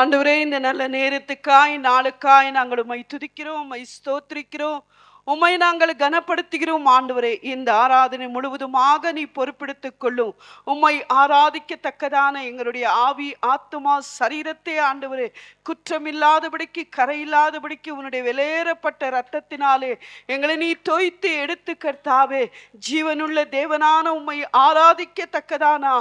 ஆண்டவரே, இந்த நல்ல நேரத்துக்காய் நாளுக்காய் நாங்கள் உம்மை துதிக்கிறோம், உம்மை ஸ்தோத்திரிக்கிறோம், உம்மை நாங்கள் கனப்படுத்துகிறோம். ஆண்டவரே, இந்த ஆராதனை முழுவதுமாக நீ பொறுப்பெடுத்துக் கொள்ளும். உம்மை ஆராதிக்கத்தக்கதான எங்களுடைய ஆவி ஆத்துமா சரீரத்தை ஆண்டவரே குற்றமில்லாதபடிக்கு கரையில்லாதபடிக்கு உன்னுடைய வெளியேறப்பட்ட இரத்தத்தினாலே எங்களை நீ தோய்த்து எடுத்து கர்த்தாவே, ஜீவனுள்ள தேவனான உம்மை ஆராதிக்கத்தக்கதான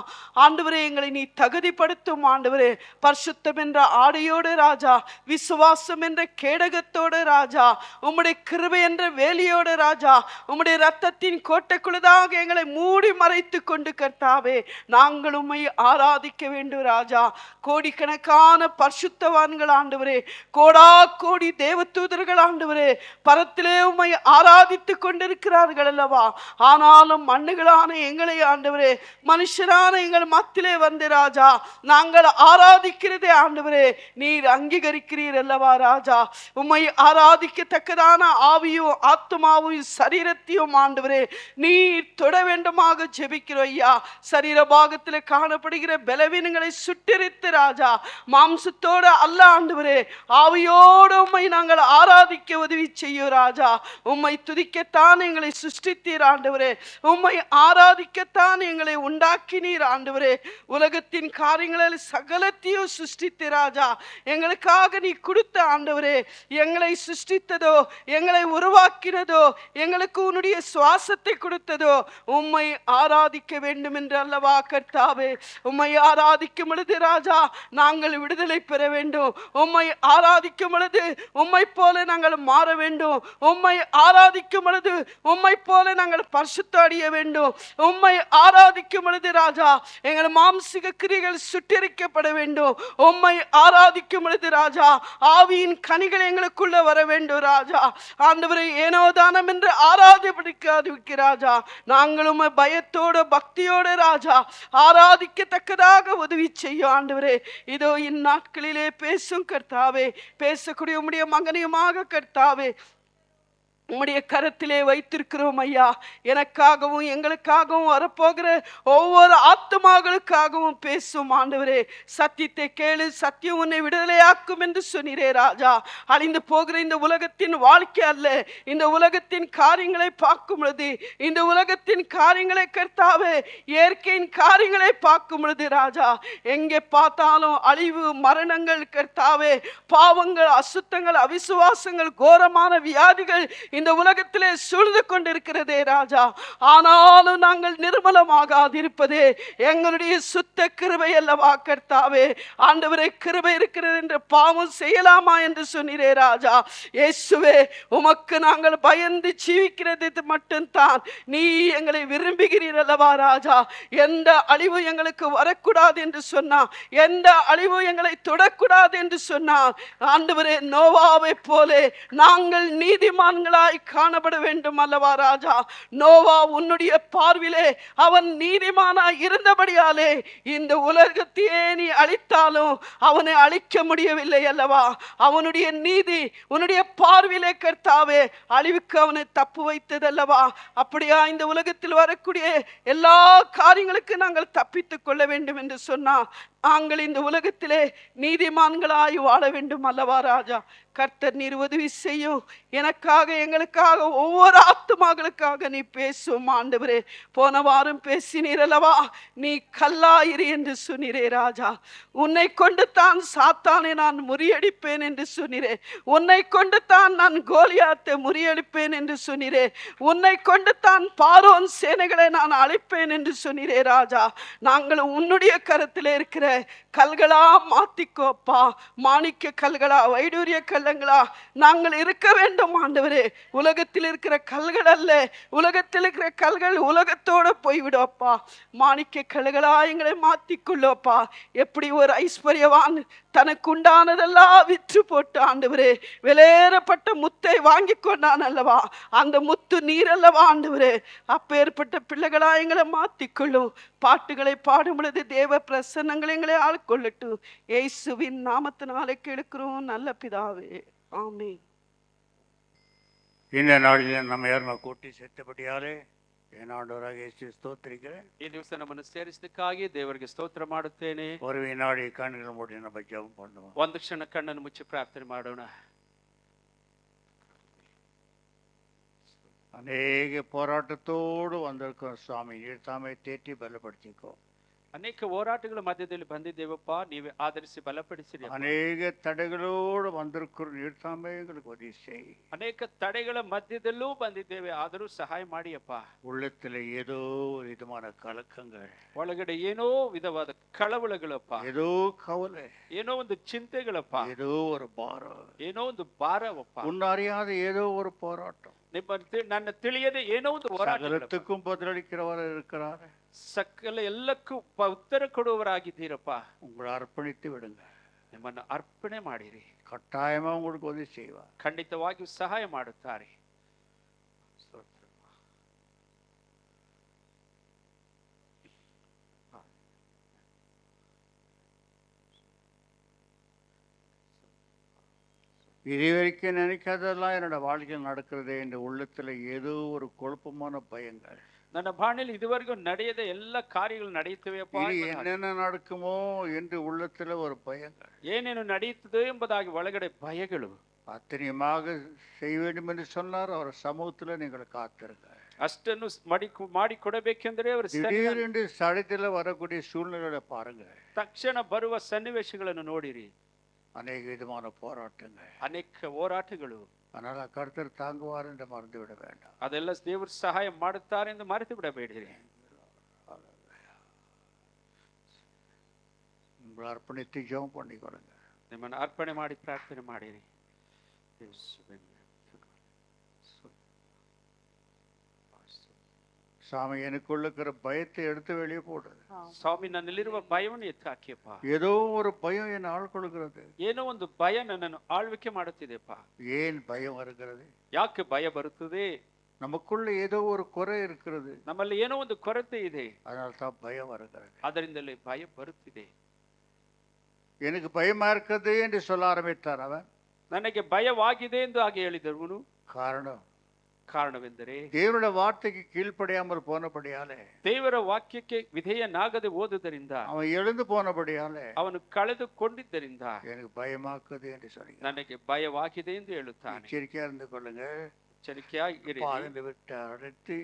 ஆண்டவரே எங்களை நீ தகுதிப்படுத்தும். ஆண்டவரே, பரிசுத்தம் என்ற ஆடையோடு ராஜா, விசுவாசம் என்ற கேடகத்தோடு ராஜா, உம்முடைய கிருபை என்ற வேலியோடு ராஜா, உம்முடைய இரத்தத்தின் கோட்டைக்குள்ளதாக எங்களை மூடி மறைத்து கொண்டு கர்த்தாவே நாங்கள் உம்மை ஆராதிக்க வேண்டும் ராஜா. கோடிக்கணக்கான பரிசுத்தவான்கள் ஆண்டவரே, கோடா கோடி தேவதூதர்கள் ஆண்டவரே பரத்திலே உம்மை ஆராதித்து கொண்டிருக்கிறார்கள் அல்லவா. ஆனாலும் மண்ணுகளான எங்களை ஆண்டவரே, மனுஷரான எங்கள் மத்திலே வந்து ராஜா நாங்கள் ஆராதிக்கிறதே ஆண்டவரே நீர் அங்கீகரிக்கிறீர் அல்லவா ராஜா. உம்மை ஆராதிக்கத்தக்கதான ஆவியும் ஆத்துமாவும் சரீரத்தையும் ஆண்டவரே நீர் தொட வேண்டுமாக ஜெபிக்கிறோம் ஐயா. சரீர பாகத்தில் காணப்படுகிற பலவீனங்களை சுட்டெரித்து ராஜா, மாம்சத்தோடு அல்ல ஆண்டவரே, ஆவியோடு உம்மை நாங்கள் ஆராதிக்க உதவி செய்யும் ராஜா. உம்மை துதிக்கத்தான் எங்களை சிருஷ்டித்தீர் ஆண்டவரே, உம்மை ஆராதிக்கத்தான் எங்களை உண்டாக்கினீர் ஆண்டவரே. உலகத்தின் காரியங்களில் சகலத்தையும் சிருஷ்டித்து ராஜா எங்களுக்காக நீ கொடுத்த ஆண்டவரே, எங்களை சிருஷ்டித்ததோ எங்களை உருவாக்கினதோ எங்களுக்கு உன்னுடைய சுவாசத்தை கொடுத்ததோ உம்மை ஆராதிக்க வேண்டும் என்று அல்லவா கர்த்தாவே. உம்மை ஆராதிக்கும் பொழுது ராஜா நாங்கள் விடுதலை பெற வேண்டும். உம்மை ஆராதிக்கும் பொழுது உம்மை போல நாங்கள் மாற வேண்டும். உம்மை ஆராதிக்கும் பொழுது உம்மை போல நாங்கள் பரிசுத்தம் அடைய வேண்டும். உம்மை ஆராதிக்கும் பொழுது ராஜா எங்கள் மாம்சிக கிரியைகள் சுட்டெரிக்கப்பட வேண்டும். உம்மை ஆராதிக்கும் பொழுது ராஜா ஆவியின் கனிகள் எங்களுக்குள்ள வர வேண்டும் ராஜா. ஆண்டவரை ஏனோ தானம் என்று ஆராதிக்க ராஜா நாங்களும் பயத்தோடு பக்தியோடு ராஜா ஆராதிக்கத்தக்கதாக உதவி செய்யும் ஆண்டவரே. இதோ இந்நாட்களிலே பேசும் கர்த்தாவே, பேசக்கூடிய உம்முடைய மகனியமாக கர்த்தாவே உம்முடைய கரத்திலே வைத்திருக்கிறோம் ஐயா. எனக்காகவும் எங்களுக்காகவும் வரப்போகிற ஒவ்வொரு ஆத்துமாக்களுக்காகவும் பேசும் ஆண்டவரே. சத்தியத்தை கேளு, சத்தியம் உன்னை விடுதலையாக்கும் என்று சொன்னீரே ராஜா. அழிந்து போகிற இந்த உலகத்தின் வாழ்க்கை அல்ல, இந்த உலகத்தின் காரியங்களை பார்க்கும் பொழுது, இந்த உலகத்தின் காரியங்களை கர்த்தாவே இயற்கையின் காரியங்களை பார்க்கும் பொழுது ராஜா எங்கே பார்த்தாலும் அழிவு, மரணங்கள் கர்த்தாவே, பாவங்கள், அசுத்தங்கள், அவிசுவாசங்கள், கோரமான வியாதிகள் இந்த உலகத்திலே சூழ்ந்து கொண்டிருக்கிறதே ராஜா. ஆனாலும் நாங்கள் நிர்மலமாகாதிருப்பதே எங்களுடைய சுத்த கிருபை அல்லவா கர்த்தாவே. ஆண்டவரே, கிருபை இருக்கிறது என்று பாவம் செய்யலாமா என்று சொன்னீரே ராஜா. இயேசுவே, உமக்கு நாங்கள் பயந்து ஜீவிக்கிறது மட்டும்தான் நீ எங்களை விரும்புகிறீர் அல்லவா ராஜா. எந்த அழிவு எங்களுக்கு வரக்கூடாது என்று சொன்னா, எந்த அழிவு எங்களை தொடக்கூடாது என்று சொன்னார் ஆண்டவரே, நோவாவை போலே நாங்கள் நீதிமான்களாய் காணப்பட வேண்டும் அல்லவா ராஜா. நோவா உன்னுடைய பார்விலே அவன் நீதிமானாய் இருந்தபடியாலே இந்த உலகத்தையே நீ அழித்தாலும் அவனை அழிக்க முடியவில்லை அல்லவா. அவனுடைய நீதி உன்னுடைய பார்விலே கர்த்தாவே அழிவுக்கு அவனை தப்பு வைத்தது அல்லவா. அப்படியா இந்த உலகத்தில் வரக்கூடிய எல்லா காரியங்களுக்கும் நாங்கள் தப்பித்துக் கொள்ள வேண்டும் என்று சொன்னார். நாங்கள் இந்த உலகத்திலே நீதிமான்களாய் வாழ வேண்டும் அல்லவா ராஜா. கர்த்தர் நீர் உதவி செய்யும். எனக்காக எங்களுக்காக ஒவ்வொரு ஆத்துமாக்களுக்காக நீ பேசும் ஆண்டவரே. போன வாரம் பேசினீர் அல்லவா, நீ கல்லாயிரு என்று சொன்னீரே ராஜா. உன்னை கொண்டு தான் சாத்தானை நான் முறியடிப்பேன் என்று சொன்னீரே. உன்னை கொண்டு தான் நான் கோலியாத்தை முறியடிப்பேன் என்று சொன்னீரே. உன்னை கொண்டு தான் பார்வோன் சேனைகளை நான் அழிப்பேன் என்று சொன்னீரே ராஜா. நாங்கள் உன்னுடைய கரத்தில் இருக்கிற கல்களா மாத்திக்கோப்பா, மாணிக்க கல்களா, வைடூரிய கல்லங்களா நாங்கள் இருக்க வேண்டும் ஆண்டவரே. உலகத்தில் இருக்கிற கல்கள் அல்ல, உலகத்தில் இருக்கிற கல்கள் உலகத்தோடு போய்விடோப்பா. மாணிக்க கல்களா எங்களை மாத்திக்கொள்ளோப்பா. எப்படி ஒரு ஐஸ்வர்யவான் தனக்கு உண்டானதெல்லாம் விற்று போட்டு ஆண்டவரே வெளியேறப்பட்ட முத்தை வாங்கி கொண்டான் அல்லவா, அந்த முத்து நீர் அல்லவா ஆண்டவரே. அப்பேற்பட்ட பிள்ளைகளா எங்களை மாத்திக்கொள்ளும். பாட்டுகளை பாடும் பொழுது தேவ பிரசன்னங்களை எங்களை ஆள்கொள்ளட்டும். இயேசுவின் நாமத்தினாலே கேட்கிறோம் நல்ல பிதாவே, ஆமென். இந்த நாளில் நம்ம யாருமா கூட்டி சேர்த்தபடியாலே ಏನಾಡೋರಾಗ ಯೇಸು ಸ್ತೋತ್ರಿக்கிறேன். ಈ ದಿವಸ ನಮ್ಮನ್ನು ಸೇರಿಸಿದ್ದಕ್ಕಾಗಿ ದೇವರಿಗೆ ಸ್ತೋತ್ರ ಮಾಡುತ್ತೇನೆ. ஒரு வினாடி கண்களை மூடி நம்ம ஜெபம் பண்ணுவோம். ಒಂದು ಕ್ಷಣ ಕಣ್ಣನ್ನು ಮುಚ್ಚಿ ಪ್ರಾರ್ಥನೆ ಮಾಡೋಣ. அநேக போராட்டத்தோடு வந்திருக்கோம் சுவாமி, நீர் தாமே தேற்றி பலப்படுத்திக்கோ. ಅನೇಕ ಹೋರಾಟಗಳ ಮಧ್ಯದಲ್ಲಿ ಬಂದಿದ್ದೇವಪ್ಪ, ನೀವೇ ಆಧರಿಸಿ ಬಲಪಡಿಸಿರಿ. அநேக தடைகளோடு வந்திருக்கிற நீர் தாமே எங்களுக்கு உதவி செய். ಅನೇಕ ತಡೆಗಳ ಮಧ್ಯದಲ್ಲೂ ಬಂದಿದ್ದೇವೆ, ಆದರೂ ಸಹಾಯ ಮಾಡಿಯಪ್ಪ. உள்ளத்தில் ஏதோ ஒரு விதமான கலக்கங்கள், ಒಳಗಡೆ ಏನೋ ವಿಧವಾದ ಕಳವಳಗಳಪ್ಪ, ஏதோ கவலை, ಏನೋ ಒಂದು ಚಿಂತೆಗಳಪ್ಪ, ஏதோ ஒரு பாரம், ಏನೋ ಒಂದು ಭಾರವಪ್ಪ, உன்னறியாத ஏதோ ஒரு போராட்டம். ನನ್ನ ತಿಳಿಯದೆ ಏನೋ ಒಂದು ಹೋರಾಟ. சகலத்துக்கும் பதிலளிக்கிறவர் இருக்கிறார். ಸಕಲ ಎಲ್ಲಕ್ಕೂ ಉತ್ತರ ಕೊಡುವವರಾಗಿದ್ದೀರಪ್ಪ. உங்களை அர்ப்பணித்து விடுங்க. ನಿಮ್ಮನ್ನು ಅರ್ಪಣೆ ಮಾಡಿರಿ. கட்டாயமா உங்களுக்கு உதவி செய்வார். ಖಂಡಿತವಾಗಿಯೂ ಸಹಾಯ ಮಾಡುತ್ತಾರೆ. இதுவரைக்கும் நினைக்காதெல்லாம் என்னோட வாழ்க்கையில் நடக்கிறது என்று உள்ளத்துல ஏதோ ஒரு குழப்பமான பயங்கள். ನನ್ನ ಬಾಣಿಯಲ್ಲಿ ಇದುವರೆಗೂ ನಡೆಯದ ಎಲ್ಲ ಕಾರ್ಯಗಳು ನಡೆಯುತ್ತವೆಯಪ್ಪ. என்னென்ன நடக்குமோ என்று உள்ளத்துல ஒரு பயங்கள், ಏನೇನು ನಡೆಯುತ್ತದೆ ಎಂಬುದಾಗಿ ಒಳಗಡೆ ಭಯಗಳು. அத்தனையுமாக செய்ய வேண்டும் என்று சொன்னார். அவர் சமூகத்துல நீங்கள் காத்திருங்க. ಅಷ್ಟನ್ನು ಮಾಡಿ ಕೊಡಬೇಕೆಂದರೆ ಅವರು திடீரென்று சடத்துல வரக்கூடிய சூழ்நிலைகளை பாருங்க. ತಕ್ಷಣ ಬರುವ ಸನ್ನಿವೇಶಗಳನ್ನು ನೋಡಿರಿ. அநேக விதமான போராட்டங்கள், ಅನೇಕ ಹೋರಾಟಗಳು. அதனால கர்த்தர் தாங்குவார் என்று மறந்து விட வேண்டாம். ಅದೆಲ್ಲ ದೇವರು ಸಹಾಯ ಮಾಡುತ್ತಾರೆ ಎಂದು ಮರೆತು ಬಿಡಬೇಡಿರಿ. உங்களை அர்ப்பணித்து ஜெபம் பண்ணி கொடுங்க. ನಿಮ್ಮನ್ನು ಅರ್ಪಣೆ ಮಾಡಿ ಪ್ರಾರ್ಥನೆ ಮಾಡಿರಿ. சாமி, எனக்குள்ள இருக்கிற பயத்தை எடுத்து வெளியே போடு. ಸ್ವಾಮಿ, ನನ್ನಲ್ಲಿರುವ ಭಯವನ್ನು ಎತ್ತು ಹಾಕಿಯಪ್ಪ. ஏதோ ஒரு பயம் என்னை ஆள்கொள்கிறது. ಏನೋ ಒಂದು ಭಯ ನನ್ನನ್ನು ಆಳ್ವಿಕೆ ಮಾಡುತ್ತಿದೆಪ್ಪ. ஏன் பயம் வருகிறது? ಯಾಕೆ ಭಯ ಬರುತ್ತದೆ? நமக்குள்ள ஏதோ ஒரு குறை இருக்கிறது. ನಮ್ಮಲ್ಲಿ ಏನೋ ಒಂದು ಕೊರತೆ ಇದೆ, அதனால தான் பயம் வருகிறது. ಅದರಿಂದಲೇ ಭಯ ಬರುತ್ತಿದೆ. எனக்கு பயமா இருக்குது என்று சொல்ல ஆரம்பித்தார் அவன். ನನಗೆ ಭಯವಾಗಿದೆ ಎಂದು ಹಾಗೆ ಹೇಳಿದವನು. ಕಾರಣವೆಂದರೆ தேவனுடைய வார்த்தைக்கு கீழ்ப்படியாமல் போனபடியாலே, ದೇವರ ವಾಕ್ಯಕ್ಕೆ ವಿಧೇಯನಾಗದೆ ಹೋದುದರಿಂದ, அவன் எழுந்து போனபடியாலே, ಅವನು ಕಳೆದುಕೊಂಡಿದ್ದರಿಂದ எனக்கு பயமாக்குது என்று சொல்லி ನನಗೆ ಭಯವಾಗಿದೆ ಎಂದು ಹೇಳುತ್ತಾನೆ. எச்சரிக்கையா இருந்து கொள்ளுங்க. ಎಚ್ಚರಿಕೆಯಾಗಿರಿ. பாதங்களை விட்டு அழைத்து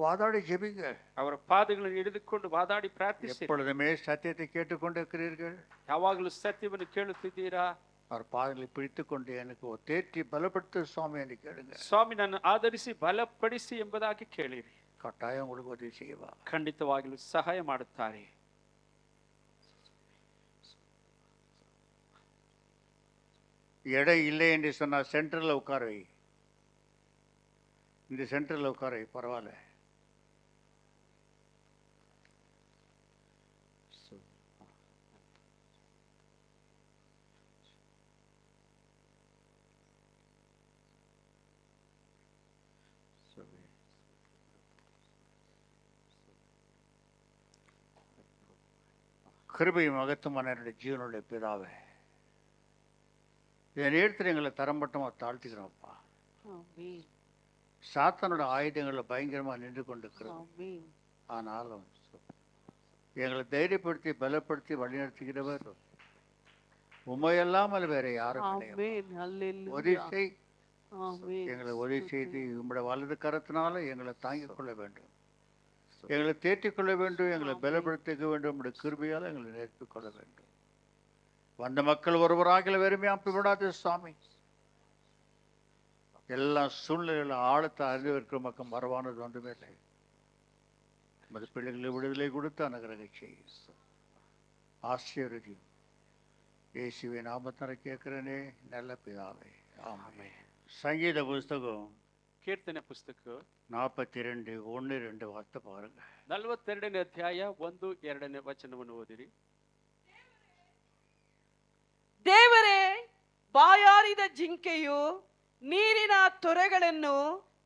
வாதாடி ஜெபிங்க. ಅವರ ಪಾದಗಳನ್ನು ಹಿಡಿದುಕೊಂಡು ವಾದಾಡಿ ಪ್ರಾರ್ಥಿಸಿ. எப்பொழுதுமே சத்தியத்தை கேட்டுக்கொண்டிருக்கிறீர்கள். ಯಾವಾಗಲೂ ಸತ್ಯವನ್ನು ಕೇಳುತ್ತಿದ್ದೀರಾ? அவர் பாதங்களை பிடித்துக் கொண்டு எனக்கு தேற்றி பலப்படுத்த சுவாமி என்று கேளுங்க. ಸ್ವಾಮಿ, ನನ್ನ ಆಧರಿಸಿ ಬಲಪಡಿಸಿ ಎಂಬುದಾಗಿ ಕೇಳಿರಿ. கட்டாயம் உங்களுக்கு உதவி செய்வா. ಖಂಡಿತವಾಗಲೂ ಸಹಾಯ ಮಾಡುತ್ತಾರೆ. எடை இல்லை என்று சொன்னா சென்டர்ல உட்கார வை. இந்த சென்டர்ல உட்கார வை, பரவாயில்ல. கிருபை மகத்துவமான என்னுடைய ஜீவனுடைய பிதாவே, இந்த நேரத்தில் எங்களை தரம்பட்டமா தாழ்த்திக்கிறோம்ப்பா. சாத்தானோட ஆயுதங்களை பயங்கரமா நின்று கொண்டிருக்கிறோம். ஆனாலும் எங்களை தைரியப்படுத்தி பலப்படுத்தி வழிநடத்துகிறவர் உண்மையல்லாமல் வேற யாரும் உதவி செய். எங்களை உதவி செய்து உங்களுடைய வலது கரத்தினால எங்களை தாங்கிக் கொள்ள வேண்டும், எங்களை தேற்றிக் கொள்ள வேண்டும், எங்களை பலப்படுத்திக்க வேண்டும். உங்களுடைய கிருபையால் எங்களை நேர்த்திக் கொள்ள வேண்டும். வந்த மக்கள் ஒருவராக வெறுமையா விடாது சுவாமி. எல்லா சூழ்நிலையில ஆழத்தை அறிந்து இருக்கிற மக்கள் மரபானது ஒன்றுமே இல்லை. நமது பிள்ளைகளை விடுதலை கொடுத்து அனுகிரகம் செய்யும். ஆசீர்வதியும். இயேசுவை நாமத்தினால கேட்கிறேனே நல்ல பிதாவே, ஆமென். சங்கீத புஸ்தகம் ಕೀರ್ತನೆ ಪುಸ್ತಕ 42 1-2 ವಾರ್ತೆ பாருங்க. 42ನೇ ಅಧ್ಯಾಯ 1-2ನೇ ವಚನವನ್ನು ಓದಿರಿ. ದೇವರೇ, ಬಾಯಾರಿದ ಜಿಂಕೆಯು ನೀರಿನ ತೊರೆಗಳನ್ನು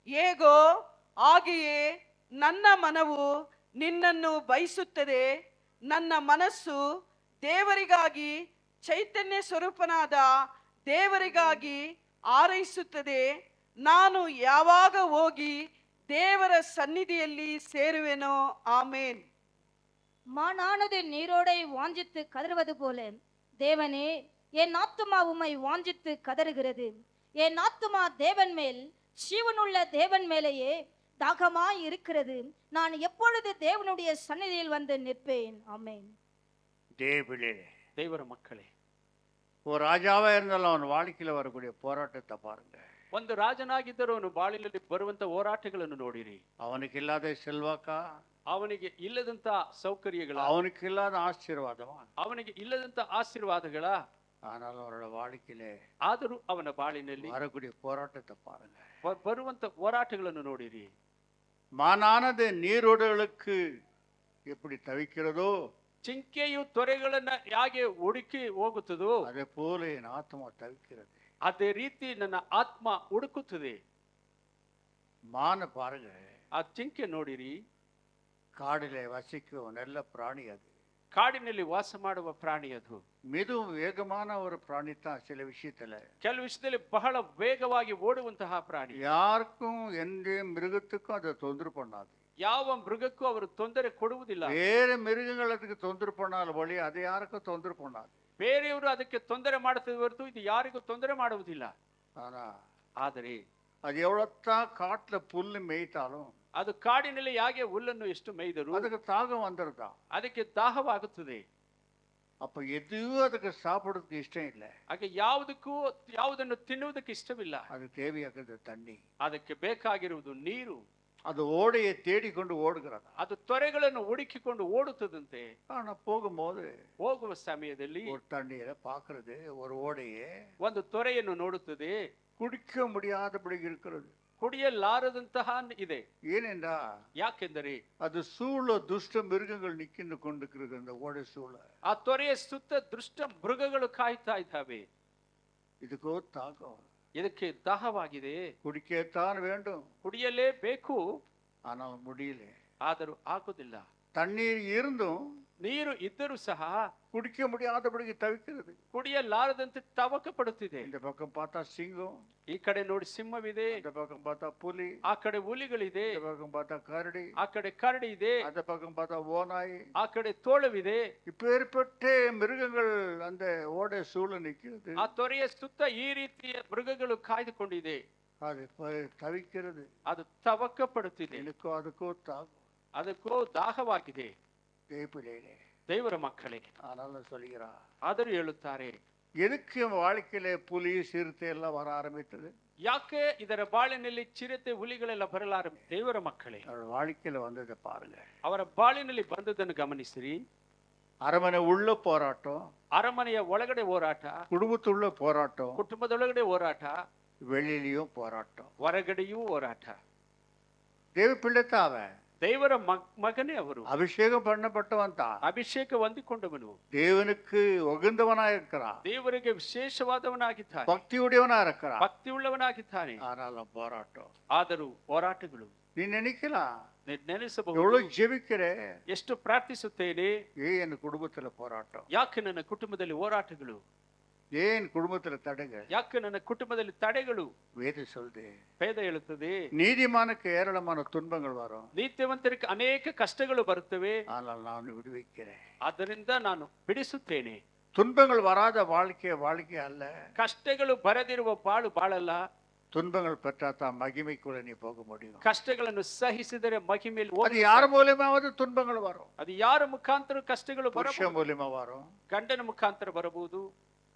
ಹೇಗೋ ಹಾಗೆಯೇ ನನ್ನ ಮನವು ನಿನ್ನನ್ನು ಬಯಸುತ್ತದೆ. ನನ್ನ ಮನಸ್ಸು ದೇವರಿಗಾಗಿ, ಚೈತನ್ಯ ಸ್ವರೂಪನಾದ ದೇವರಿಗಾಗಿ ಹಾರೈಸುತ್ತದೆ. ನಾನು ಯಾವಾಗ ಹೋಗಿ ದೇವರ ಸನ್ನಿಧಿಯಲ್ಲಿ ಸೇರುವೆನೋ. ಆಮೇನ್. மானானது நீரோடை வாஞ்சித்து கதறுவது போல தேவனே என் ஆத்துமா உம்மை வாஞ்சித்து கதறுகிறது. என் ஆத்துமா தேவன் மேல், ஜீவனுள்ள தேவன் மேலேயே தாகமாய் இருக்கிறது. நான் எப்பொழுது தேவனுடைய சந்நிதியில் வந்து நிற்பேன். ஆமென். தேவபிள்ளை, ದೇವರ ಮಕ್ಕಳೇ, ஒரு ராஜாவா இருந்தாலும் அவன் வாழ்க்கையில வரக்கூடிய போராட்டத்தை பாருங்க. ಒಂದು ರಾಜನಾಗಿದ್ದರೂ ಅವನು ಬಾಳಿನಲ್ಲಿ ಬರುವಂತ ಹೋರಾಟಗಳನ್ನು ನೋಡಿರಿ. அவனுக்கு இல்லாத செல்வாக்கா, ಅವನಿಗೆ ಇಲ್ಲದಂತ ಸೌಕರ್ಯಗಳ, அவனுக்கு இல்லாத ஆசீர்வாதமா, ಅವನಿಗೆ ಇಲ್ಲದಂತ ಆಶೀರ್ವಾದಗಳ, ஆனால் அவரோட வாழ்க்கையிலே ಆದರೂ ಅವನ ಬಾಳಿನಲ್ಲಿ வரக்கூடிய போராட்டத்தை பாருங்க. ಬರುವಂತ ಹೋರಾಟಗಳನ್ನು ನೋಡಿರಿ. மானானது நீரோடுகளுக்கு எப்படி தவிக்கிறதோ, ಚಿಂಕೆಯು ತೊರೆಗಳನ್ನ ಹೇಗೆ ಹುಡುಕಿ ಹೋಗುತ್ತದೋ அதே போல என் ஆத்மா தவிக்கிறது. ಅದೇ ರೀತಿ ನನ್ನ ಆತ್ಮ ಹುಡುಕುತ್ತದೆ. மான பாருங்க, ಆ ಚಿಂಕೆ ನೋಡಿರಿ. காடிலே வசிக்கும் நல்ல பிராணி அது. ಕಾಡಿನಲ್ಲಿ ವಾಸ ಮಾಡುವ ಪ್ರಾಣಿ ಅದು. மிகவும் வேகமான ஒரு பிராணி தான் சில விஷயத்துல. ಕೆಲವು ವಿಷಯದಲ್ಲಿ ಬಹಳ ವೇಗವಾಗಿ ಓಡುವಂತಹ ಪ್ರಾಣಿ. யாருக்கும் எந்த மிருகத்துக்கும் அதை தொந்தரவு பண்ணாது. ಯಾವ ಮೃಗಕ್ಕೂ ಅವರು ತೊಂದರೆ ಕೊಡುವುದಿಲ್ಲ. வேற மிருகங்கள் அதுக்கு தொந்தரவு பண்ணாலும் வழி அது யாருக்கும் தொந்தரவு பண்ணாது. ಬೇರೆಯವರು ಅದಕ್ಕೆ ತೊಂದರೆ ಮಾಡುತ್ತದೆ ಹೊರತು ಇದು ಯಾರಿಗೂ ತೊಂದರೆ ಮಾಡುವುದಿಲ್ಲ. ஆனா ಆದರೆ அது எவ்வளவுதான் காட்டுல புல்லு மேய்த்தாலும் ಅದು ಕಾಡಿನಲ್ಲಿ ಹೇಗೆ ಹುಲ್ಲನ್ನು ಎಷ್ಟು ಮೇಯ್ದರೂ அதுக்கு தாகம் வந்துருதா, ಅದಕ್ಕೆ ದಾಹವಾಗುತ್ತದೆ. அப்ப எதுவும் அதுக்கு சாப்பிடுறதுக்கு இஷ்டம் இல்லை. ಹಾಗೆ ಯಾವುದನ್ನು ತಿನ್ನುವುದಕ್ಕೆ ಇಷ್ಟವಿಲ್ಲ. அது தேவையாக்குது தண்ணி. ಅದಕ್ಕೆ ಬೇಕಾಗಿರುವುದು ನೀರು. அது ஓடையை தேடிக்கொண்டு ஓடுகிறது. ಅದು ತೊರೆಗಳನ್ನು ಹುಡುಕಿಕೊಂಡು ಓಡುತ್ತದಂತೆ. ஆனா போகும்போது ಹೋಗುವ ಸಮಯದಲ್ಲಿ ஒரு தண்ணீரை பாக்குறது, ஒரு ஓடையே ಒಂದು ತೊರೆಯನ್ನು ನೋಡುತ್ತದೆ. குடிக்க முடியாதபடி இருக்கிறது. ಕುಡಿಯಲಾರದಂತಹ ಇದೆ. ஏனென்றா ಯಾಕೆಂದರೆ அது சூழ துஷ்ட மிருகங்கள் நிக்கின்னு கொண்டிருக்கிறது. அந்த ஓடை சூழ ಆ ತೊರೆಯ ಸುತ್ತ ದುಷ್ಟ ಮೃಗಗಳು ಕಾಯ್ತಾ ಇದ್ದಾವೆ. இதுக்கோ தாகம், ಇದಕ್ಕೆ ದಾಹವಾಗಿದೆ. குடிக்கத்தான் வேண்டும், ಕುಡಿಯಲೇಬೇಕು. ஆனால் முடியல. ಆದರೂ ಆಗುವುದಿಲ್ಲ. தண்ணீர் இருந்தும் ನೀರು ಇದ್ದರೂ ಸಹ குடிக்க முடியாதபடிக்கு தவிக்கிறது. ಕುಡಿಯಲಾರದಂತೆ ತವಕ ಪಡುತ್ತಿದೆ. இந்த பக்கம் பார்த்தா சிங்கம், ಈ ಕಡೆ ನೋಡಿ ಸಿಂಹವಿದೆ, இந்த பக்கம் பார்த்தா புலி, ಆ ಕಡೆ ಹುಲಿಗಳಿದೆ, இந்த பக்கம் பார்த்தா கரடி, ಆ ಕಡೆ ಕರಡಿ ಇದೆ, அந்த பக்கம் பார்த்தா ஓநாய். ಆ ಕಡೆ ತೋಳವಿದೆ. இப்பேற்பட்ட மிருகங்கள் அந்த ஓடை சூழ நிற்கிறது. ಆ ತೊರೆಯ ಸುತ್ತ ಈ ರೀತಿಯ ಮೃಗಗಳು ಕಾಯ್ದುಕೊಂಡಿದೆ. அது தவிக்கிறது. ಅದು ತವಕ ಪಡುತ್ತಿದೆ. எனக்கோ அதுக்கோ தாகம். ಅದಕ್ಕೂ ದಾಹವಾಗಿದೆ. தேய்பிள்ளையிலே ದೇವರ ಮಕ್ಕಳೇ, ஆனாலும் சொல்கிறா, ಆದರೂ ಹೇಳುತ್ತಾರೆ, எதுக்கு வாழ்க்கையில புலி சிறுத்தை எல்லாம் வர ஆரம்பித்தது? ಯಾಕೆ ಇದರ ಬಾಳಿನಲ್ಲಿ ಚಿರತೆ ಹುಲಿಗಳೆಲ್ಲ ಬರಲಾರ? ದೇವರ ಮಕ್ಕಳೇ, அவரோட வாழ்க்கையில வந்ததை பாருங்க. ಅವರ ಬಾಳಿನಲ್ಲಿ ಬಂದದನ್ನು ಗಮನಿಸಿರಿ. அரமனை உள்ள போராட்டம், ಅರಮನೆಯ ಒಳಗಡೆ ಹೋರಾಟ, குடும்பத்துள்ள போராட்டம், ಕುಟುಂಬದೊಳಗಡೆ ಹೋರಾಟ, வெளியிலயும் போராட்டம். ಹೊರಗಡೆಯೂ ಹೋರಾಟ. தேவ பிள்ளைத்தான் அவன். ದೇವರ ಮಗನೇ ಅವರು. அபிஷேகம் பண்ணப்பட்டவன் தான். ಅಭಿಷೇಕ ಹೊಂದಿಕೊಂಡವನು. தேவனுக்கு உகந்தவனா இருக்கிறான். ದೇವರಿಗೆ ವಿಶೇಷವಾದವನಾಗಿದ್ದಾನೆ. பக்தியுடையவனா இருக்கிறான். ಭಕ್ತಿ ಉಳ್ಳವನಾಗಿದ್ದಾನೆ. ஆனாலும் போராட்டம். ಆದರೂ ಹೋರಾಟಗಳು. நீ நினைக்கலாம், ನೆನೆಸಬಹುದು, எவ்வளவு ஜெபிக்கிற, ಎಷ್ಟು ಪ್ರಾರ್ಥಿಸುತ್ತೇನೆ, என் குடும்பத்துல போராட்டம், ಯಾಕೆ ನನ್ನ ಕುಟುಂಬದಲ್ಲಿ ಹೋರಾಟಗಳು, ஏன் குடும்பத்துல தடைகள், ಯಾಕೆ ನನ್ನ ಕುಟುಂಬದಲ್ಲಿ ತಡೆಗಳು? வேத சொல்லுது. ವೇದ ಹೇಳುತ್ತದೆ, நீதிமானுக்கு ஏராளமான துன்பங்கள் வரும், ನೀತಿವಂತರಿಗೆ ಅನೇಕ ಕಷ್ಟಗಳು ಬರುತ್ತವೆ, ஆனால் நான் விடுவிக்கிறேன். ಆದ್ದರಿಂದ ನಾನು ಬಿಡಿಸುತ್ತೇನೆ. துன்பங்கள் வராத வாழ்க்கை அல்ல. ಕಷ್ಟಗಳು ಬರದಿರುವ ಬಾಳು ಬಾಳಲ್ಲ. துன்பங்கள் பெற்றாதான் மகிமைக்குள்ள நீ போக முடியும். ಕಷ್ಟಗಳನ್ನು ಸಹಿಸಿದರೆ ಮಹಿಮೆಯಲ್ಲಿ அது யார் மூலியமாவது துன்பங்கள் வரும். ಅದು ಯಾರ ಮುಖಾಂತರ ಕಷ್ಟಗಳು புருஷ ಬರಬಹುದು? மூலியமா வரும், ಗಂಡನ ಮುಖಾಂತರ ಬರಬಹುದು,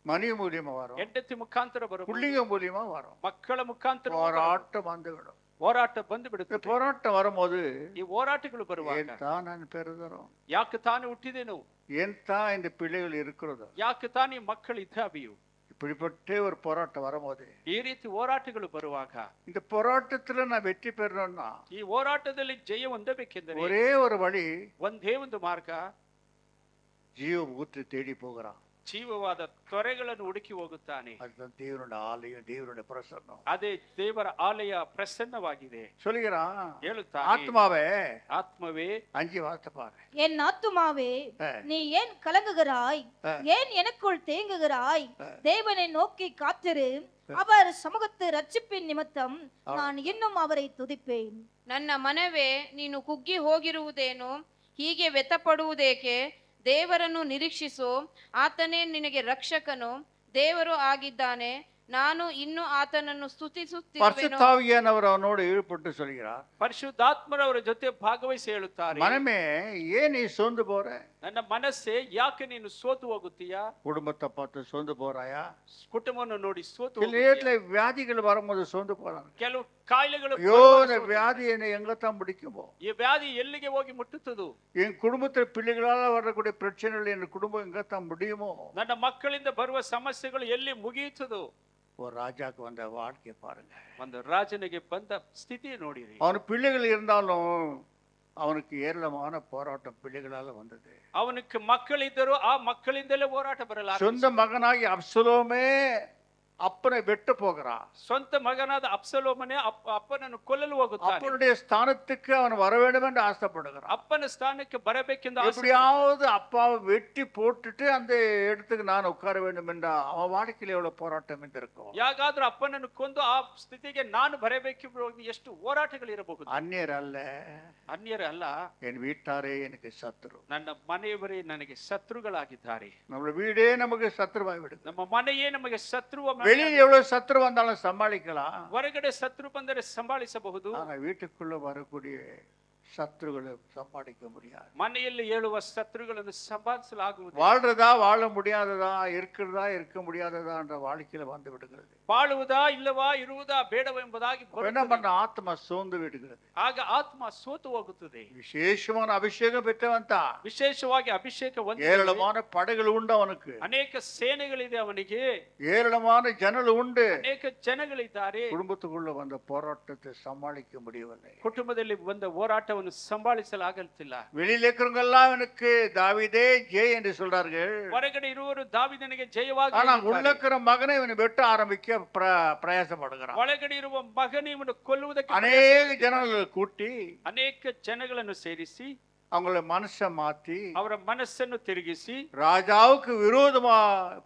மனைவி மூலியமா வரும், ಹೆಂಡತಿ ಮುಖಾಂತರ ಬರಬಹುದು, புள்ளிங்க மூலியமா வரும். ಮಕ್ಕಳ ಮುಖಾಂತರ போராட்டம் வந்துவிடும். ಹೋರಾಟ ಬಂದು இந்த ಬಿಡುತ್ತೆ. போராட்டம் வரும்போது ಈ ಹೋರಾಟಗಳು ಬರುವಾಗ ஏன் தான் நான் பெறுகிறோம், ಯಾಕೆ ತಾನು ಹುಟ್ಟಿದೆನು, ஏன் தான் இந்த பிள்ளைகள் இருக்கிறதோ, ಯಾಕೆ ತಾನು ಈ ಮಕ್ಕಳು ಇದ್ದಾವೆಯೋ, இப்படிப்பட்ட ஒரு போராட்டம் வரும்போது, ಈ ರೀತಿ ಹೋರಾಟಗಳು ಬರುವಾಗ இந்த போராட்டத்துல நான் வெற்றி பெறணும்னா ಈ ಹೋರಾಟದಲ್ಲಿ ಜಯ ಹೊಂದಬೇಕೆಂದರೆ ஒரே ஒரு வழி, ಒಂದೇ ಒಂದು ಮಾರ್ಗ, ஜீவ ஊற்று தேடி போகிறான். ಜೀವವಾದ ತೊರೆಗಳನ್ನು ಹುಡುಕಿ ಹೋಗುತ್ತಾನೆ. அதுதான் தேவனுடைய ஆலயம், தேவனுடைய பிரசன்னம். ಅದೇ ದೇವರ ಆಲಯ ಪ್ರಸನ್ನವಾಗಿದೆ. சொல்லுகிறான், ಹೇಳುತ್ತಾನೆ, ஆத்மாவே, ಆತ್ಮವೇ, 5 வார்த்தை பாரு. என் ஆத்துமாவே நீ ஏன் கலங்குகிறாய்? ஏன் எனக்குள் தேங்குகிறாய்? தேவனை நோக்கி காத்திரு, அவர் சமூகத்து ரட்சிப்பின் நிமித்தம் நான் இன்னும் ಅವரை ತುದಿಪೇನ್. ನನ್ನ ಮನವೇ, ನೀನು ಕುಗ್ಗಿ ಹೋಗಿರುವುದೇನು? ಹೀಗೆ ವ್ಯಥಪಡುವುದೇಕೆ? ದೇವರನ್ನು ನಿರೀಕ್ಷಿಸು, ಆತನೇ ನಿನಗೆ ರಕ್ಷಕನು, ದೇವರು ಆಗಿದ್ದಾನೆ. ನಾನು ಇನ್ನೂ ಆತನನ್ನು ಸ್ತುತಿಸುತ್ತಿರುವೆನು. பரிசுத்தாவியானவர் அவனோடு ஈடுபட்டு சொல்கிறார், ಪರಿಶುದ್ಧಾತ್ಮರವರ ಜೊತೆ ಭಾಗವಹಿಸಿ ಹೇಳುತ್ತಾರೆ, மனமே ஏன் நீ சோர்ந்து போற? ನನ್ನ ಮನಸ್ಸೇ ಯಾಕೆ ನೀನು ಸೋತು ಹೋಗುತ್ತೀಯಾ? குடும்பத்தை பார்த்து சோர்ந்து போறாயா? ಕುಟುಂಬವನ್ನು ನೋಡಿ ಸೋತು சில ಹೋಗುತ್ತೀಯಾ? நேரத்துல வியாதிகள் வரும்போது சோர்ந்து போறாங்க. ಕೆಲವು ಕಾಯಿಲೆಗಳು ஐயோ ಬರುವಾಗ இந்த ಸೋತು. வியாதி என்னை எங்கத்தான் பிடிக்குமோ? ಈ ವ್ಯಾಧಿ ಎಲ್ಲಿಗೆ ಹೋಗಿ ಮುಟ್ಟುತ್ತದು? என் குடும்பத்தில் பிள்ளைகளால வரக்கூடிய பிரச்சனைகள் என் குடும்பம் எங்கத்தான் முடியுமோ? ನನ್ನ ಮಕ್ಕಳಿಂದ ಬರುವ ಸಮಸ್ಯೆಗಳು ಎಲ್ಲಿ ಮುಗಿಯುತ್ತದೋ? ஒரு ராஜாக்கு வந்த வாழ்க்கையை பாருங்க. ಒಂದು ರಾಜನಿಗೆ ಬಂದ ಸ್ಥಿತಿ ನೋಡಿರಿ. அவன் பிள்ளைகள் இருந்தாலும் அவனுக்கு ஏராளமான போராட்டம் பிள்ளைகளால வந்தது. ಅವನಿಗೆ ಮಕ್ಕಳಿದ್ದರು, ಆ ಮಕ್ಕಳಿಂದಲೇ ಹೋರಾಟ ಬರಲಾರ. சொந்த மகனாகி அப்சலோமே அப்பனை வெட்ட போகிறான். ಸ್ವಂತ ಮಗನಾದ ಅಬ್ಸಲೋಮನೇ ಅಪ್ಪನನ್ನು ಕೊಲ್ಲಲು ಹೋಗುತ್ತಾನೆ. அப்பனுடைய ஸ்தானத்துக்கு அவன் வர வேண்டும் என்று ஆசைப்படுகிறான். ಅಪ್ಪನ ಸ್ಥಾನಕ್ಕೆ ಬರಬೇಕೆಂದು ಆಸೆ. எப்படியாவது அப்பாவை வெட்டி போட்டுட்டு அந்த இடத்துக்கு நான் உட்கார வேண்டும் என்ற அவன் வாழ்க்கையில எவ்வளவு போராட்டம் இருந்திருக்கும். ಯಾಗಾದ್ರೂ ಅಪ್ಪನನ್ನು ಕೊಂದು ಆ ಸ್ಥಿತಿಗೆ ನಾನು ಬರಬೇಕೆಂಬ ಎಷ್ಟು ಹೋರಾಟಗಳಿರಬಹುದು. அந்நியர் அல்ல, ಅನ್ಯರು ಅಲ್ಲ, என் வீட்டாரே எனக்கு சத்துரு. ನನ್ನ ಮನೆಯವರೇ ನನಗೆ ಶತ್ರುಗಳಾಗಿದ್ದಾರೆ. நம்ம வீடே நமக்கு சத்துருவாய் விடுது. ನಮ್ಮ ಮನೆಯೇ ನಮಗೆ ಶತ್ರುವ ಮನೆ. வெளியில் எவ்வளவு சத்துரு வந்தாலும் சமாளிக்கலாம். ಹೊರಗಡೆ ಶತ್ರು ಬಂದರೆ ಸಂಭಾಳಿಸಬಹುದು, ஆனா வீட்டுக்குள்ள வரக்கூடிய சத்துருகளை சமாளிக்க முடியாது. ಮನೆಯಲ್ಲಿ ಹೇಳುವ ಶತ್ರುಗಳನ್ನು ಸಂಭಾಳಿಸಲಾಗುವುದು. வாழ்றதா வாழ முடியாததா, இருக்கிறதா இருக்க முடியாததா என்ற வாழ்க்கையில வந்து விடுகிறது. ಬಾಳುವುದಾ ಇಲ್ಲವಾ, ಇರುವುದಾ ಬೇಡವೆಂಬುದಾಗಿ அப்ப என்ன பண்ண, ஆத்மா சோர்ந்து விடுகிறது. ಆಗ ಆತ್ಮ ಸೋತು ಹೋಗುತ್ತದೆ. விசேஷமான அபிஷேகம் பெற்றவன் தான். ವಿಶೇಷವಾಗಿ ಅಭಿಷೇಕ ಹೊಂದಿದ ஏராளமான படைகள் உண்டு அவனுக்கு, ಅನೇಕ ಸೇನೆಗಳಿದೆ ಅವನಿಗೆ, ஏராளமான ஜனல் உண்டு. ಅನೇಕ ಜನಗಳಿದ್ದಾರೆ. குடும்பத்துக்குள்ள வந்த போராட்டத்தை சமாளிக்க முடியவில்லை. ಕುಟುಂಬದಲ್ಲಿ ಬಂದ ಹೋರಾಟವನ್ನು ಸಂಭಾಳಿಸಲಾಗುತ್ತಿಲ್ಲ. வெளியில இருக்கிறவங்க எல்லாம் எனக்கு தாவீதே ஜெய் என்று சொல்றார்கள். ಹೊರಗಡೆ ಇರುವರು ದಾವೀದನಿಗೆ ಜಯವಾಗಿ ஆனா ಹೇಳುತ್ತಾರೆ. உள்ள இருக்கிற மகனை இவனை வெட்ட ஆரம்பிக்க பிரயாசப்படுகிறான். ಒಳಗಡೆ ಇರುವ ಮಗನೇ ಇವನು ಕೊಲ್ಲುವುದಕ್ಕೆ அநேக ஜனங்களை கூட்டி ಅನೇಕ ಜನಗಳನ್ನು ಸೇರಿಸಿ அவங்கள மனசை மாத்தி ಅವರ ಮನಸ್ಸನ್ನು ತಿರುಗಿಸಿ ராஜாவுக்கு விரோதமா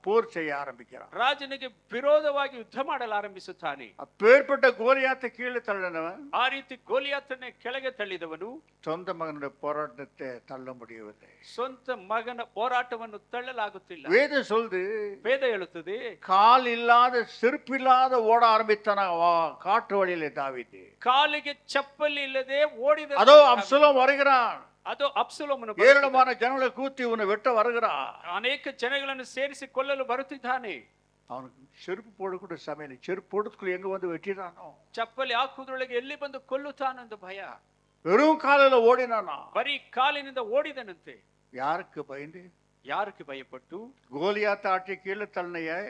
போர் செய்ய ஆரம்பிக்கிறான். ರಾಜನಿಗೆ ವಿರೋಧವಾಗಿ ಯುದ್ಧ ಮಾಡಲು ಆರಂಭಿಸುತ್ತಾನೆ. அப்பேற்பட்ட கோலியாத்தை கீழே தள்ளினவன் ಆ ರೀತಿ ಗೋಲಿಯಾತನ್ನೇ ಕೆಳಗೆ ತಳ್ಳಿದವನು சொந்த மகனுடைய போராட்டத்தை தள்ள முடியவில்லை. ಸ್ವಂತ ಮಗನ ಹೋರಾಟವನ್ನು ತಳ್ಳಲಾಗುತ್ತಿಲ್ಲ. வேதம் சொல்லுது, ವೇದ ಹೇಳುತ್ತದೆ, கால் இல்லாத செருப்பில்லாத ஓட ஆரம்பித்தான காட்டு வழியிலே தாவீது. ಕಾಲಿಗೆ ಚಪ್ಪಲಿ ಇಲ್ಲದೆ ಓಡಿದ அதோ அப்சலோம் வருகிறான். ಅದು ಅಬ್ಸಲೋಮನು ஏராளமான ஜனங்களை கூத்தி உன்னை வெட்ட வருகிறான். ಅನೇಕ ಜನಗಳನ್ನು ಸೇರಿಸಿ ಕೊಲ್ಲಲು ಬರುತ್ತಿದ್ದಾನೆ. அவனுக்கு செருப்பு போடக்கூட சமையல், செருப்பு போடுறதுக்குள்ள எங்க வந்து வெட்டினானோ, ಚಪ್ಪಲಿ ಹಾಕುವುದರೊಳಗೆ ಎಲ್ಲಿ ಬಂದು ಕೊಲ್ಲುತ್ತಾನೆಂದು ಭಯ. வெறும் காலில ஓடினானா. ಬರೀ ಕಾಲಿನಿಂದ ಓಡಿದನಂತೆ. யாருக்கு பயந்து? ಯಾರಿಗೆ ಭಯಪಟ್ಟು? கோலியாத்த ஆட்சி கீழே தள்ளினையே,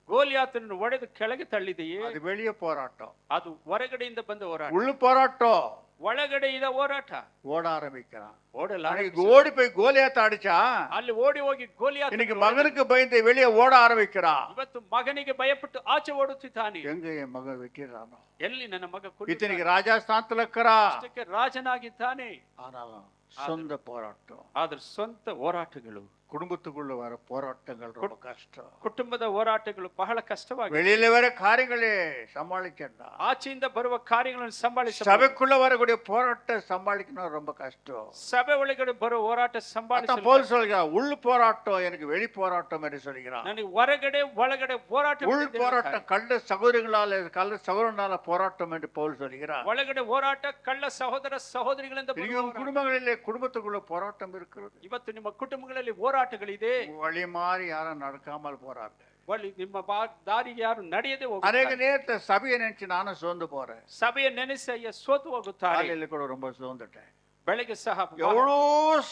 ಗೋಲಿಯಾತನನ್ನು ಒಡೆದು ಕೆಳಗೆ ತಳ್ಳಿದೆಯೇ, அது வெளியே போராட்டம். ಅದು ಹೊರಗಡೆಯಿಂದ ಬಂದ ಹೋರಾಟ. உள்ள போராட்டம். ಒಳಗಡೆ ಇದ ಹೋರಾಟ. ஓட ஆரம்பிக்கிறான். ಓಡಲ ஓடி போய் கோலியாத்த அடிச்சா, ಅಲ್ಲಿ ಓಡಿ ಹೋಗಿ ಗೋಲಿಯಾತ இன்னைக்கு மகனுக்கு பயந்து வெளியே ஓட ஆரம்பிக்கிறான். ಇವತ್ತು ಮಗನಿಗೆ ಭಯಪಟ್ಟು ಆಚೆ ಓಡುತ್ತಿದ್ದಾನೆ. எங்க என் மகன் வெட்டிடுறானோ, ಎಲ್ಲಿ ನನ್ನ ಮಗ இத்தனைக்கு ராஜா ஸ்தானத்துல இருக்கிறா, ಅಷ್ಟಕ್ಕೆ ರಾಜನಾಗಿದ್ದಾನೆ. ஆனாலும் சொந்த போராட்டம். ಆದ್ರೆ ಸ್ವಂತ ಹೋರಾಟಗಳು, குடும்பத்துக்குள்ள வர போராட்டங்கள் ரொம்ப கஷ்டம். ಕುಟುಂಬದ ಹೋರಾಟಗಳು ಬಹಳ ಕಷ್ಟವಾಗಿದೆ. வெளியில வர காரியங்களே சமாளிக்கண்டா, ಆಚೆಯಿಂದ ಬರುವ ಕಾರ್ಯಗಳನ್ನು ಸಂಭಾಳಿಸ, சபைக்குள்ள வரக்கூடிய போராட்டம் சமாளிக்கணும் ரொம்ப கஷ்டம். ಸಭೆ ಒಳಗಡೆ ಬರುವ ಹೋರಾಟ ಸಂಭಾಳಿಸಲು போல் சொல்கிறார், உள் போராட்டம் எனக்கு வெளி போராட்டம் என்று சொல்கிறார். ನನಗೆ ಹೊರಗಡೆ ಒಳಗಡೆ ಹೋರಾಟ, உள் போராட்டம் கள்ள சகோதரிகளால கள்ள சகோதரனால போராட்டம் என்று போல் சொல்கிறார். ಒಳಗಡೆ ಹೋರಾಟ ಕಳ್ಳ ಸಹೋದರ ಸಹೋದರಿಗಳಿಂದ ಬರುವ இன்னைக்கு ಹೋರಾಟ. குடும்பங்களிலே குடும்பத்துக்குள்ள போராட்டம் இருக்கிறது. ಇವತ್ತು ನಿಮ್ಮ ಕುಟುಂಬಗಳಲ್ಲಿ ಹೋರಾಟಗಳಿದೆ. வழி மாறி யாரும் நடக்காமல் போறாங்க. ಬಳಿ ನಿಮ್ಮ ದಾರಿಗೆ ಯಾರು ನಡೆಯದೆ அநேக ಹೋಗುತ್ತಾರೆ. நேரத்தை சபையை நினைச்சு நானும் சோர்ந்து போறேன். ಸಭೆಯ ನೆನೆಸಿ ಅಯ್ಯ ಸೋತು ಹೋಗುತ್ತಾರೆ. காலையில கூட ரொம்ப சோர்ந்துட்டேன். ಬೆಳಗ್ಗೆ ಸಹ எவ்வளோ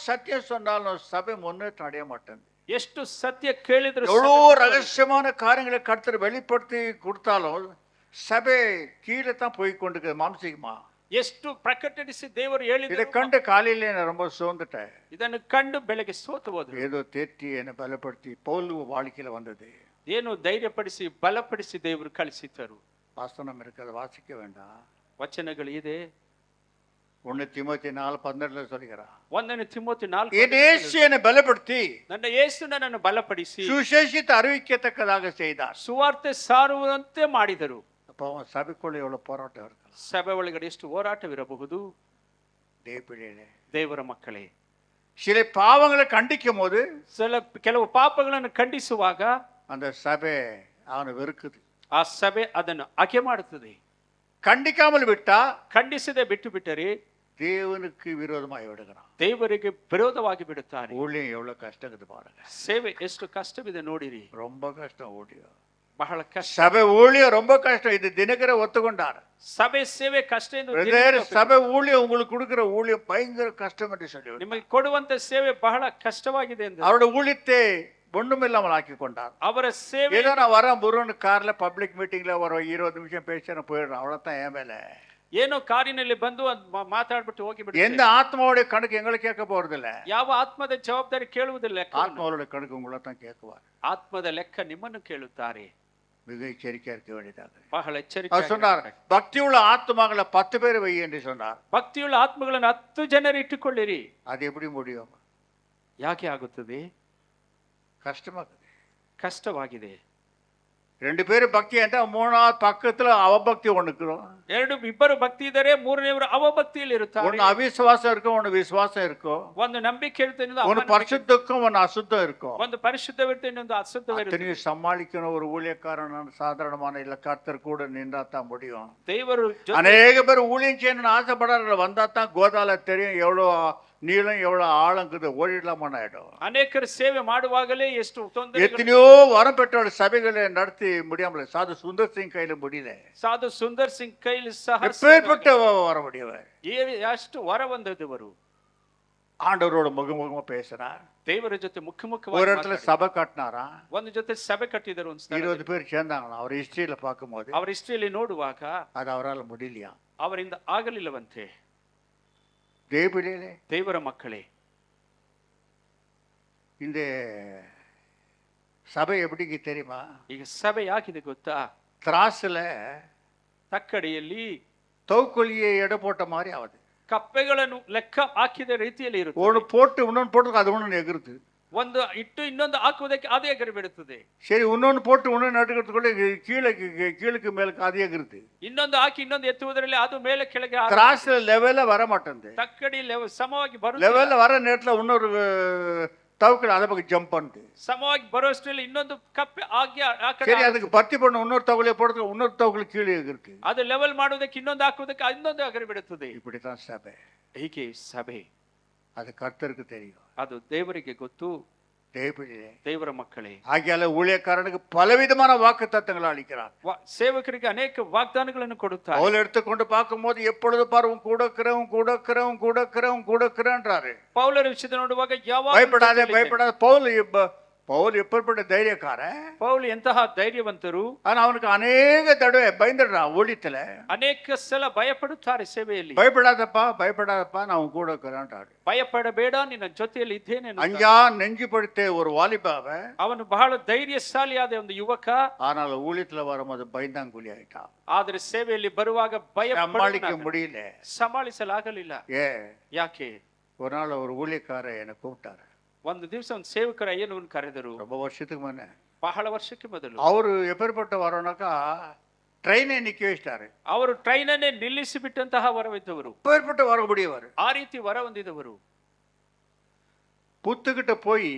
சத்தியம் சொன்னாலும் சபை முன்னேற்றம் அடைய மாட்டேங்குது. ಎಷ್ಟು ಸತ್ಯ ಕೇಳಿದ್ರು, எவ்வளோ ரகசியமான காரியங்களை கர்த்தர் வெளிப்படுத்தி கொடுத்தாலும் சபை கீழே தான் போய் கொண்டு மாம்சிகமா. ಎಷ್ಟು ಪ್ರಕಟಿಸಿ ದೇವರು இதை ಹೇಳಿದ್ರು, கண்டு காலையில நான் ரொம்ப சோர்ந்துட்டேன். ಇದನ್ನು ಕಂಡು ಬೆಳಗ್ಗೆ ಸೋತು ಹೋದ್ರು. ஏதோ தேற்றி என்னை பலப்படுத்தி பவுல் வாழ்க்கையில வந்தது. ಏನು ಧೈರ್ಯಪಡಿಸಿ ಬಲಪಡಿಸಿ ದೇವರು ಕಳಿಸಿದ್ದರು. வாசனம் இருக்கிறத வாசிக்க வேண்டாம். ವಚನಗಳು ಇದೆ. 1 திமோத்தி 4:12 சொல்கிறார். 1 ತಿಮೋಥಿ 4 என் இயேசுவை பலப்படுத்தி ನನ್ನ ಯೇಸು ನನ್ನನ್ನು ಬಲಪಡಿಸಿ சுசேஷித்து அறிவிக்கத்தக்கதாக செய்தார். ಸುವಾರ್ತೆ ಸಾರುವಂತೆ ಮಾಡಿದರು. அப்போ அவன் சபைக்குள்ள எவ்வளவு போராட்டம் இருக்கலாம். ಸಭೆ ಒಳಗಡೆ ಎಷ್ಟು ಹೋರಾಟವಿರಬಹುದು. தேவப்பிள்ளைகளே, ದೇವರ ಮಕ್ಕಳೇ, சில பாவங்களை கண்டிக்கும் போது ಕೆಲವು ಪಾಪಗಳನ್ನು ಖಂಡಿಸುವಾಗ அந்த சபை அவனை வெறுக்குது. ಆ ಸಭೆ ಅದನ್ನು ಆಕೆ ಮಾಡುತ್ತದೆ. கண்டிக்காமல் விட்டா ಖಂಡಿಸದೆ ಬಿಟ್ಟು ಬಿಟ್ಟರೆ தேவனுக்கு விரோதமாய் விடுகிறான். ದೇವರಿಗೆ ವಿರೋಧವಾಗಿ ಬಿಡುತ್ತಾನೆ. ஊழியம் எவ்வளவு கஷ்டம் இருக்குது பாருங்க. ಸೇವೆ ಎಷ್ಟು ಕಷ್ಟವಿದೆ ನೋಡಿರಿ. ரொம்ப கஷ்டம் ஊழியம். ಬಹಳ ಕಷ್ಟ. சபை ஊழியம் ரொம்ப கஷ்டம். இது தினகர ஒத்துக்கொண்டார். ಸಭೆ ಸೇವೆ ಕಷ್ಟ ಎಂದು சபை ஊழியம் உங்களுக்கு கொடுக்கிற ஊழியம் பயங்கர கஷ்டம் என்று சொல்லி ನಿಮಗೆ ಕೊಡುವಂತ ಸೇವೆ ಬಹಳ ಕಷ್ಟವಾಗಿದೆ ಎಂದು அவருடைய ஊழியத்தை ஒண்ணுமில்லாமல் ஆக்கி கொண்டார். ಅವರ ಸೇವೆ ஏதோ நான் வரேன் முருகன் கார்ல பப்ளிக் மீட்டிங்ல ஒரு 20 நிமிஷம் பேசி நான் போயிடுறேன், அவ்வளவுதான் என் மேல. ಏನೋ ಕಾರಿನಲ್ಲಿ ಬಂದು ಮಾತಾಡ್ಬಿಟ್ಟು ಹೋಗಿಬಿಟ್ಟು எந்த ஆத்மாவுடைய கணக்கு எங்களை கேட்க போறது இல்ல. ಯಾವ ಆತ್ಮದ ಜವಾಬ್ದಾರಿ ಕೇಳುವುದಿಲ್ಲ. ஆத்மாவுடைய கணக்கு உங்களை தான் கேட்குவார். ಆತ್ಮದ ಲೆಕ್ಕ ನಿಮ್ಮನ್ನು ಕೇಳುತ್ತಾರೆ. மிக எச்சரிக்கையா இருக்க வேண்டியதாக. ಬಹಳ அவர் ಎಚ್ಚರಿಕೆ சொன்னார், பக்தியுள்ள ஆத்மாக்களை 10 பேர் வை என்று சொன்னார். ಭಕ್ತಿಯುಳ್ಳ ಆತ್ಮಗಳನ್ನು 10 ಜನರು ಇಟ್ಟುಕೊಳ್ಳಿರಿ. அது எப்படி முடியும்? ಯಾಕೆ ಆಗುತ್ತದೆ? கஷ்டமாக்குது. ಕಷ್ಟವಾಗಿದೆ. 2 பேரும் பக்தி என்றா மூணாவது பக்கத்துல அவபக்தி ஒண்ணுக்கிறோம். ಇಬ್ಬರು ಭಕ್ತಿ ಇದ್ದರೆ ಮೂರನೆಯವರು ಅವಭಕ್ತಿಯಲ್ಲಿ ಇರುತ್ತಾರೆ. ஒன்னு அவிசுவாசம் இருக்கும், ஒன்னு விசுவாசம் இருக்கும். ಒಂದು ನಂಬಿಕೆ ಇರುತ್ತೆ, ಇನ್ನೊಂದು ஒன்னு பரிசுத்தம், ஒன்னு அசுத்தம் இருக்கும். ಒಂದು ಪರಿಶುದ್ಧವಿರುತ್ತೆ, ಇನ್ನೊಂದು ಅಶುದ್ಧವಿರುತ್ತೆ. அத்தனையும் சமாளிக்கணும் ஒரு ஊழியக்காரன். சாதாரணமான இல்ல, கர்த்தர் கூட நின்றா தான் முடியும். ದೇವರು அநேக பேர் ஊழியம் செய்யணும்னு ஆசைப்படுற வந்தா தான் கோதால தெரியும் எவ்வளவு நீளம் எவ்வளவு ஆழங்குது, ஓடிடலாமான்னு ஆயிடும். ಅನೇಕರು ಸೇವೆ ಮಾಡುವಾಗಲೇ ಎಷ್ಟು ತೊಂದರೆ. எத்தனையோ வரம் பெற்ற சபைகளை நடத்தி முடியாமல. சாது சுந்தர் சிங் கையில முடியல. ಸಾಧು ಸುಂದರ್ ಸಿಂಗ್ ಕೈಲಿ ಸಹ எப்பேற்பட்ட வர முடியவர். ಅಷ್ಟು ವರ ಹೊಂದಿದವರು. ஆண்டவரோட முகமுகமா பேசுறார். ದೇವರ ಜೊತೆ ஒரு ಮುಖಮುಖವಾಗಿ இடத்துல சபை கட்டினாரா, ಒಂದು ಜೊತೆ ಸಭೆ ಕಟ್ಟಿದರು. 20 பேர் சேர்ந்தாங்களா. அவர் ஹிஸ்டரியில பார்க்கும்போது ಅವರ ಹಿಸ್ಟ್ರಿಯಲ್ಲಿ ನೋಡುವಾಗ அது அவரால் முடியலையா. ಅವರಿಂದ ಆಗಲಿಲ್ಲವಂತೆ. தேவபிள்ளைகளே, ದೇವರ ಮಕ್ಕಳೇ, இந்த சபை எப்படிக்கு தெரியுமா? ಈಗ ಸಭೆ ಯಾಕಿದೆ ಗೊತ್ತಾ? திராசுல ತಕ್ಕಡಿಯಲ್ಲಿ தௌக்கொலியை எடை போட்ட மாதிரி ஆகுது. ಕಪ್ಪೆಗಳನ್ನು ಲೆಕ್ಕ ಹಾಕಿದ ರೀತಿಯಲ್ಲಿ ಇರುತ್ತೆ. ஒன்று போட்டு இன்னொன்று போட்டு அது ஒன்று எகிருது. ಒಂದು ಇಟ್ಟು ಇನ್ನೊಂದು ಹಾಕುವುದಕ್ಕೆ ಅದೇ ಎಗರಿ ಬಿಡುತ್ತದೆ. சரி, இன்னொன்று போட்டு இன்னொன்று நடுக்கிறதுக்குள்ள கீழுக்கு மேலுக்கு அது எகிருது. ಇನ್ನೊಂದು ಹಾಕಿ ಇನ್ನೊಂದು ಎತ್ತುವುದರಲ್ಲಿ ಅದು ಮೇಲೆ ಕೆಳಗೆ திராசுல லெவல்ல வர மாட்டேங்குது. ತಕ್ಕಡಿ ಸಮವಾಗಿ ಬರುತ್ತೆ. லெவல்ல வர நேரத்துல இன்னொரு தவுக்கல் அதை பக்கம் ஜம்ப் பண்ணுது. ಸಮವಾಗಿ ಬರೋಷ್ಟರಲ್ಲಿ ಇನ್ನೊಂದು ಕಪ್ಪೆ ಆಗಿ சரி, அதுக்கு பத்தி பண்ண இன்னொரு தவுக்கலை போடுறதுக்கு இன்னொரு தவுக்கல் கீழே இருக்கு. ಅದು ಲೆವೆಲ್ ಮಾಡುವುದಕ್ಕೆ ಇನ್ನೊಂದು ಹಾಕುವುದಕ್ಕೆ ಇನ್ನೊಂದು ಅಗರಿ ಬಿಡುತ್ತದೆ. இப்படித்தான் சபை. ಹೀಗೆ ಸಭೆ. அது கர்த்தருக்கு தெரியும். ಅದು ದೇವರಿಗೆ ಗೊತ್ತು. தேவபிள்ளைகளே, ದೇವರ ಮಕ್ಕಳೇ, ஆகியால ஊழியக்காரனுக்கு பலவிதமான வாக்கு தத்தங்களை அளிக்கிறார். ಸೇವಕರಿಗೆ ಅನೇಕ ವಾಗ್ದಾನಗಳನ್ನು ಕೊಡುತ್ತಾರೆ. பவுல் எடுத்துக்கொண்டு பார்க்கும்போது எப்பொழுது பாரு கூடக்கிறன்றாரு. ಪೌಲರ ವಿಷಯದ ನೋಡುವಾಗ ಯಾವಾಗ பயப்படாத. பவுல் எப்படிப்பட்ட தைரியக்காரன். ಪೌಲ್ ಎಂತಹ ಧೈರ್ಯವಂತರು. ஆனா அவனுக்கு அநேக தடவை பயந்துடுறான் ஊழியத்துல. ಅನೇಕ ಸಲ ಭಯಪಡುತ್ತಾರೆ ಸೇವೆಯಲ್ಲಿ. பயப்படாதப்பா நான் உன் கூட இருக்கிறேன்றாரு. ಭಯಪಡಬೇಡ, ನಿನ್ನ ಜೊತೆಯಲ್ಲಿ ಇದ್ದೇನೆ. அஞ்சா நெஞ்சு படுத்த ஒரு வாலிபாவ ಅವನು ಬಹಳ ಧೈರ್ಯಶಾಲಿಯಾದ ಒಂದು ಯುವಕ. ஆனால் ஊழியத்துல வரும்போது பயந்தாங்குழி ஆயிட்டான். ಆದರೆ ಸೇವೆಯಲ್ಲಿ ಬರುವಾಗ சமாளிக்க முடியல. ಸಮಾಳಿಸಲಾಗಲಿಲ್ಲ. ಯಾಕೆ? ஒரு நாள் ஒரு ஊழியக்காரர் என்னை கூப்பிட்டாரு. ಒಂದು ದಿವಸ ಒಂದು ಸೇವಕರ ಅಯ್ಯನವನ್ನು ಕರೆದರು. ரொம்ப வருஷத்துக்கு முன்ன. ಬಹಳ ವರ್ಷಕ್ಕೆ ಮೊದಲು. அவரு எப்பேற்பட்ட வரோனாக்கா ಟ್ರೈನೇ ನಿಕ್ಕ ವಹಿಸ್ತಾರೆ. ಅವರು ಟ್ರೈನನ್ನೇ ನಿಲ್ಲಿಸಿ ಬಿಟ್ಟಂತಹ ವರವಿದ್ದವರು. எப்பேற்பட்ட வர முடியவர். ಆ ರೀತಿ ವರ ಹೊಂದಿದವರು. புத்துக்கிட்ட போய்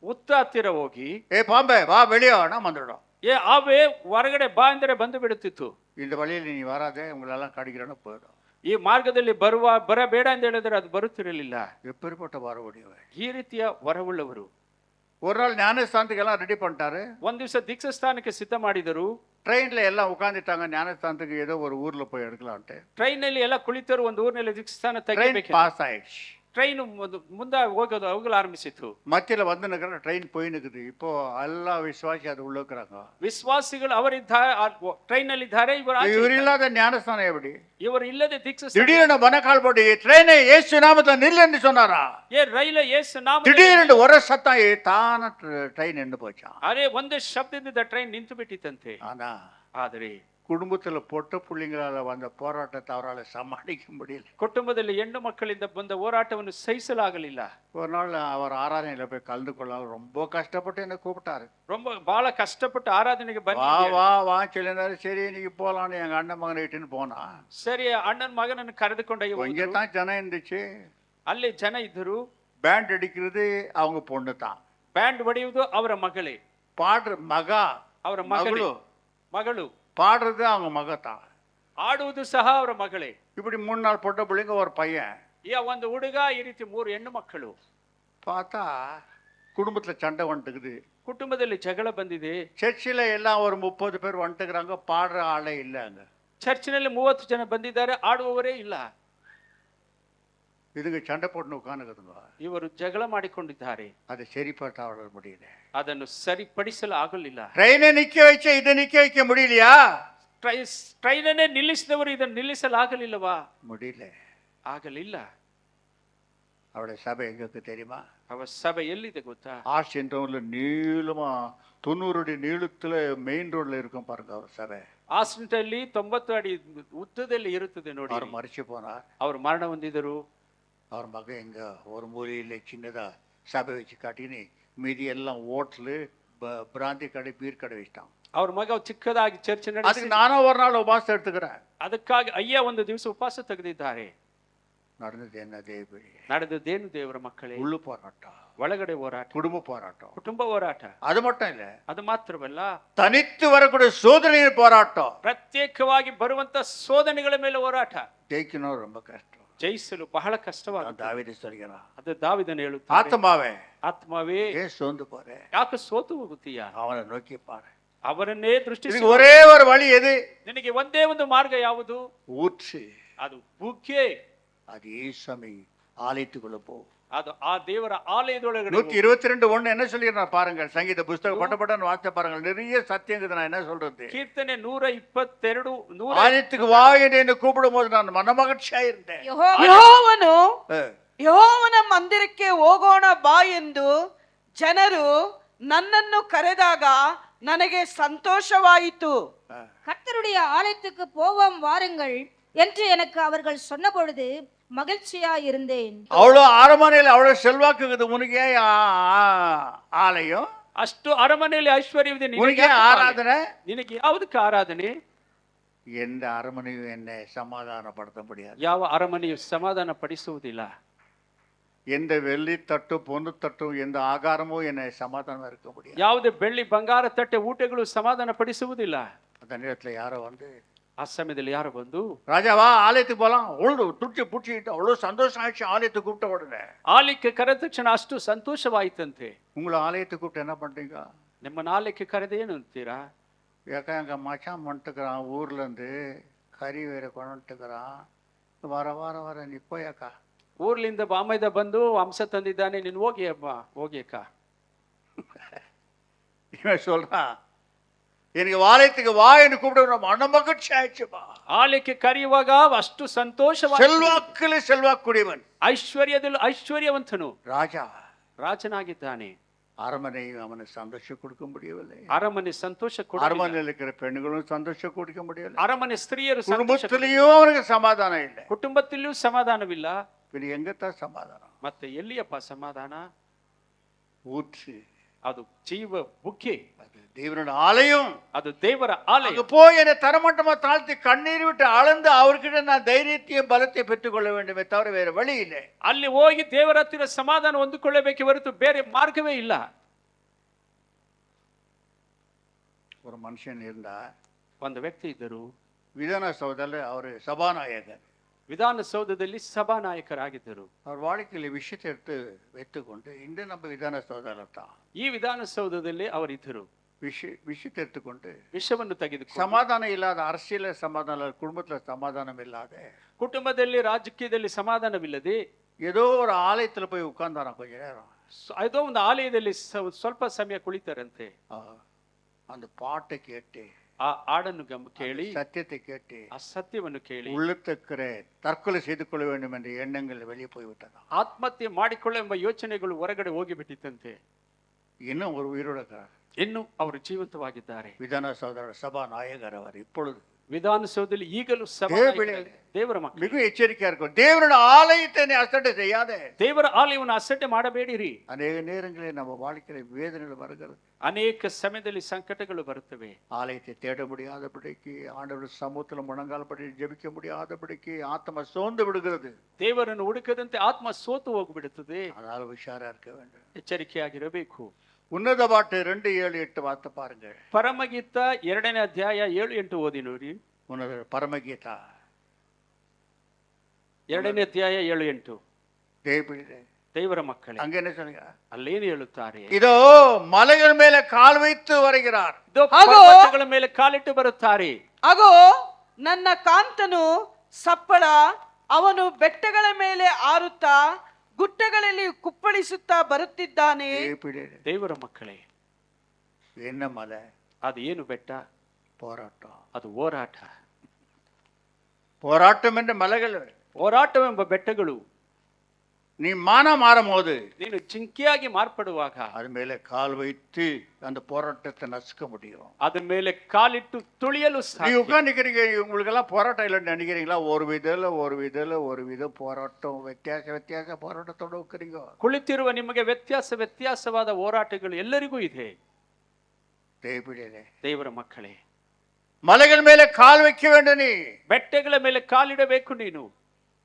ಉತ್ತ ಹತ್ತಿರ ಹೋಗಿ, ஏ பாம்பே வா வெளியே வானா வந்துடும். ಆವೇ ಹೊರಗಡೆ ಬಾ ಅಂದರೆ ಬಂದು ಬಿಡುತ್ತಿತ್ತು. இந்த வழியில் நீ வராதே, உங்களெல்லாம் கடிக்கிறேன்னு போயிடும். ಈ ಮಾರ್ಗದಲ್ಲಿ ಬರಬೇಡ ಅಂತ ಹೇಳಿದ್ರೆ ಅದು ಬರುತ್ತಿರಲಿಲ್ಲ. எப்பேற்பட்ட வர முடியவர். ಈ ರೀತಿಯ ವರವುಳ್ಳವರು. ஒரு நாள் ஞானஸ்தானத்துக்கு எல்லாம் ரெடி பண்ணிட்டாரு. ಒಂದ್ ದಿವಸ ದೀಕ್ಷಾ ಸ್ಥಾನಕ್ಕೆ ಸಿದ್ಧ ಮಾಡಿದರು. ட்ரெயின்ல எல்லாம் உட்காந்துட்டாங்க. ஞானஸ்தானத்துக்கு ஏதோ ஒரு ஊர்ல போய் எடுக்கலான்ட்டு. ಟ್ರೈನ್ ನಲ್ಲಿ ಎಲ್ಲ ಕುಳಿತರು. ಒಂದು ಊರಿನಲ್ಲಿ ದೀಕ್ಷಾ ಸ್ಥಾನ ட்ரெயின் ತೆಗೆಯಬೇಕು. பாஸ் ஆயிடுச்சு. ಟ್ರೈನ್ ಮುಂದೆ ಹೋಗಲು ಆರಂಭಿಸಿತು. மத்தியில வந்து நிக்கிற ட்ரெயின் போய் நிக்குது. இப்போ எல்லா விசுவாசி அது உள்ள இருக்கிறாங்க. ವಿಶ್ವಾಸಿಗಳು ಅವರಿದ್ದಾರೆ, ಟ್ರೈನ್ ನಲ್ಲಿ ಇದ್ದಾರೆ. இவர் இல்லாத ஞானஸ்தானம் எப்படி? ಇವರು ಇಲ್ಲದೆ ದೀಕ್ಷಾ திடீரென மனக்கால் போட்டு ட்ரெயினை இயேசு நாமத்துல நில்லுன்னு சொன்னாரா. ರೈಲ ಯೇಸು ನಾಮ. திடீரென்று ஒரு சத்தம் தான ட்ரெயின் நின்று போச்சான். ಅದೇ ಒಂದೇ ಶಬ್ದದಿಂದ ಟ್ರೈನ್ ನಿಂತು ಬಿಟ್ಟಿತ್ತಂತೆ. ஆனா ಆದರೆ குடும்பத்துல பொட்ட புள்ளிங்களால வந்த போராட்டத்தை அவரால் சமாளிக்க முடியல. ಕುಟುಂಬದಲ್ಲಿ ಹೆಣ್ಣು ಮಕ್ಕಳಿಂದ ಬಂದ ಹೋರಾಟವನ್ನು ಸಹಿಸಲಾಗಲಿಲ್ಲ. ஒரு நாள் அவர் ஆராதனையில போய் கலந்து கொள்ள ரொம்ப கஷ்டப்பட்டு என்னை கூப்பிட்டாரு. ಬಹಳ ಕಷ್ಟಪಟ್ಟು ಆರಾಧನೆಗೆ வா ಬಂದಿದ್ದೇನೆ. வா வா சொல்லியிருந்தாரு. சரி இன்னைக்கு போலான்னு எங்க அண்ணன் மகனை இட்டுன்னு போனா. ಸರಿ, ಅಣ್ಣನ ಮಗನನ್ನು ಕರೆದುಕೊಂಡ கொஞ்சம் தான் ஜனம் இருந்துச்சு. ಅಲ್ಲಿ ಜನ ಇದ್ದರು. பேண்ட் அடிக்கிறது அவங்க பொண்ணு தான். ಬ್ಯಾಂಡ್ ಹೊಡೆಯುವುದು ಅವರ ಮಗಳೇ. பாடுற மகா ಅವರ மகளு ಮಗಳು. பாடுறது அவங்க மகத்தான். ಆಡುವುದು ಸಹ ಅವರ ಮಗಳೇ. இப்படி 3 நாள் பொட்ட பிள்ளைங்க ஒரு பையன். ಈ ಒಂದು ಹುಡುಗ, ಈ ರೀತಿ 3 ಹೆಣ್ಣು ಮಕ್ಕಳು. பார்த்தா குடும்பத்துல சண்டை வந்துட்டுக்குது. ಕುಟುಂಬದಲ್ಲಿ ಜಗಳ ಬಂದಿದೆ. சர்ச்சில் எல்லாம் ஒரு 30 பேர் வந்துட்டுக்கிறாங்க. பாடுற ஆளே இல்லை அங்க. ಚರ್ಚಿನಲ್ಲಿ 30 ಜನ ಬಂದಿದ್ದಾರೆ, ಆಡುವವರೇ ಇಲ್ಲ. இதுங்க சண்டை போட்டு உட்காந்துக்குதுங்க. ಇವರು ಜಗಳ ಮಾಡಿಕೊಂಡಿದ್ದಾರೆ. அதை சரிப்பட்ட அவர்கள் முடியல. ಅದನ್ನು ಸರಿಪಡಿಸಲು ಆಗಲಿಲ್ಲ. ட்ரெயினை நிக்க வச்ச இதை நிக்க வைக்க முடியலையா? ಟ್ರೈನನ್ನೇ ನಿಲ್ಲಿಸಿದವರು ಇದನ್ನು ನಿಲ್ಲಿಸಲಾಗಲಿಲ್ಲವಾ? முடியல. ಆಗಲಿಲ್ಲ. அவருடைய சபை எங்க இருக்கு தெரியுமா? ಅವರ ಸಭೆ ಎಲ್ಲಿದೆ ಗೊತ್ತಾ? ஆர்ஷன் டவுன்ல நீளமா 90 அடி நீளத்துல மெயின் ரோட்ல இருக்கும் பாருங்க அவர் சபை. ಆಸ್ಟಿನ್‌ನಲ್ಲಿ 90 ಅಡಿ ಉದ್ದದಲ್ಲಿ ಇರುತ್ತದೆ ನೋಡಿ. அவர் மறிச்சு போனார். ಅವರು ಮರಣ ಹೊಂದಿದರು. அவர் மகன் எங்க ஒரு மூலையில சின்னதா சபை வச்சு காட்டினு மீதி எல்லாம் ஹோட்டலு பிராந்தி கடை பீர் கடை வச்சிட்டான். ಅವ್ರ ಮಗ ಚಿಕ್ಕದಾಗಿ ಚರ್ಚ್ ನಡೆಸಿ, அதுக்கு நானும் ஒரு நாள் உபாசம் எடுத்துக்கிறேன். ಅದಕ್ಕಾಗಿ ಅಯ್ಯ ಒಂದು ದಿವಸ ಉಪವಾಸ ತೆಗೆದಿದ್ದಾರೆ. நடந்தது என்ன தேவபடி? ನಡೆದದ್ದೇನು ದೇವರ ಮಕ್ಕಳೇ? உள்ளு போராட்டம், ಒಳಗಡೆ ಹೋರಾಟ, குடும்ப போராட்டம், ಕುಟುಂಬ ಹೋರಾಟ. அது மட்டும் இல்ல, ಅದು ಮಾತ್ರವಲ್ಲ, தனித்து வரக்கூடிய சோதனையின் போராட்டம். ಪ್ರತ್ಯೇಕವಾಗಿ ಬರುವಂತ ಶೋಧನೆಗಳ ಮೇಲೆ ಹೋರಾಟ. ஜெயிக்கணும் ரொம்ப கஷ்டம். ಜಯಿಸಲು ಬಹಳ ಕಷ್ಟವಾಗುತ್ತೆ. தாவீது சொல்கிறான், ಅದು ದಾವಿದನು ಹೇಳುತ್ತಾನೆ, ஆத்மாவே ಆತ್ಮವೇ ஏன் சோர்ந்து போறே? ಯಾಕೆ ಸೋತು ಹೋಗುತ್ತೀಯಾ? அவனை நோக்கி பாரு. ಅವರನ್ನೇ ದೃಷ್ಟಿಸಿ. இதுக்கு ஒரே ஒரு வழி எது? ನಿನಗೆ ಒಂದೇ ಒಂದು ಮಾರ್ಗ ಯಾವುದು? ஊற்று. ಅದು ಬುಗ್ಗೆ. அது ஈசாமி ஆலயத்துக்குள்ள போ. ಅದು ಆ ದೇವರ ಆಲಯದೊಳಗಡೆ. 122:1 என்ன சொல்லிடுறான் பாருங்கள். சங்கீத புஸ்தகம் பட்டப்பட்ட வார்த்தை பாருங்கள். நிறைய சத்தியங்குது. நான் என்ன சொல்றது? ಕೀರ್ತನೆ 122 ஆலயத்துக்கு வா என்று கூப்பிடும் போது நான் மனமகிழ்ச்சியா இருந்தேன். ಯೆಹೋವನ ಮಂದಿರಕ್ಕೆ ಹೋಗೋಣ ಬಾ ಎಂದು ಜನರು ನನ್ನನ್ನು ಕರೆದಾಗ ನನಗೆ ಸಂತೋಷವಾಯಿತು. கர்த்தருடைய ஆலயத்துக்கு போவோம் வாருங்கள் என்று எனக்கு அவர்கள் சொன்ன பொழுது மகிழ்ச்சியா இருந்தேன். அவ்வளோ அரமனையில் அவ்வளவு செல்வாக்குது. உனக்கு ஏன் ஆலயம்? ಅಷ್ಟು ಅರಮನೆಯಲ್ಲಿ ಐಶ್ವರ್ಯವಿದೆ, உனக்கு ஏன் ஆராதனை? ನಿನಗೆ ಯಾವುದಕ್ಕೆ ಆರಾಧನೆ? எந்த அரமனையும் என்னை சமாதானப்படுத்த முடியாது. ಯಾವ ಅರಮನೆಯು ಸಮಾಧಾನ ಪಡಿಸುವುದಿಲ್ಲ. எந்த வெள்ளி தட்டு பொண்ணு தட்டும் எந்த ஆகாரமும் என்னை சமாதானம் இருக்க முடியாது. ಯಾವುದೇ ಬೆಳ್ಳಿ ಬಂಗಾರ ತಟ್ಟೆ ಊಟಗಳು ಸಮಾಧಾನ ಪಡಿಸುವುದಿಲ್ಲ. அந்த நேரத்துல யாரோ வந்து, ಆ ಸಮಯದಲ್ಲಿ ಯಾರು ಬಂದು, ராஜாவா ஆலயத்துக்கு போலாம், அவ்வளவு துடிச்சு புடிச்சிட்டு அவ்வளவு சந்தோஷம் ஆயிடுச்சு. ஆலயத்துக்கு கூப்பிட்ட உடனே ಆಲಯಕ್ಕೆ ಕರೆದ ತಕ್ಷಣ ಅಷ್ಟು ಸಂತೋಷವಾಯಿತಂತೆ. உங்களை ஆலயத்துக்கு கூப்பிட்டு என்ன பண்றீங்க? ನಿಮ್ಮನ್ನ ಆಲಯಕ್ಕೆ ಕರೆದ ಏನು ಅಂತೀರಾ? ஏக்கா எங்க மச்சான் வந்துட்டுக்கிறான், ஊர்ல இருந்து கறி வேற கொண்டுட்டுக்கிறான், வர வர வர நீ போயாக்கா. ಊರ್ಲಿಂದ ಬಾಮೈದ ಬಂದು ಹಂಸ ತಂದಿದ್ದಾನೆ, ನೀನು ಹೋಗಿ ಅಮ್ಮ, ಹೋಗಿ ಅಕ್ಕ. இவன் சொல்றான், எனக்கு ஆலயத்துக்கு வா என்று கூப்பிட மன மகிழ்ச்சி ஆயிடுச்சுப்பா. ಆಲಯಕ್ಕೆ ಕರೆಯುವಾಗ ಅಷ್ಟು ಸಂತೋಷವಾಗಿ, செல்வாக்குல செல்வாக்குடையவன், ಐಶ್ವರ್ಯದಲ್ಲಿ ಐಶ್ವರ್ಯವಂತನು, ராஜா ರಾಜನಾಗಿದ್ದಾನೆ. அரமனையும் அவனுக்கு சந்தோஷம் கொடுக்க முடியவில்லை. ಅರಮನೆ ಸಂತೋಷ ಕೊಡ, அரமனையில் இருக்கிற பெண்களும் சந்தோஷம் கொடுக்க முடியவில்லை. ಅರಮನೆ ಸ್ತ್ರೀಯರು குடும்பத்திலையும் அவனுக்கு சமாதானம் இல்லை. ಕುಟುಂಬದಲ್ಲಿಯೂ ಸಮಾಧಾನವಿಲ್ಲ. பின் எங்கத்தான் சமாதானம்? ಮತ್ತೆ ಎಲ್ಲಿಯಪ್ಪ ಸಮಾಧಾನ? ஊற்று, ಅದು ಜೀವ ಬುಗ್ಗೆ, அது தேவனோட ஆலயம். ಅದು ದೇವರ ಆಲಯ. அங்க போய் என்னை தரமட்டமா தாழ்த்தி கண்ணீர் விட்டு அளந்து அவர்கிட்ட நான் தைரியத்தையும் பலத்தை பெற்றுக்கொள்ள வேண்டுமே தவிர வேற வழி இல்லை. ಅಲ್ಲಿ ಹೋಗಿ ದೇವರ ಹತ್ತಿರ ಸಮಾಧಾನ ಹೊಂದಿಕೊಳ್ಳಬೇಕೆ ಹೊರತು ಬೇರೆ ಮಾರ್ಗವೇ ಇಲ್ಲ. ஒரு மனுஷன் இருந்தா, ಒಂದು ವ್ಯಕ್ತಿ ಇದ್ದರು, விதான சௌதல அவர் சபாநாயகர். ವಿಧಾನಸೌಧದಲ್ಲಿ ಸಭಾನಾಯಕರಾಗಿದ್ದರು. அவர் வாழ்க்கையில விஷயத்தை எடுத்து வைத்துக்கொண்டு இந்த நம்ம விதான சௌதல தான் ಈ ವಿಧಾನಸೌಧದಲ್ಲಿ ಅವರಿದ್ದರು. விஷயத்தை எடுத்துக்கொண்டு ವಿಷಯವನ್ನು ತೆಗೆದುಕೊಂಡು, சமாதானம் இல்லாத அரசியல சமாதானம், குடும்பத்துல சமாதானம் இல்லாத, ಕುಟುಂಬದಲ್ಲಿ ರಾಜಕೀಯದಲ್ಲಿ ಸಮಾಧಾನವಿಲ್ಲದೆ ஏதோ ஒரு ஆலயத்துல போய் உட்கார்ந்தாராம் கொஞ்ச நேரம். ಯಾವುದೋ ಒಂದು ಆಲಯದಲ್ಲಿ ಸ್ವಲ್ಪ ಸಮಯ ಕುಳಿತಾರಂತೆ. அந்த பாட்டை கேட்டு, ಆ ಹಾಡನ್ನು ಕೇಳಿ, சத்தியத்தை கேட்டு, ಆ ಸತ್ಯವನ್ನು ಕೇಳಿ உள்ளத்துக்கிற தற்கொலை செய்து கொள்ள வேண்டும் என்ற எண்ணங்கள் வெளியே போய்விட்டதா. ಆತ್ಮಹತ್ಯೆ ಮಾಡಿಕೊಳ್ಳ ಎಂಬ ಯೋಚನೆಗಳು ಹೊರಗಡೆ ಹೋಗಿಬಿಟ್ಟಿತ್ತಂತೆ. இன்னும் ஒரு உயிரோட இருக்கிறார். ಇನ್ನು ಅವರು ಜೀವಂತವಾಗಿದ್ದಾರೆ. விதான சகோதர சபா நாயகர் அவர் இப்பொழுது ವಿಧಾನಸೌಧದಲ್ಲಿ ಈಗಲೂ ಸಭಾ ದೇವ ನಾಯಕರು, ಬಿಳಿ. ದೇವರ ಮಕ್ಕಳು, மிக எச்சரிக்கையா இருக்கும். தேவனுடைய ஆலயத்தை நீ அசட்டை செய்யாதே. ದೇವರ ಆಲಯವನ್ನು ಅಸಡ್ಡೆ ಮಾಡಬೇಡಿರಿ. அநேக நேரங்களில் நம்ம வாழ்க்கையில வேதனைகள் வருகிறது. ಅನೇಕ ಸಮಯದಲ್ಲಿ ಸಂಕಟಗಳು ಬರುತ್ತವೆ. ஆலயத்தை தேட முடியாதபடிக்கு, ஆண்டவர் சமூகத்துல முழங்கால் படி ஜெபிக்க முடியாதபடிக்கு ஆத்மா சோர்ந்து விடுகிறது. ದೇವರನ್ನು ಹುಡುಕದಂತೆ ಆತ್ಮ ಸೋತು ಹೋಗ್ಬಿಡುತ್ತದೆ. அதனால உஷாரா இருக்க வேண்டும். ಎಚ್ಚರಿಕೆಯಾಗಿರಬೇಕು. உன்னத பாட்டு 2:7-8 வார்த்தை பாருங்க. ಪರಮಗೀತ 2ನೇ ಅಧ್ಯಾಯ 7-8 ಓದಿ ನೋಡಿ. உன்னத பரமகீதா 2ನೇ ಅಧ್ಯಾಯ 7-8. தேவபிள்ளை ದೇವರ ಮಕ್ಕಳೇ, அங்க என்ன சொல்லுங்க? ಅಲ್ಲೇನು ಹೇಳುತ್ತಾರೆ? இதோ மலைகள் மேல கால் வைத்து வருகிறார். ಇದೋ ಹಾಗೋ ಪರ್ವತಗಳ ಮೇಲೆ ಕಾಲಿಟ್ಟು ಬರುತ್ತಾರೆ. ಅಗೋ ನನ್ನ ಕಾಂತನು ಸಪ್ಪಳ, ಅವನು ಬೆಟ್ಟಗಳ ಮೇಲೆ ಆರುತ್ತಾ ಗುಟ್ಟಗಳಲ್ಲಿ ಕುಪ್ಪಳಿಸುತ್ತಾ ಬರುತ್ತಿದ್ದಾನೆ. தேவபிள்ளை ದೇವರ ಮಕ್ಕಳೇ, என்ன மலை? ಅದು ಏನು ಬೆಟ್ಟ? போராட்டம். ಅದು ಹೋರಾಟ. போராட்டம் என்ற மலைகள். ಹೋರಾಟವೆಂಬ ಬೆಟ್ಟಗಳು. நீ மானம் மாறும் போது ನೀನು ಚಿಂಕಿಯಾಗಿ ಮಾರ್ಪಡುವಾಗ அது மேல கால் வைத்து அந்த போராட்டத்தை நசுக்க முடியும். ಅದರ ಮೇಲೆ ಕಾಲಿಟ್ಟು ತುಳಿಯಲು நீ ಸಾಧ್ಯ. உட்காந்துக்கிறீங்க, உங்களுக்கு எல்லாம் போராட்டம் இல்லைன்னு நினைக்கிறீங்களா? ஒரு வித போராட்டம், வித்தியாச போராட்டத்தோட உட்கிறீங்க. ಕುಳಿತಿರುವ ನಿಮಗೆ ವ್ಯತ್ಯಾಸವಾದ ಹೋರಾಟಗಳು ಎಲ್ಲರಿಗೂ ಇದೆ. தேவபிள்ளை ದೇವರ ಮಕ್ಕಳೇ, மலைகள் மேல கால் வைக்க வேண்டும். நீ ಬೆಟ್ಟಗಳ ಮೇಲೆ ಕಾಲಿಡಬೇಕು. ನೀನು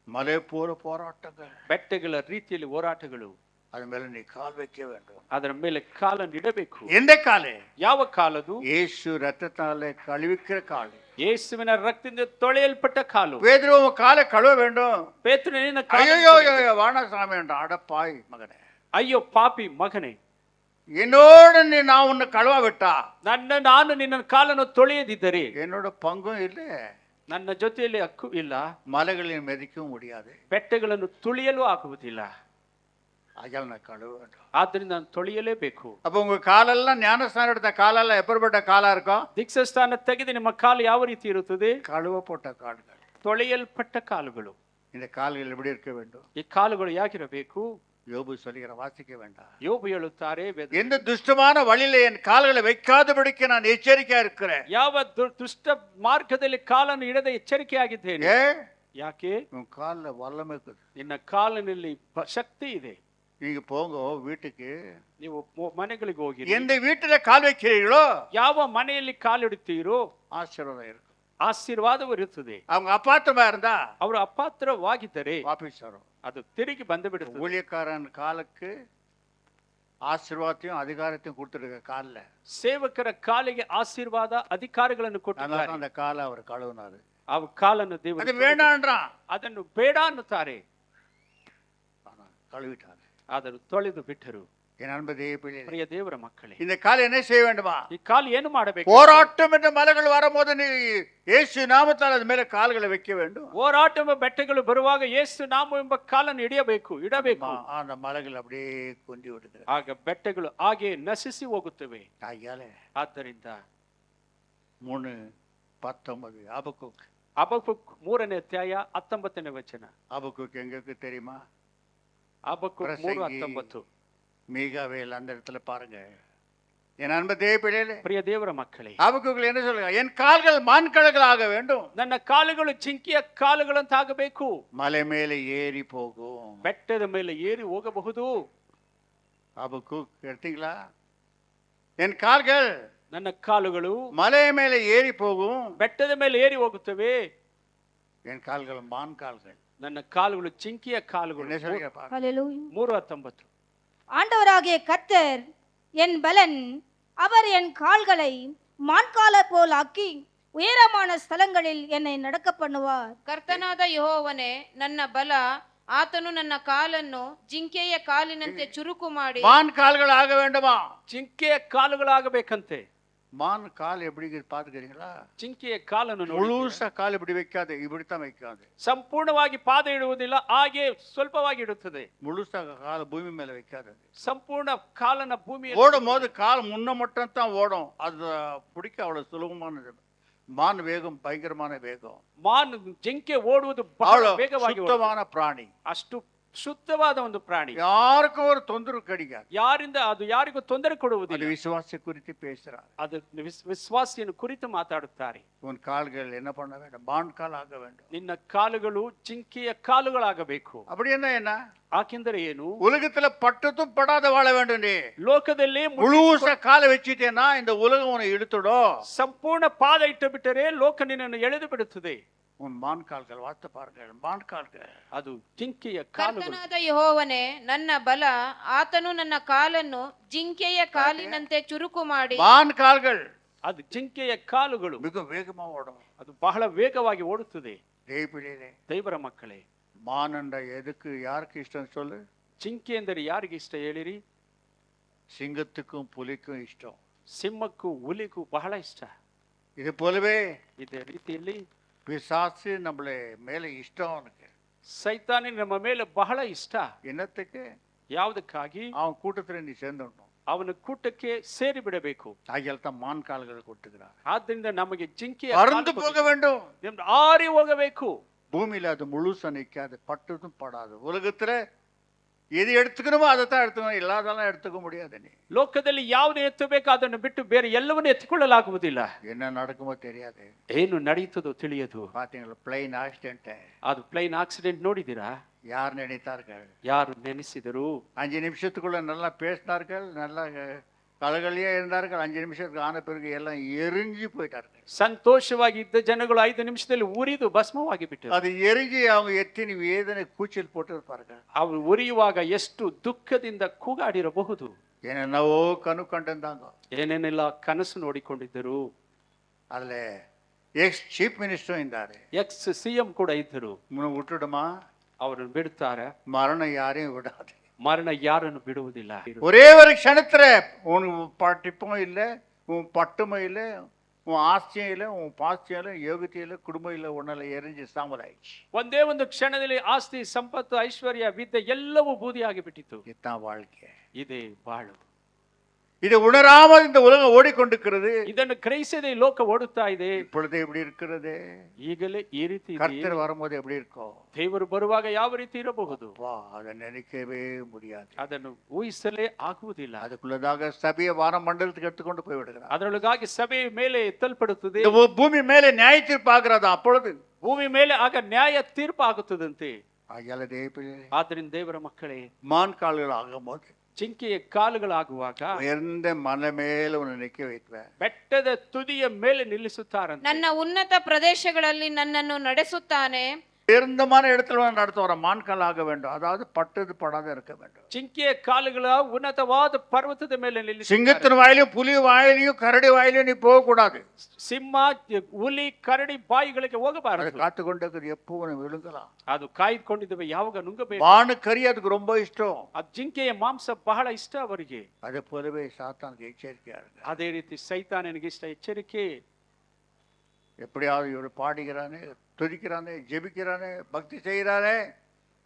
மலை போல போராட்டங்கள், ಬೆಟ್ಟಗಳ ರೀತಿಯಲ್ಲಿ ಹೋರಾಟಗಳು, அது மேல நீ கால் வைக்க வேண்டும். ಅದರ ಮೇಲೆ ಕಾಲನ್ನು ಇಡಬೇಕು. எந்த காலே? ಯಾವ ಕಾಲದು? இயேசு ரத்தத்தாலே கழுவிக்கிற கால். ಯೇಸುವಿನ ರಕ್ತದಿಂದ ತೊಳೆಯಲ್ಪಟ್ಟ ಕಾಲು. பேதுரு உன் காலை கழுவ வேண்டும். ಪೇತ್ರನ ನಿನ್ನ ஐயோ ಕಾಲನ್ನು வானசாமி என்ற அடப்பாய் மகனே, ಅಯ್ಯೋ ಪಾಪಿ ಮಗನೇ, என்னோட நான் உன்னை கழுவ விட்டா ನಾನು ನಿನ್ನ ಕಾಲನ್ನು ತೊಳೆಯದಿದ್ದರೆ என்னோட பங்கும் இல்லை. ನನ್ನ ಜೊತೆಯಲ್ಲಿ ಹಕ್ಕು ಇಲ್ಲ. மலைகளில் மிதிக்கவும் முடியாது. ಬೆಟ್ಟಗಳನ್ನು ತುಳಿಯಲು ಆಗುವುದಿಲ್ಲ. அதனால நான் கழுவ வேண்டும். ಆದ್ರಿಂದ ನಾನು ತೊಳೆಯಲೇಬೇಕು. அப்ப உங்க காலெல்லாம் ஞானஸ்தானம் எடுத்த காலெல்லாம் எப்படிப்பட்ட காலா இருக்கும்? ದೀಕ್ಷಾಸ್ಥಾನ ತೆಗೆದು ನಿಮ್ಮ ಕಾಲು ಯಾವ ರೀತಿ ಇರುತ್ತದೆ? கழுவ போட்ட கால்கள். ತೊಳೆಯಲ್ಪಟ್ಟ ಕಾಲುಗಳು. இந்த கால்கள் எப்படி இருக்க வேண்டும்? ಈ ಕಾಲುಗಳು ಯಾಗಿರಬೇಕು? யோபு சொல்லுகிற வாசிக்க வேண்டாம். ಯೋಬು ಹೇಳುತ್ತಾರೆ, எந்த துஷ்டமான வழியில என் கால்களை வைக்காதபடிக்கு நான் எச்சரிக்கையா இருக்கிறேன். ಯಾವ ದುಷ್ಟ ಮಾರ್ಗದಲ್ಲಿ ಕಾಲನ್ನು ಇಡದೆ ಎಚ್ಚರಿಕೆಯಾಗಿದ್ದೇನೆ. ஏ ಯಾಕೆ? உன் கால்ல வல்லமை இருக்குது. ನಿನ್ನ ಕಾಲಿನಲ್ಲಿ ಶಕ್ತಿ ಇದೆ. நீங்க போங்க வீட்டுக்கு. ನೀವು ಮನೆಗಳಿಗೆ ಹೋಗಿ எந்த வீட்டுல கால் வைக்கிறீர்களோ ಯಾವ ಮನೆಯಲ್ಲಿ ಕಾಲಿಡುತ್ತೀರೋ ஆசீர்வாதம் இருக்கும். ಆಶೀರ್ವಾದವಿರುತ್ತದೆ. அவங்க அப்பாத்தமா இருந்தா ಅವರು ಅಪಾತ್ರವಾಗಿದ್ದರೆ வாபஸ் வரும். ಅದು ತಿರುಗಿ ಬಂದು ಬಿಡುತ್ತದೆ. ஊழியக்காரன் காலுக்கு ஆசீர்வாதத்தையும் அதிகாரத்தையும் கொடுத்துருக்க கால்ல. ಸೇವಕರ ಕಾಲಿಗೆ ಆಶೀರ್ವಾದ ಅಧಿಕಾರಗಳನ್ನು ಕೊಟ್ಟಿದ್ದಾರೆ. அதனால அந்த காலை அவர் கழுவினாரு. ಆ ಕಾಲನ್ನು அது ದೇವರು வேண்டான்றான், ಅದನ್ನು ಬೇಡ ಅನ್ನುತ್ತಾರೆ. ஆனா கழுவிட்டாரு. ಅದನ್ನು ತೊಳೆದು ಬಿಟ್ಟರು. என் அன்பு தேவபிள்ளை, ಪ್ರಿಯ ದೇವರ ಮಕ್ಕಳೇ, இந்த கால் என்ன செய்ய வேண்டுமா? ಈ ಕಾಲು ಏನು ಮಾಡಬೇಕು? போராட்டம் என்ற மலைகள் வரும்போது நீ இயேசு நாமத்தால் அது மேல கால்களை வைக்க வேண்டும். ಹೋರಾಟ ಎಂಬ ಬೆಟ್ಟಗಳು ಬರುವಾಗ ಯೇಸು ನಾಮ ಎಂಬ ಕಾಲನ್ನು ಇಡಬೇಕು. அந்த மலைகள் அப்படியே குந்தி விடுகிறது. ಆಗ ಬೆಟ್ಟಗಳು ಹಾಗೆ ನಶಿಸಿ ಹೋಗುತ್ತವೆ. ஆகையாலே ಆದ್ದರಿಂದ 3:19 ஆபக்குக். ಹಬಕ್ಕೂಕ್ 3ನೇ ಅಧ್ಯಾಯ 19ನೇ ವಚನ. ஆபக்குக் எங்க இருக்கு தெரியுமா? ಹಬಕ್ಕೂಕ್ 3:19. மீகாவேல் அந்த இடத்துல பாருங்க. என் அன்பு தேவபிள்ளைகளே, ಪ್ರಿಯ ದೇವರ ಮಕ್ಕಳೇ, ஆபக்குக்ல என்ன சொல்லுங்க? என் கால்கள் மான்கழுகளாக வேண்டும். ನನ್ನ ಕಾಲುಗಳು ಚಿಂಕಿಯ ಕಾಲುಗಳಂತಾಗಬೇಕು. மலை மேலே ஏறி போகும். ಬೆಟ್ಟದ ಮೇಲೆ ಏರಿ ಹೋಗಬಹುದು. ஆபக்குக் எடுத்தீங்களா? என் கால்கள் ನನ್ನ ಕಾಲುಗಳು மலை மேலே ஏறி போகும். ಬೆಟ್ಟದ ಮೇಲೆ ಏರಿ ಹೋಗುತ್ತವೆ. என் கால்கள் மான் கால்கள். ನನ್ನ ಕಾಲುಗಳು ಚಿಂಕಿಯ ಕಾಲುಗಳು. என்ன சொல்லுங்க பாருங்க. ஹalleluya. 3:19. ஆண்டவராகிய கர்த்தர் என் பலன், அவர் என் கால்களை மான்கால போல் ஆக்கி உயரமான ஸ்தலங்களில் என்னை நடக்க பண்ணுவார். ಕರ್ತನಾದ ಯೆಹೋವನೇ ನನ್ನ ಬಲ, ಆತನು ನನ್ನ ಕಾಲನ್ನು ಜಿಂಕೆಯ ಕಾಲಿನಂತೆ ಚುರುಕು ಮಾಡಿ மான் கால்கள் ஆக வேண்டுமா? ಚಿಂಕೆಯ ಕಾಲುಗಳಾಗಬೇಕಂತೆ. மான் கால் எப்படி பாத்துக்கிறீங்களா? ಚಿಂಕೆಯ ಕಾಲನ್ನು ನೋಡಿ, முழுசா கால் இப்படி வைக்காது, இப்படித்தான் வைக்காது. ಸಂಪೂರ್ಣವಾಗಿ ಪಾದ ಇಡುವುದಿಲ್ಲ, ಹಾಗೆ ಸ್ವಲ್ಪವಾಗಿ ಇಡುತ್ತದೆ. முழுசா கால் பூமி மேல வைக்காது. ಸಂಪೂರ್ಣ ಕಾಲನ ಭೂಮಿ ஓடும் போது கால் முன்ன மட்டும் தான் ஓடும். அது பிடிக்க அவ்வளவு சுலபமானது. மான் வேகம் பயங்கரமான வேகம். ಜಿಂಕೆ ಓಡುವುದು ಬಹಳ அவ்வளவு ವೇಗವಾಗಿ சுத்தமான பிராணி. ಅಷ್ಟು ಶುದ್ಧವಾದ ಒಂದು ಪ್ರಾಣಿ. யாருக்கும் ஒரு தொந்தரவு கிடைக்காது. ಯಾರಿಂದ ಅದು ಯಾರಿಗೂ ತೊಂದರೆ அது ಕೊಡುವುದಿಲ್ಲ. விசுவாசத்தை குறித்து பேசுறார். ಅದು ವಿಶ್ವಾಸಿಯನ್ನು ಕುರಿತು ಮಾತಾಡುತ್ತಾರೆ. உன் கால்கள் என்ன பண்ண வேண்டும்? பான் கால் ஆக வேண்டும். ನಿನ್ನ ಕಾಲುಗಳು ಜಿಂಕೆಯ ಕಾಲುಗಳಾಗಬೇಕು. அப்படி என்ன ಆಕೆಂದರೆ ಏನು? உலகத்துல பட்டதும் படாத வாழ வேண்டும். நீ ಲೋಕದಲ್ಲಿ முழுச காலை வச்சிட்டேன்னா இந்த உலகம் உன்னை இழுத்துடும். ಸಂಪೂರ್ಣ ಪಾದ ಇಟ್ಟು ಬಿಟ್ಟರೆ ಲೋಕ ನಿನ್ನನ್ನು ಎಳೆದು ಬಿಡುತ್ತದೆ. உன் மான் கால்கள் வார்த்தை பாருங்கள். மான் கால்கள் ಅದು ಜಿಂಕೆಯ ಕಾಲುಗಳು. ಕರ್ತನಾದ ಯೆಹೋವನೇ ನನ್ನ ಬಲ, ಆತನು ನನ್ನ ಕಾಲನ್ನು ಜಿಂಕೆಯ ಕಾಲಿನಂತೆ ಚುರುಕು ಮಾಡಿ. மான் கால்கள் ಅದು ಜಿಂಕೆಯ ಕಾಲುಗಳು மிக வேகமா ஓடும். ಅದು ಬಹಳ ವೇಗವಾಗಿ ಓಡುತ್ತದೆ. தேவபிள்ளையே, ದೇವರ ಮಕ್ಕಳೇ, மான் என்ற எதுக்கு யாருக்கு இஷ்டம் சொல்லு? ಜಿಂಕೆ ಎಂದರೆ ಯಾರಿಗೆ ಇಷ್ಟ ಹೇಳಿರಿ? சிங்கத்துக்கும் புலிக்கும் இஷ்டம். ಸಿಂಹಕ್ಕೂ ಹುಲಿಗೂ ಬಹಳ ಇಷ್ಟ. இது போலவே ಇದೇ ರೀತಿಯಲ್ಲಿ பிசாசு நம்மளை மேல இஷ்டம் அவனுக்கு. ಸೈತಾನಿ ನಮ್ಮ ಮೇಲೆ ಬಹಳ ಇಷ್ಟ. என்னத்துக்கு? ಯಾವುದಕ್ಕಾಗಿ? அவன் கூட்டத்துல நீ சேர்ந்துடணும். ಅವನ ಕೂಟಕ್ಕೆ ಸೇರಿ ಬಿಡಬೇಕು. ஆகியால் தான் மான் கால்கள் கொட்டுகிறார். ಆದ್ದರಿಂದ ನಮಗೆ ಜಿಂಕೆಯ பறந்து போக வேண்டும். ಆರಿ ಹೋಗಬೇಕು. பூமியில அது முழுசா நிக்காது, பட்டதும் படாது. உலகத்துல எது எடுத்துக்கணுமோ அதைத்தான் எடுத்துக்கணும், இல்லாதெல்லாம் எடுத்துக்க முடியாது. நீ ಲೋಕದಲ್ಲಿ ಯಾವುದು ಎತ್ತಬೇಕು ಅದನ್ನು ಬಿಟ್ಟು ಬೇರೆ ಎಲ್ಲವನ್ನೂ ಎತ್ತಿಕೊಳ್ಳಲಾಗುವುದಿಲ್ಲ. என்ன நடக்குமோ தெரியாது. ಏನು ನಡೆಯುತ್ತದೋ ತಿಳಿಯದು. பாத்தீங்களா பிளைன் ஆக்சிடென்ட்? ಅದು ಪ್ಲೇನ್ ಆಕ್ಸಿಡೆಂಟ್ ನೋಡಿದಿರಾ? யார் நினைத்தார்கள்? ಯಾರು ನೆನೆಸಿದರು? 5 நிமிஷத்துக்குள்ள நல்லா பேசினார்கள், நல்லா கலகலியா இருந்தார்கள். 5 நிமிஷத்துக்கு ஆன பிறகு எல்லாம் எரிஞ்சு போயிட்டார்கள். ಸಂತೋಷವಾಗಿ ಇದ್ದ ಜನಗಳು 5 ನಿಮಿಷದಲ್ಲಿ ಉರಿದು ಭಸ್ಮವಾಗಿ ಬಿಟ್ಟರು. அது எரிஞ்சு அவங்க எத்தனை வேதனை கூச்சல் போட்டு இருப்பார்கள். ಅವರು ಉರಿಯುವಾಗ ಎಷ್ಟು ದುಃಖದಿಂದ ಕೂಗಾಡಿರಬಹುದು. என்னென்னவோ கனவு கண்டிருந்தாங்க. ಏನೇನೆಲ್ಲ ಕನಸು ನೋಡಿಕೊಂಡಿದ್ದರು. அதுல எக்ஸ் சீஃப் மினிஸ்டரும் இருந்தாரு. ಎಕ್ಸ್ ಸಿಎಂ ಕೂಡ ಇದ್ದರು. விட்டுடுமா? ಅವರನ್ನು ಬಿಡುತ್ತಾರೆ? மரணம் யாரையும் விடாது. ಮರಣ ಯಾರನ್ನು ಬಿಡುವುದಿಲ್ಲ. ஒரே ஒரு க்ஷணத்துல உனக்கு படிப்பும் இல்லை, உன் பட்டுமும் இல்லை, உன் ஆஸ்தியும் இல்லை, உன் பாஸ்தியும் இல்லை, யோகத்தையும் இல்லை, குடும்பம் இல்லை, ஒன்னால எரிஞ்சு சாம்பலாயிடுச்சு. ಒಂದೇ ಒಂದು ಕ್ಷಣದಲ್ಲಿ ಆಸ್ತಿ ಸಂಪತ್ತು ಐಶ್ವರ್ಯ ವಿದ್ಯೆ ಎಲ್ಲವೂ ಬೂದಿಯಾಗಿ ಬಿಟ್ಟಿತು. இதுதான் வாழ்க்கை. ಇದೇ ಬಾಳು. இதை உணராமல் இந்த உலகம் ஓடிக்கொண்டிருக்கிறது. ಇದನ್ನು ಗ್ರಹಿಸದೆ ಈ ಲೋಕ ಓಡುತ್ತಾ ಇದೆ. இப்பொழுது எப்படி இருக்கிறது? ಈಗಲೇ ಈ ರೀತಿ ಇದೆ. கர்த்தர் வரும்போது எப்படி இருக்கும்? ದೇವರು ಬರುವಾಗ ಯಾವ ರೀತಿ ಇರಬಹುದು? அதை நினைக்கவே முடியாது. ಅದನ್ನು ಊಹಿಸಲೇ ಆಗುವುದಿಲ್ಲ. அதுக்குள்ளதாக சபையை வான மண்டலத்துக்கு எடுத்துக்கொண்டு போய் விடுகிறார். ಅದರೊಳಗಾಗಿ ಸಭೆ ಮೇಲೆ ಎತ್ತಲ್ಪಡುತ್ತದೆ. இந்த பூமி மேலே நியாய தீர்ப்பு ஆகிறது. அப்பொழுது ಭೂಮಿ ಮೇಲೆ ಆಗ ನ್ಯಾಯ ತೀರ್ಪು ಆಗುತ್ತದಂತೆ. ஆகியால தேவப்பிள்ளை, ಆದ್ದರಿಂದ ದೇವರ ಮಕ್ಕಳೇ, மான் கால்கள் ஆகும்போது ಜಿಂಕೆಯ ಕಾಲುಗಳಾಗುವಾಗ உயர்ந்த மலை மேல உன்னை நிக்க வைப்பேன். ಬೆಟ್ಟದ ತುದಿಯ ಮೇಲೆ ನಿಲ್ಲಿಸುತ್ತಾರಂತೆ. ನನ್ನ ಉನ್ನತ ಪ್ರದೇಶಗಳಲ್ಲಿ ನನ್ನನ್ನು ನಡೆಸುತ್ತಾನೆ. உயர்ந்தமான இடத்துல நடத்துவார. மான் கால் ஆக வேண்டும், அதாவது பட்டது படாத இருக்க வேண்டும். ಜಿಂಕೆಯ ಕಾಲುಗಳ ಉನ್ನತವಾದ ಪರ್ವತದ ಮೇಲೆ ನಿಲ್ಲಿಸಿ. சிங்கத்தின் வாயிலையும் புலி வாயிலையும் கரடி வாயிலையும் நீ போக கூடாது. ಸಿಂಹ ಹುಲಿ ಕರಡಿ ಬಾಯಿಗಳಿಗೆ ಹೋಗಬಾರದು. காத்து கொண்டு எப்போ விழுங்கலாம். ಅದು ಕಾಯ್ದುಕೊಂಡಿದ್ದೇವೆ ಯಾವಾಗ ನುಂಗಬೇಕು. வானு கறி அதுக்கு ரொம்ப இஷ்டம். ಆ ಜಿಂಕೆಯ ಮಾಂಸ ಬಹಳ ಇಷ್ಟ ಅವರಿಗೆ. அதே போலவே சாத்தானுக்கு எச்சரிக்கையா இருக்கு. ಅದೇ ರೀತಿ ಸೈತಾನನಿಗೆ ಇಷ್ಟ ಎಚ್ಚರಿಕೆ. எப்படியாவது இவர் பாடுகிறானே, துதிக்கிறானே, ஜெபிக்கிறானே, பக்தி செய்கிறானே,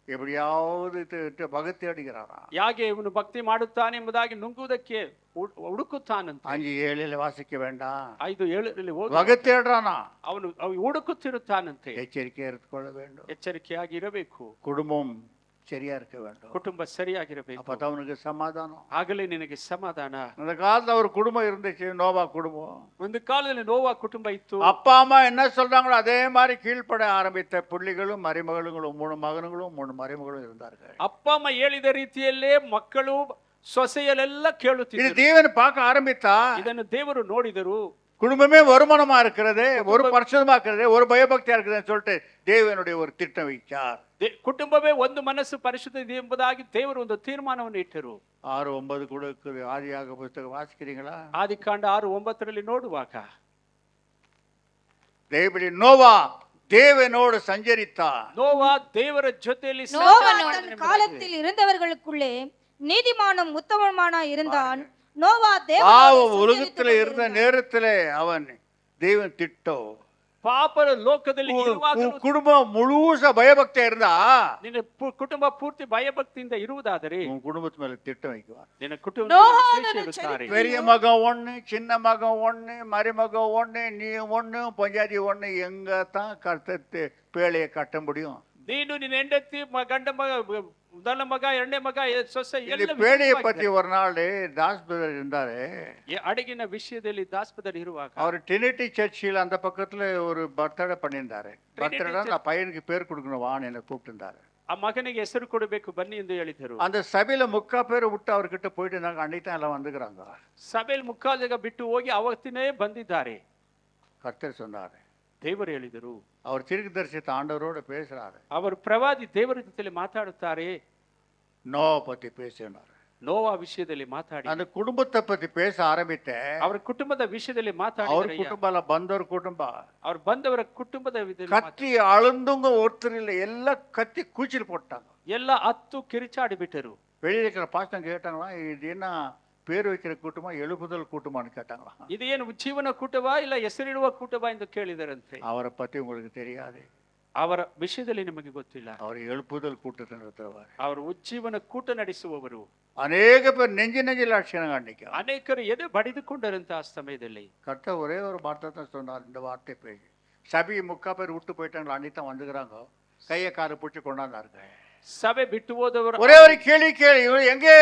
எப்படியாவது பகத்தி அடிக்கிறாரா. ಯಾಕೆ ಇವನು ಭಕ್ತಿ ಮಾಡುತ್ತಾನೆ ಎಂಬುದಾಗಿ ನುಂಗುವುದಕ್ಕೆ ಹುಡುಕುತ್ತಾನಂತೆ. 5:7 வாசிக்க வேண்டாம். 5:7 ಹೋಗಿ பகத்தி ஆடுறானா. ಅವನು ಹುಡುಕುತ್ತಿರುತ್ತಾನಂತೆ. எச்சரிக்கையா எடுத்துக்கொள்ள வேண்டும். ಎಚ್ಚರಿಕೆಯಾಗಿ ಇರಬೇಕು. குடும்பம் சரியா இருக்க வேண்டும். ಕುಟುಂಬ ಸರಿಯಾಗಿರಬೇಕು. அப்பதான் அவனுக்கு சமாதானம். ಆಗಲೇ ನಿನಗೆ ಸಮಾಧಾನ. அந்த காலத்துல ஒரு குடும்பம் இருந்துச்சு, நோவா குடும்பம். ಒಂದು ಕಾಲದಲ್ಲಿ ನೋವಾ ಕುಟುಂಬ ಇತ್ತು. அப்பா அம்மா என்ன சொல்றாங்களோ அதே மாதிரி கீழ்ப்பட ஆரம்பித்த புள்ளிகளும் மருமகளும் 3 மகன்களும் 3 மருமகளும் இருந்தார்கள். ಅಪ್ಪ ಅಮ್ಮ ಹೇಳಿದ ರೀತಿಯಲ್ಲೇ ಮಕ್ಕಳು ಸೊಸೆಯಲೆಲ್ಲ இது ಕೇಳುತ್ತಿದ್ದರು. தேவன் பார்க்க ஆரம்பித்தா ಇದನ್ನು ದೇವರು ನೋಡಿದರು. குடும்பமே வருமானமா இருக்கிறது, ஒரு பரிசுத்தமா இருக்கிறது, ஒரு பயபக்தியா இருக்குதுன்னு சொல்லிட்டு தேவனுடைய ஒரு திட்டம் வைச்சார். ಕುಟುಂಬವೇ ಒಂದು ಮನಸ್ಸು ಪರಿಶುದ್ಧ ಇದೆ ಎಂಬುದಾಗಿ ದೇವರು ಒಂದು ತೀರ್ಮಾನವನ್ನು ಇಟ್ಟರು. 6:9 கூட இருக்குது. ஆதியாக புத்தகம் வாசிக்கிறீங்களா? ಆದಿಕಾಂಡ 6:9 ನೋಡುವಾಗ தேவனுடைய நோவா தேவனோடு சஞ்சரித்தார். ನೋವಾ ದೇವರ ಜೊತೆಯಲ್ಲಿ நோவா தன் காலத்தில் இருந்தவர்களுக்குள்ளே நீதிமானும் உத்தமமான இருந்தான். நோவா தேவனோடு உலகத்துல இருந்த நேரத்துல அவன் தேவன் திட்டம். ಪಾಪದ ಲೋಕದಲ್ಲಿ ಇರುವಾಗಲೂ குடும்பம் முழுசா பயபக்தியா இருந்தா, ನಿನ್ನ ಕುಟುಂಬ ಪೂರ್ತಿ ಭಯಭಕ್ತಿಯಿಂದ ಇರುವುದಾದರೆ உன் குடும்பத்து மேல திட்டம் வைக்குவார். ನಿನ್ನ ಕುಟುಂಬ பெரிய மகன் ஒண்ணு, சின்ன மகன் ஒண்ணு, மருமகன் ஒண்ணு, நீ ஒண்ணு, பஞ்சாதி ஒண்ணு, எங்க தான் கர்த்தத்து பேழையை கட்ட முடியும்? ನೀನು ನಿನ್ನ ಹೆಂಡತಿ ಗಂಡ ಮೊದಲ ಮಗ ಎರಡನೇ ಮಗ ಸೊಸೆ ಇಲ್ಲಿ ಎಲ್ಲ ಪೇಡೆಯ ವಿಧವಾಗಿದ್ದಾರೆ. ಪತಿ ஒரு நாள் தாஸ் பிரதர் இருந்தாரு. ಅಡಗಿನ ವಿಷಯದಲ್ಲಿ ದಾಸ್ಪದರ್ ಇರುವಾಗ அவர் ட்ரினிட்டி சர்ச்சில் அந்த பக்கத்துல ஒரு பர்த்டே பண்ணியிருந்தாரு. பர்த்டே நான் பையனுக்கு பேர் கொடுக்கணும் வான்னு என்னை கூப்பிட்டுருந்தாரு. ಆ ಮಗನಿಗೆ ಹೆಸರು ಕೊಡಬೇಕು ಬನ್ನಿ ಎಂದು ಹೇಳಿದರು. அந்த சபையில முக்கா பேர் விட்டு அவர்கிட்ட போயிட்டு இருந்தாங்க. அன்னைக்கு தான் எல்லாம் வந்துக்கிறாங்க. ಸಭೆಯಲ್ಲಿ ಮುಕ್ಕಾಲು ಜಾಗ ಬಿಟ್ಟು ಹೋಗಿ ಅವತ್ತಿನೇ ಬಂದಿದ್ದಾರೆ. கர்த்தர் சொன்னாரு, ದೇವರು ಹೇಳಿದರು. அவர் தீர்க்கதரிசித்த ஆண்டவரோட பேசுறாரு. ಅವರು ಪ್ರವಾದಿ ದೇವರ ಜೊತೆಲಿ ಮಾತಾಡುತ್ತಾರೆ. நோ பத்தி பேசினாரு. ನೋವಾ ವಿಷಯದಲ್ಲಿ ಮಾತಾಡಿ அந்த குடும்பத்தை பத்தி பேச ஆரம்பித்தேன். ಅವರ ಕುಟುಂಬದ ವಿಷಯದಲ್ಲಿ ಅವ್ರ ಮಾತಾಡಿದರೆ ಕುಟುಂಬ ಅಲ್ಲ, ಬಂದವ್ರ ಕುಟುಂಬ ಅವ್ರು ಬಂದವರ ಕುಟುಂಬದ ವಿಧದಲ್ಲಿ கத்தி அழுந்துங்க ஒருத்தர் இல்லை, எல்லாம் கத்தி கூச்சல் போட்டாங்க. ಎಲ್ಲ ಹತ್ತು ಕಿರಿಚಾಡಿ ಬಿಟ್ಟರು. வெளியே இருக்கிற பாஸ்டம் கேட்டாங்களா, இது என்ன பேர் வைக்கிற கூட்டமா எழுப்புதல் கூட்டமான்னு கேட்டாங்களா. ಇದೇನು ಉಜ್ಜೀವನ ಕೂಟವಾ ಇಲ್ಲ ಹೆಸರಿಡುವ ಕೂಟವಾ ಎಂದು ಕೇಳಿದರಂತೆ. அவரை பத்தி உங்களுக்கு தெரியாது. ಅವರ ವಿಷಯದಲ್ಲಿ ನಿಮಗೆ ಗೊತ್ತಿಲ್ಲ. அவர் எழுப்புதல் கூட்டத்தை நடத்துவார். ಅವರು ಉಜ್ಜೀವನ ಕೂಟ ನಡೆಸುವವರು. அநேக பேர் நெஞ்சு லட்சணம் காண்பிக்கும். ಅನೇಕರು ಎದೆ ಬಡಿದುಕೊಂಡರಂತಹ ಸಮಯದಲ್ಲಿ கரெக்டாக ஒரே ஒரு வார்த்தை தான் சொன்னார். இந்த வார்த்தை பேசி சபை முக்கா பேர் விட்டு போயிட்டாங்களா, அன்னைக்கு தான் வந்துக்கிறாங்க. கையை காலை பிடிச்சி கொண்டாந்தாருங்க. ಸಭೆ ಬಿಟ್ಟು ಹೋದವರು ஒரே ஒரு கேள்வி இவரு எங்கே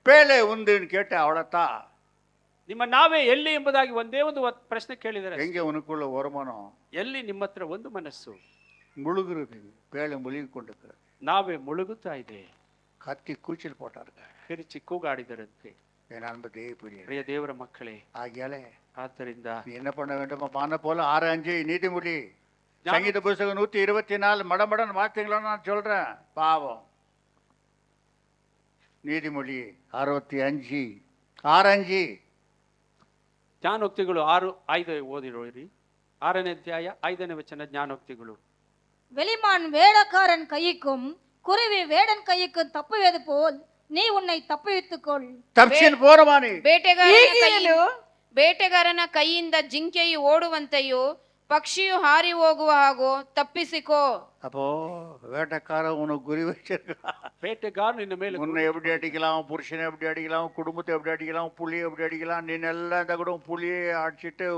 பேலை உண்டுன்னு கேட்ட அவ்வளோத்தான். ನಿಮ್ಮ ನಾವೇ ಎಲ್ಲಿ ಎಂಬುದಾಗಿ ಒಂದೇ ಒಂದು ಪ್ರಶ್ನೆ ಕೇಳಿದರೆ, எங்கே உனக்குள்ள வருமானம், ಎಲ್ಲಿ ನಿಮ್ಮ ಹತ್ರ ಒಂದು ಮನಸ್ಸು, முழுகுறது பேலை முழுகி கொண்டிருக்கிறது. ನಾವೇ ಮುಳುಗುತ್ತಾ ಇದೆ. கத்தி கூச்சல் போட்டாருங்க. ಕಿರಿಚಿ ಕೂಗಾಡಿದರಂತೆ. என் அன்பு தேவப்பிரியரே, ಪ್ರಿಯ ದೇವರ ಮಕ್ಕಳೇ, ஆகியாலே ಆದ್ದರಿಂದ நீ என்ன பண்ண வேண்டுமா, மான போல 6:5 நீதிமொழி சங்கீத புஸ்தகம் 124 மடமடன் வார்த்தைங்களா நான் சொல்றேன். பாவம் நீதிமொழி 65 6:5 ಜ್ಞಾನೋಕ್ತಿಗಳು 6:5 ಓದಿರೋರಿ. 6ನೇ ಅಧ್ಯಾಯ 5ನೇ ವಚನ ಜ್ಞಾನೋಕ್ತಿಗಳು. வெளிமான் வேடக்காரன் கைக்கும் குருவி வேடன் கைக்கும் தப்புவது போல் நீ உன்னை தப்புவித்துக்கொள். ತಪ್ಪಿನ ಪೋರಮಾನಿ ಬೇಟೆಗಾರನ ಕೈಯಿಂದ ಜಿಂಕೆಯು ಓಡುವಂತೆಯೋ ಪಕ್ಷಿಯು ಹಾರಿ ಹೋಗುವ ಹಾಗೋ ತಪ್ಪಿಸಿಕೋ. அப்போ வேட்டக்கார உனக்கு குறி வச்சிருக்கா. ಬೇಟೆಗಾರ ನಿನ್ನ ಮೇಲೆ உன்னை எப்படி அடிக்கலாம், புருஷனை எப்படி அடிக்கலாம், குடும்பத்தை எப்படி அடிக்கலாம், புள்ளியை எப்படி அடிக்கலாம், நீனெல்லாம் இந்த கூட புள்ளியை அடிச்சுட்டு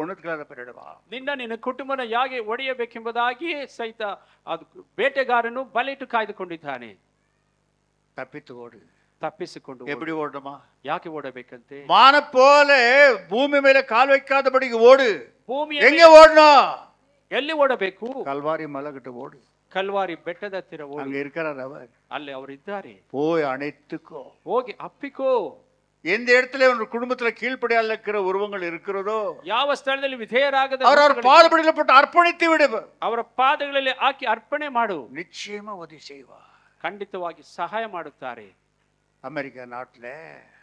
ஒண்ணுத்துக்கலாத பெரிடுவா. ನಿನ್ನ ಕುಟುಂಬನ ಹೇಗೆ ಒಡೆಯಬೇಕೆಂಬುದಾಗಿ ಸಹಿತ ಅದು ಬೇಟೆಗಾರನು ಬಲೆಯಿಟ್ಟು ಕಾಯ್ದುಕೊಂಡಿದ್ದಾನೆ. தப்பித்து ஓடு. ತಪ್ಪಿಸಿಕೊಂಡು எப்படி ஓடணுமா, ಯಾಕೆ ಓಡಬೇಕಂತೆ? மான போல பூமி மேல கால் வைக்காதபடிக்கு ஓடு. ಭೂಮಿಯ எங்க ஓடணும், ಎಲ್ಲಿ ಓಡಬೇಕು? கல்வாரி மலை கிட்ட ஓடு. ಕಲ್ವಾರಿ ಬೆಟ್ಟದ ಹತ್ತಿರ ಓಡು. அங்க இருக்கிறார் அவர். ಅಲ್ಲಿ ಅವರು ಇದ್ದಾರೆ. போய் அனைத்துக்கோ, ಹೋಗಿ ಅಪ್ಪಿಕೋ. எந்த இடத்துல உன் குடும்பத்துல கீழ்ப்படியால இருக்கிற உருவங்கள் இருக்கிறதோ ಯಾವ ಸ್ಥಳದಲ್ಲಿ ವಿಧೇಯರಾಗದ அவர் பாடுபடியில போட்டு அர்ப்பணித்து விடு. ಅವರ ಪಾದಗಳಲ್ಲಿ ಹಾಕಿ ಅರ್ಪಣೆ ಮಾಡು. நிச்சயமா உதவி செய்வார். ಖಂಡಿತವಾಗಿ ಸಹಾಯ ಮಾಡುತ್ತಾರೆ. அமெரிக்கா நாட்டுல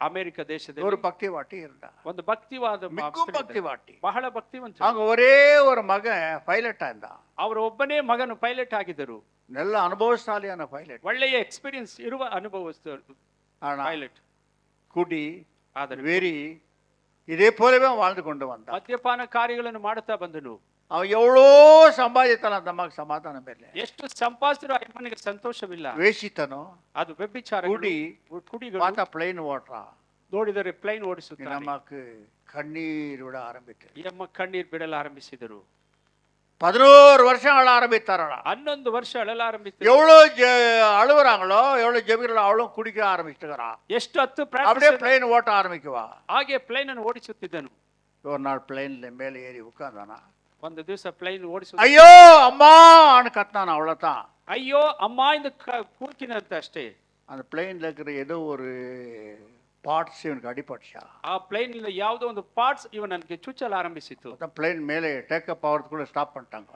ಅಮೆರಿಕ ದೇಶದಲ್ಲಿ ஒரு பக்திவாட்டி இருந்தா, ಒಂದು ಭಕ್ತಿವಾದ மிகவும் பக்திவாட்டி. ಬಹಳ ಭಕ್ತಿವಂತ. அங்க ஒரே ஒரு மகன் பைலட்டா இருந்தான். ಅವರ ಒಬ್ಬನೇ ಮಗನು ಪೈಲಟ್ ಆಗಿದ್ದರು. நல்ல அனுபவசாலியான பைலட். ಒಳ್ಳೆಯ ಎಕ್ಸ್ಪೀರಿಯನ್ಸ್ ಇರುವ ಅನುಭವಸ್ಥರು ஆனா ಪೈಲಟ್. குடி ಆದರೆ வெறி இதே போலவே அவன் வாழ்ந்து கொண்டு வந்தான். ಮದ್ಯಪಾನ ಕಾರ್ಯಗಳನ್ನು ಮಾಡುತ್ತಾ ಬಂದನು. அவன் எவ்வளோ சம்பாதித்தான அந்த அம்மாக்கு சமாதானம் இல்லை. ಎಷ್ಟು ಸಂಪಾದಿಸಿದ್ರು ಅಮ್ಮನಿಗೆ ಸಂತೋಷವಿಲ್ಲ. வேசித்தனம், ಅದು ವ್ಯಭಿಚಾರ, குடி, ಕುಡಿಗಳು. பார்த்தா பிளைன் ஓட்டுறான். ನೋಡಿದರೆ ಪ್ಲೈನ್ ಓಡಿಸುತ್ತಾರೆ. நமக்கு கண்ணீர் விட ஆரம்பித்து ಈ ಅಮ್ಮ ಕಣ್ಣೀರು ಬಿಡಲು ಆರಂಭಿಸಿದರು. 11 வருஷம் அழ ஆரம்பித்தாரா. 11 ವರ್ಷ ಅಳಲಾರಂಭಿಸಿದರು. எவ்வளவு அழுகுறாங்களோ, எவ்வளவு ஜெபிக்கிறாங்களோ அவ்வளவு குடிக்க ஆரம்பிச்சுக்கிறான். ಎಷ್ಟು ಹತ್ತು அப்படியே பிளைன் ஓட்ட ஆரம்பிக்குவா. ಹಾಗೆ ಪ್ಲೈನ್ ಅನ್ನು ಓಡಿಸುತ್ತಿದ್ದನು. ஒரு நாள் பிளைன்ல மேலே ஏறி உட்கார்ந்தானா. ಒಂದು ದಿವಸ ಪ್ಲೈನ್ ಓಡಿಸು, ஐயோ அம்மான்னு கத்தான, அவ்வளவுதான். ಅಯ್ಯೋ ಅಮ್ಮ ಎಂದು ಕೂರ್ಕಿನಂತೆ ಅಷ್ಟೇ. அந்த பிளைன்ல இருக்கிற ஏதோ ஒரு பார்ட்ஸ் இவனுக்கு அடிபட்டுச்சா. ಆ ಪ್ಲೈನ್ ಯಾವುದೋ ಒಂದು ಪಾರ್ಟ್ಸ್ ಇವನಿಗೆ ಚುಚ್ಚಲು ಆರಂಭಿಸಿತು. பிளைன் மேலே டேக்கப் ஆகிறதுக்குள்ள ஸ்டாப் பண்ணிட்டாங்க.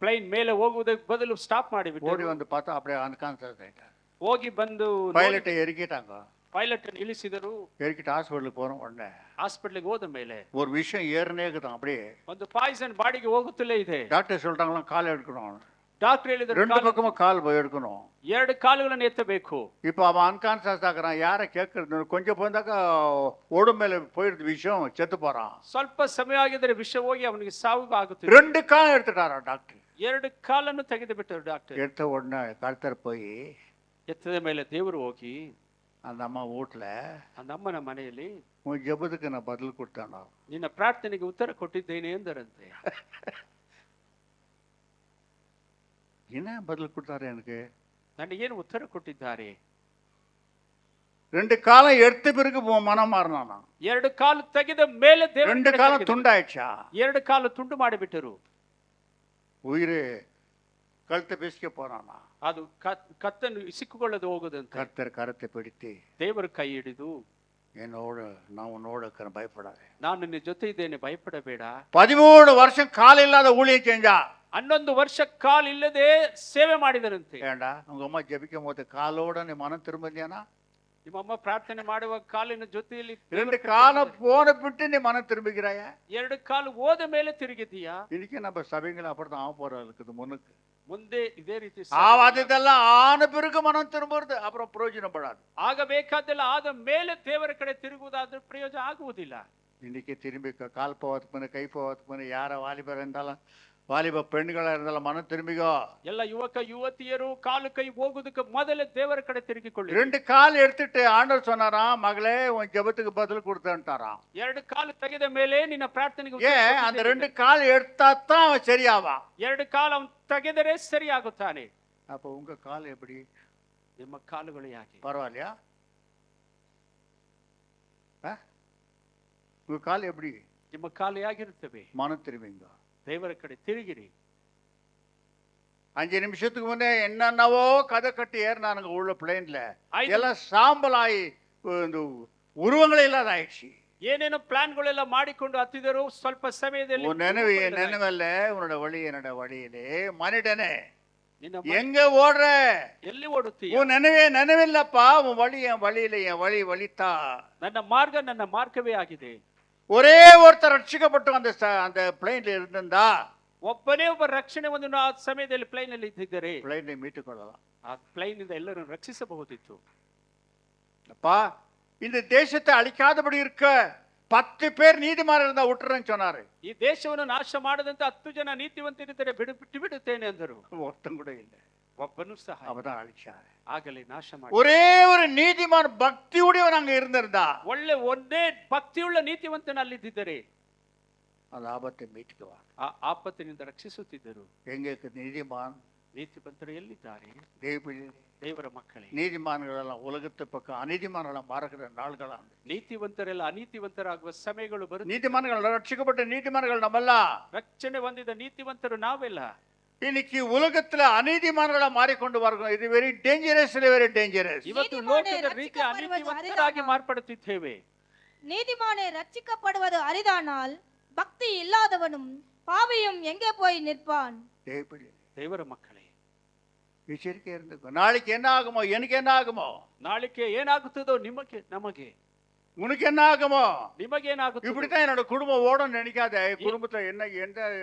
ಪ್ಲೈನ್ ಮೇಲೆ ಹೋಗುವುದಕ್ಕೆ ಬದಲು ಸ್ಟಾಪ್ ಮಾಡಿಬಿಟ್ಟು ஓடி வந்து பார்த்தா அப்படியே அன்கான்சியஸ் ஆயிட்டான். ಹೋಗಿ ಬಂದು பைலட்டை இறக்கிட்டாங்க. ಪೈಲಟ್ ಇಳಿಸಿದರು. இறக்கிட்டு ஹாஸ்பிட்டலுக்கு போறோம். உடனே ಹಾಸ್ಪಿಟ್ಲಿಗೆ ಹೋದ ಮೇಲೆ ஒரு விஷயம் ஏறினே இருக்குதான். அப்படியே ಒಂದು ಪಾಯ್ಸನ್ ಬಾಡಿಗೆ ಹೋಗುತ್ತಲೇ ಇದೆ. டாக்டர் சொல்லிட்டாங்களாம் கால் எடுக்கணும். ಡಾಕ್ಟರ್ ಹೇಳಿದ್ರು ரெண்டு பக்கமும் கால் போய் எடுக்கணும். 2 ಕಾಲುಗಳನ್ನು ಎತ್ತಬೇಕು. இப்போ அவன் அன்கான்சியஸ் ஆகுறான். யாரை கேட்கறது, கொஞ்சம் போந்தாக்கா ஓடு மேல போயிடுது விஷயம், செத்து போறான். ಸ್ವಲ್ಪ ಸಮಯ ಆಗಿದ್ರೆ ವಿಷ ಹೋಗಿ ಅವನಿಗೆ ಸಾವು ಆಗುತ್ತದೆ. 2 கால் எடுத்துட்டாரா டாக்டர். 2 ಕಾಲನ್ನು ತೆಗೆದು ಬಿಟ್ಟರು ಡಾಕ್ಟರ್. எடுத்த உடனே கழுத்தர் போய் ಎತ್ತದ ಮೇಲೆ ದೇವರು ಹೋಗಿ அந்த அம்மா வீட்டுல அந்த ಅಮ್ಮನ ಮನೆಯಲ್ಲಿ உன் ஜெபத்துக்கு நான் பதில் கொடுத்தானோ, ನಿನ್ನ ಪ್ರಾರ್ಥನೆಗೆ ಉತ್ತರ ಕೊಟ್ಟಿದ್ದೇನೆ ಎಂದರಂತೆ. என்ன பதில் கொடுத்தாரு எனக்கு. ನನಗೇನು ಉತ್ತರ ಕೊಟ್ಟಿದ್ದಾರೆ? 2 காலம் எடுத்த பிறகு மனம் மாறினானா? 2 ಕಾಲು ತೆಗೆದ ಮೇಲೆ ದೇವರು 2 காலம் துண்டாயிடுச்சா? 2 ಕಾಲು ತುಂಡು ಮಾಡಿಬಿಟ್ಟರು. உயிர் கழுத்தை பிசுக்க போறானா? ಅದು ಕತ್ತನ್ನು ಸಿಕ್ಕಿಕೊಳ್ಳದೆ ಹೋಗುದಂತೆ. கர்த்தர் கரத்தை பிடித்து ದೇವರು ಕೈ ಹಿಡಿದು, என்னோடு நான் உன்னோடு பயப்படாதே, ನಾನು ನಿನ್ನ ಜೊತೆ ಇದ್ದೇನೆ, ಭಯಪಡಬೇಡ. 13 வருஷம் கால் இல்லாத ஊழியம் செஞ்சா. 11 ವರ್ಷ ಕಾಲಿಲ್ಲದೆ ಸೇವೆ ಮಾಡಿದರಂತೆ. ஏண்டா உங்க அம்மா ஜெபிக்கும் போது காலோட நீ மனம் திரும்பியானா? ನಿಮ್ಮಮ್ಮ ಪ್ರಾರ್ಥನೆ ಮಾಡುವ ಕಾಲಿನ ಜೊತೆಯಲ್ಲಿ 2 காலம் போன பிட்டு நீ மனம் திரும்பிக்கிறாயா? 2 ಕಾಲು ಹೋದ ಮೇಲೆ ತಿರುಗಿದೀಯಾ? இன்னைக்கு நம்ம சபைகளை அப்படித்தான் ஆக போறோம் இருக்குது முன்னுக்கு. ಮುಂದೆ ಇದೇ ರೀತಿ அதெல்லாம் ஆன பிறகு மனம் திரும்புறது அப்புறம் பிரயோஜனப்படாது. ಆಗಬೇಕಾದೆಲ್ಲ ಆದ ಮೇಲೆ ದೇವರ ಕಡೆ ತಿರುಗುವುದಾದ್ರೆ ಪ್ರಯೋಜನ ಆಗುವುದಿಲ್ಲ. இன்னைக்கு திரும்பி கால் போவதுக்கு முன்ன கை போவதுக்கு முன்ன யார வாலிபர் இருந்தாலும் வாலிப பெண்களா இருந்தாலும் மனம் திரும்பிக்கோ. ಎಲ್ಲ ಯುವಕ ಯುವತಿಯರು ಕಾಲು ಕೈ ಹೋಗುವುದಕ್ಕೆ ಮೊದಲೇ ದೇವರ ಕಡೆ ತಿರುಗಿಕೊಳ್ಳಿ. 2 கால் எடுத்துட்டு ஆண்டவர் சொன்னாராம், மகளே உன் ஜெபத்துக்கு பதில் கொடுத்தேன்ட்டாராம். 2 ಕಾಲು ತೆಗೆದ ಮೇಲೆ ನಿನ್ನ ಪ್ರಾರ್ಥನೆಗೆ ಉತ್ತರ ஏன் அந்த 2 கால் எடுத்தா தான் அவன் சரியாவா? 2 ಕಾಲು ಅವನು ತೆಗೆದರೆ ಸರಿಯಾಗುತ್ತಾನೆ. அப்ப உங்க கால் எப்படி? ನಿಮ್ಮ ಕಾಲುಗಳು ಯಾಕೆ பரவாயில்லையா? உங்க கால் எப்படி? ನಿಮ್ಮ ಕಾಲು ಯಾಗಿರುತ್ತವೆ? மனம் திரும்பிங்க, ದೇವರ ಕಡೆ ತಿರುಗಿರಿ. 5 நிமிஷத்துக்கு முன்னே என்னென்னவோ கதை கட்டி ஏறினானுங்க உள்ள பிளேன்ல, ஐந்து- எல்லாம் சாம்பலாயி இந்த உருவங்களே இல்லாத ஆயிடுச்சு. ಏನೇನೋ ಪ್ಲಾನ್ಗಳೆಲ್ಲ ಮಾಡಿಕೊಂಡು ಹತ್ತಿದರು. ಸ್ವಲ್ಪ ಸಮಯದಲ್ಲಿ உன் நினைவல்ல உன்னோட வழி என்னோட வழியிலே மனிதனே ನಿನ್ನ எங்க ஓடுற? ಎಲ್ಲಿ ಓಡುತ್ತೀಯ? உன் நினைவில்லப்பா, உன் வழி என் வழியில, என் வழி வழித்தா. ನನ್ನ ಮಾರ್ಗ ನನ್ನ ಮಾರ್ಗವೇ ಆಗಿದೆ. ஒரே ஒருத்தர் ரட்சிக்கப்பட்டு அந்த பிளைன்ல இருந்தா ಒಬ್ಬನೇ ಒಬ್ಬ ರಕ್ಷಣೆ ಒಂದು ಆ ಸಮಯದಲ್ಲಿ ಪ್ಲೇನ್ ಅಲ್ಲಿ ಇದ್ದಿದ್ದರೆ பிளைனை மீட்டுக் கொள்ளலாம். ಆ ಪ್ಲೇನ್ ಇಂದ ಎಲ್ಲರನ್ನು ರಕ್ಷಿಸಬಹುದಿತ್ತು. அப்பா, இந்த தேசத்தை அழிக்காதபடி இருக்க 10 பேர் நீதிமான் இருந்தா விட்டுறேன்னு சொன்னாரு. ಈ ದೇಶವನ್ನು ನಾಶ ಮಾಡದಂತೆ 10 ಜನ ನೀತಿವಂತರಿದ್ದರೆ ಬಿಟ್ಟು ಬಿಡುತ್ತೇನೆ ಅಂದರು. ஒருத்தன் கூட இல்லை. ಒಬ್ಬನು ಸಹ அவதான் அழிச்சாரு. ಆಗಲೇ ನಾಶ ಮಾಡಿ. ஒரே ஒரு நீதிமான் பக்தியுடையவன் அங்க இருந்திருந்தா ಒಳ್ಳೆ ಒಂದೇ ಭಕ್ತಿಯುಳ್ಳ ನೀತಿವಂತನ ಅಲ್ಲಿದ್ದರೆ அந்த ஆபத்தை மீட்டுக்குவா. ಆ ಆಪತ್ತಿನಿಂದ ರಕ್ಷಿಸುತ್ತಿದ್ದರು. எங்க நீதிமான்? ನೀತಿವಂತರು ಎಲ್ಲಿದ್ದಾರೆ? ದೇವರ ಮಕ್ಕಳೇ, நீதிமான்களெல்லாம் உலகத்து பக்கம் அநீதிமான்களெல்லாம் மாறுகிற நாள்களா. ನೀತಿವಂತರೆಲ್ಲ ಅನೀತಿವಂತರಾಗುವ ಸಮಯಗಳು ಬರುತ್ತೆ. நீதிமான்கள் ரட்சிக்கப்பட்ட நீதிமான்கள் நம்மெல்லாம். ರಕ್ಷಣೆ ಹೊಂದಿದ ನೀತಿವಂತರು ನಾವೆಲ್ಲ. இன்னைக்கு உலகத்துல அநீதிமான்களா மாறிக்கொண்டு வருகிறோம். இது வெரி டேஞ்சரஸ், வெரி டೇಂಜರಸ್. ಇವತ್ತು ಲೋಕದ ರೀತಿ ಅನೀತಿವಂತರಾಗಿ ಮಾರ್ಪಡುತ್ತಿದ್ದೇವೆ. நீதிமானே ரட்சிக்கப்படுவது அரிதானால் பக்தி இல்லாதவனும் பாவியும் எங்கே போய் நிற்பான்? ದೇವರ ಮಕ್ಕಳೇ, எச்சரிக்கை இருந்துக்கோ. நாளைக்கு என்ன ஆகுமோ, எனக்கு என்ன ஆகுமோ, ನಾಳಿಕೆ ಏನಾಗುತ್ತದೋ ನಿಮಗೆ, ನಮಗೆ, உனக்கு என்ன ஆகுமோ, ನಿಮಗೇನಾಗುತ್ತದೆ. இப்படித்தான் என்னோட குடும்பம் ஓடணும்னு நினைக்காத. குடும்பத்துல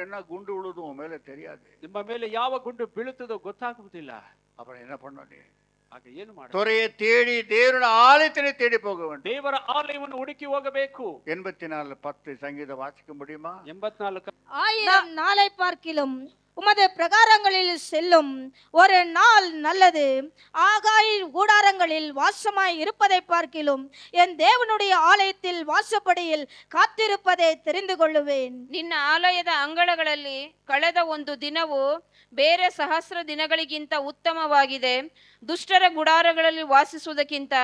என்ன குண்டு விழுதும் உன் மேல தெரியாது. ನಿಮ್ಮ ಮೇಲೆ ಯಾವ ಗುಂಡು ಬೀಳುತ್ತದೋ ಗೊತ್ತಾಗುವುದಿಲ್ಲ. அப்புறம் என்ன பண்ண? ಆಗ ಏನು ಮಾಡಿ? துறையை தேடி தேவனுடைய ஆலயத்தினை தேடி போக வேண்டும். ದೇವರ ಆಲಯವನ್ನು ಹುಡುಕಿ ಹೋಗಬೇಕು. 84:10 சங்கீதம் வாசிக்க முடியுமா? 84 1000 நாளை பார்க்கிலும் உமது பிரகாரங்களில் செல்லும் ஒரு நாள் நல்லது. ஆகாய கூடாரங்களில் வாசமாய் இருப்பதை பார்க்கிலும் என் தேவனுடைய ஆலயத்தில் வாசப்படியில் காத்திருப்பதை தெரிந்து கொள்ளுவேன். ನಿನ್ನ ಆಲಯದ ಅಂಗಳಗಳಲ್ಲಿ ಕಳೆದ ಒಂದು ದಿನವು ಬೇರೆ ಸಹಸ್ರ ದಿನಗಳಿಗಿಂತ ಉತ್ತಮವಾಗಿದೆ. ದುಷ್ಟರ ಗುಡಾರಗಳಲ್ಲಿ ವಾಸಿಸುವುದಕ್ಕಿಂತ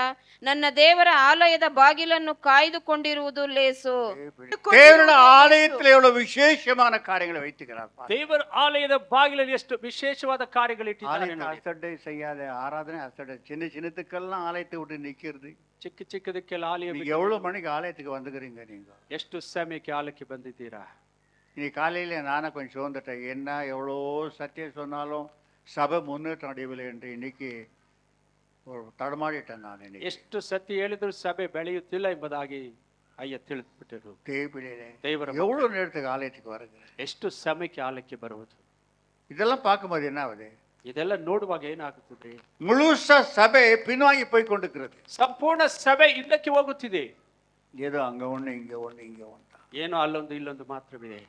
ನನ್ನ ದೇವರ ಆಲಯದ ಬಾಗಿಲನ್ನು ಕಾಯ್ದುಕೊಂಡಿರುವುದು ಲೇಸು. தேவனுடைய ஆலயத்தில் எவ்வளவு விசேஷமான காரியங்களை வைத்துக்கிறார். ದೇವರ ಆಲಯದ ಬಾಗಿಲಲ್ಲಿ ಎಷ್ಟು ವಿಶೇಷವಾದ ಕಾರ್ಯಗಳು ಇಟ್ಟಿದ್ದಾರೆ ನೋಡಿ. அசட்டை செய்யாத ஆராதனை, அசட்டை சின்ன சின்னத்துக்கெல்லாம் ஆலயத்தை விட்டு நிக்கிறது. ಚಿಕ್ಕ ಚಿಕ್ಕದಕ್ಕೆಲ್ಲ ಆಲಯ நீங்க எவ்வளவு மணிக்கு ஆலயத்துக்கு வந்துக்கிறீங்க? நீங்க ಎಷ್ಟು ಸಮಯಕ್ಕೆ ಆಲಯಕ್ಕೆ ಬಂದಿದ್ದೀರಾ? இன்னைக்கு காலையில நானே கொஞ்சம் சோர்ந்துட்டேன். என்ன எவ்வளோ சத்தியம் சொன்னாலும் சபை முன்னேற்றம் அடையவில்லை என்று இன்னைக்கு ஒரு தடமாடிட்டேன் நான். இன்னைக்கு ಎಷ್ಟು ಸತಿ ಹೇಳಿದ್ರು ಸಭೆ ಬೆಳೆಯುತ್ತಿಲ್ಲ ಎಂಬುದಾಗಿ ಅಯ್ಯ ತಿಳಿದ್ಬಿಟ್ಟರು. தேவர எவ்வளவு நேரத்துக்கு ஆலயத்துக்கு வருங்க? ಎಷ್ಟು ಸಮಯಕ್ಕೆ ಆಲಯಕ್ಕೆ ಬರುವುದು? இதெல்லாம் பார்க்கும்போது என்ன ஆகுது? ಇದೆಲ್ಲ ನೋಡುವಾಗ ಏನಾಗುತ್ತದೆ? முழுசா சபை பின்வாங்கி போய் கொண்டிருக்கிறது. ಸಂಪೂರ್ಣ ಸಭೆ ಹಿಂದಕ್ಕೆ ಹೋಗುತ್ತಿದೆ. ஏதோ அங்க ஒண்ணு இங்க ஒண்ணு இங்க ஒண்ணு, ಏನೋ ಅಲ್ಲೊಂದು ಇಲ್ಲೊಂದು ಮಾತ್ರವಿದೆ.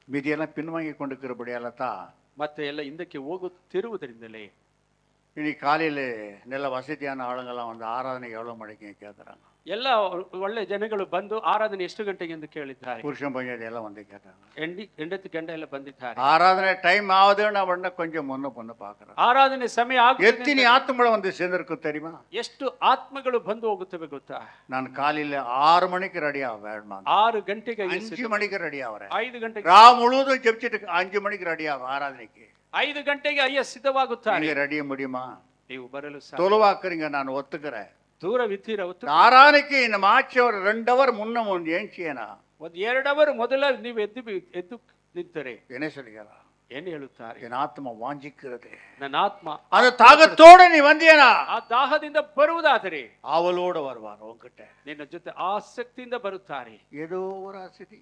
மீதியெல்லாம் பின்வாங்கி கொண்டிருக்கிறபடியால தான் ಮತ್ತೆ ಎಲ್ಲ ಹಿಂದಕ್ಕೆ ಹೋಗುತ್ತಿರುವುದರಿಂದಲೇ இன்னைக்கு காலையில் நல்ல வசதியான ஆளுங்கெல்லாம் வந்து ஆராதனை எவ்வளோ மணிக்கு கேட்குறாங்க. ಎಲ್ಲ ಒಳ್ಳೆ ಜನಗಳು ಬಂದು ಆರಾಧನೆ ಎಷ್ಟು ಗಂಟೆಗೆ ಎಂದು ಕೇಳಿದ್ದಾರೆ. புருஷன் பையன் எல்லாம் வந்து கேட்டாங்க. ಹೆಂಡತಿ ಗಂಡ ಎಲ್ಲ ಬಂದಿದ್ದಾರೆ. ஆராதனை டைம் ஆகுதுன்னு உடனே கொஞ்சம் முன்ன பார்க்குறேன். ಆರಾಧನೆ ಸಮಯ எத்தனை ஆத்மಗಳು வந்து சேர்ந்திருக்கும் தெரியுமா? ಎಷ್ಟು ಆತ್ಮಗಳು ಬಂದು ಹೋಗುತ್ತವೆ ಗೊತ್ತಾ? நான் காலையில் 6 மணிக்கு ரெடி ஆவேன். 6 ಗಂಟೆಗೆ 5 மணிக்கு ரெடி ஆகிறேன். 5 ಗಂಟೆಗೆ ரா முழுவதும் ஜெபிச்சுட்டு 5 மணிக்கு ரெடி ஆகும் ஆராதனைக்கு. 5 ಗಂಟೆಗೆ ಅಯ್ಯ ಸಿದ್ಧವಾಗುತ್ತಾರೆ. நீங்க ரெடிய முடியுமா? ನೀವು ಬರಲು தொலைவாக்குறீங்க, நான் ஒத்துக்கிறேன். ದೂರವಿದ್ದೀರ ஆராதனைக்கு இந்த மாச்சு ஒரு 2 ஹவர் முன்ன ஏன்ச்சியனா ಒಂದು 2 ಅವರ್ ಮೊದಲ ನೀವು ಎದ್ದು ನಿಂತರೆ என்ன சொல்லுகிறா? ಏನು ಹೇಳುತ್ತಾರೆ? என் ஆத்மா வாஞ்சிக்கிறது. ನನ್ನ ಆತ್ಮ அந்த தாகத்தோட நீ வந்தியனா, ಆ ದಾಹದಿಂದ ಬರುವುದಾದರೆ ஆவலோட வருவார் உன்கிட்ட. ನಿನ್ನ ಜೊತೆ ಆಸಕ್ತಿಯಿಂದ ಬರುತ್ತಾರೆ. ஏதோ ஒரு ஆசதி,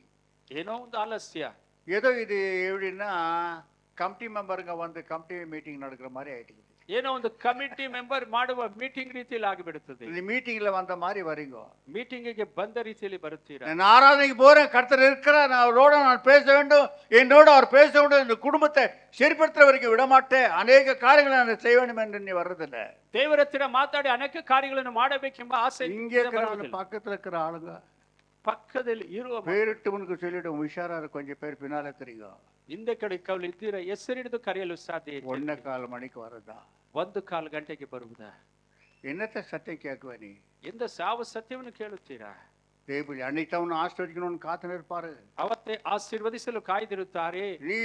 ಏನೋ ಒಂದು ಆಲಸ್ಯ. ஏதோ இது எப்படின்னா கமிட்டி மெம்பருங்க வந்து கமிட்டி மீட்டிங் நடக்கிற மாதிரி ஆயிடுது. ಏನೋ ಒಂದು ಕಮಿಟಿ ಮೆಂಬರ್ ಮಾಡುವ ಮೀಟಿಂಗ್ ರೀತಿಯಲ್ಲಿ ಆಗಿಬಿಡುತ್ತದೆ. இந்த மீட்டிங்ல வந்த மாதிரி வரீங்க. ಮೀಟಿಂಗಿಗೆ ಬಂದ ರೀತಿಯಲ್ಲಿ ಬರುತ್ತೀರಾ? நான் ஆராதனைக்கு போறேன், கர்த்தர் இருக்கிறார், அவரோட நான் பேச வேண்டும், என்னோட அவர் பேச வேண்டும், இந்த குடும்பத்தை சரிப்படுத்துற வரைக்கும் விட மாட்டேன், அநேக காரியங்களை நான் செய்ய வேண்டும் என்று நீ வர்றதில்லை. ದೇವರ ಹತ್ತಿರ ಮಾತಾಡಿ ಅನೇಕ ಕಾರ್ಯಗಳನ್ನು ಮಾಡಬೇಕೆಂಬ ಆಸೆ இங்கே பக்கத்துல இருக்கிற ஆளுங்க ಪಕ್ಕದಲ್ಲಿ ಇರುವ பேரிட்டவனுக்கு சொல்லிட்டு உஷாரா கொஞ்சம் பேர் பின்னால இருக்கிறீங்க. ಹಿಂದೆ ಕಡೆ ಕವಲು ಇದ್ದೀರಾ, ಹೆಸರಿಡಿದು ಕರೆಯಲು ಸಾಧ್ಯ ಇಲ್ಲ. 1:15 மணிக்கு வரதா? 1:15 ಗಂಟೆಗೆ ಬರುವುದಾ? என்னத்தை சத்தியம் கேட்குவ நீ? ಎಂದ ಸಾವು ಸತ್ಯವನ್ನು ಕೇಳುತ್ತೀರಾ? தேவன் அன்னைத்தவನು ஆசீர்வதிக்கணும்னு காத்து நிற்பாரு. ಅವತ್ತೇ ಆಶೀರ್ವದಿಸಲು ಕಾಯ್ದಿರುತ್ತಾರೆ. நீ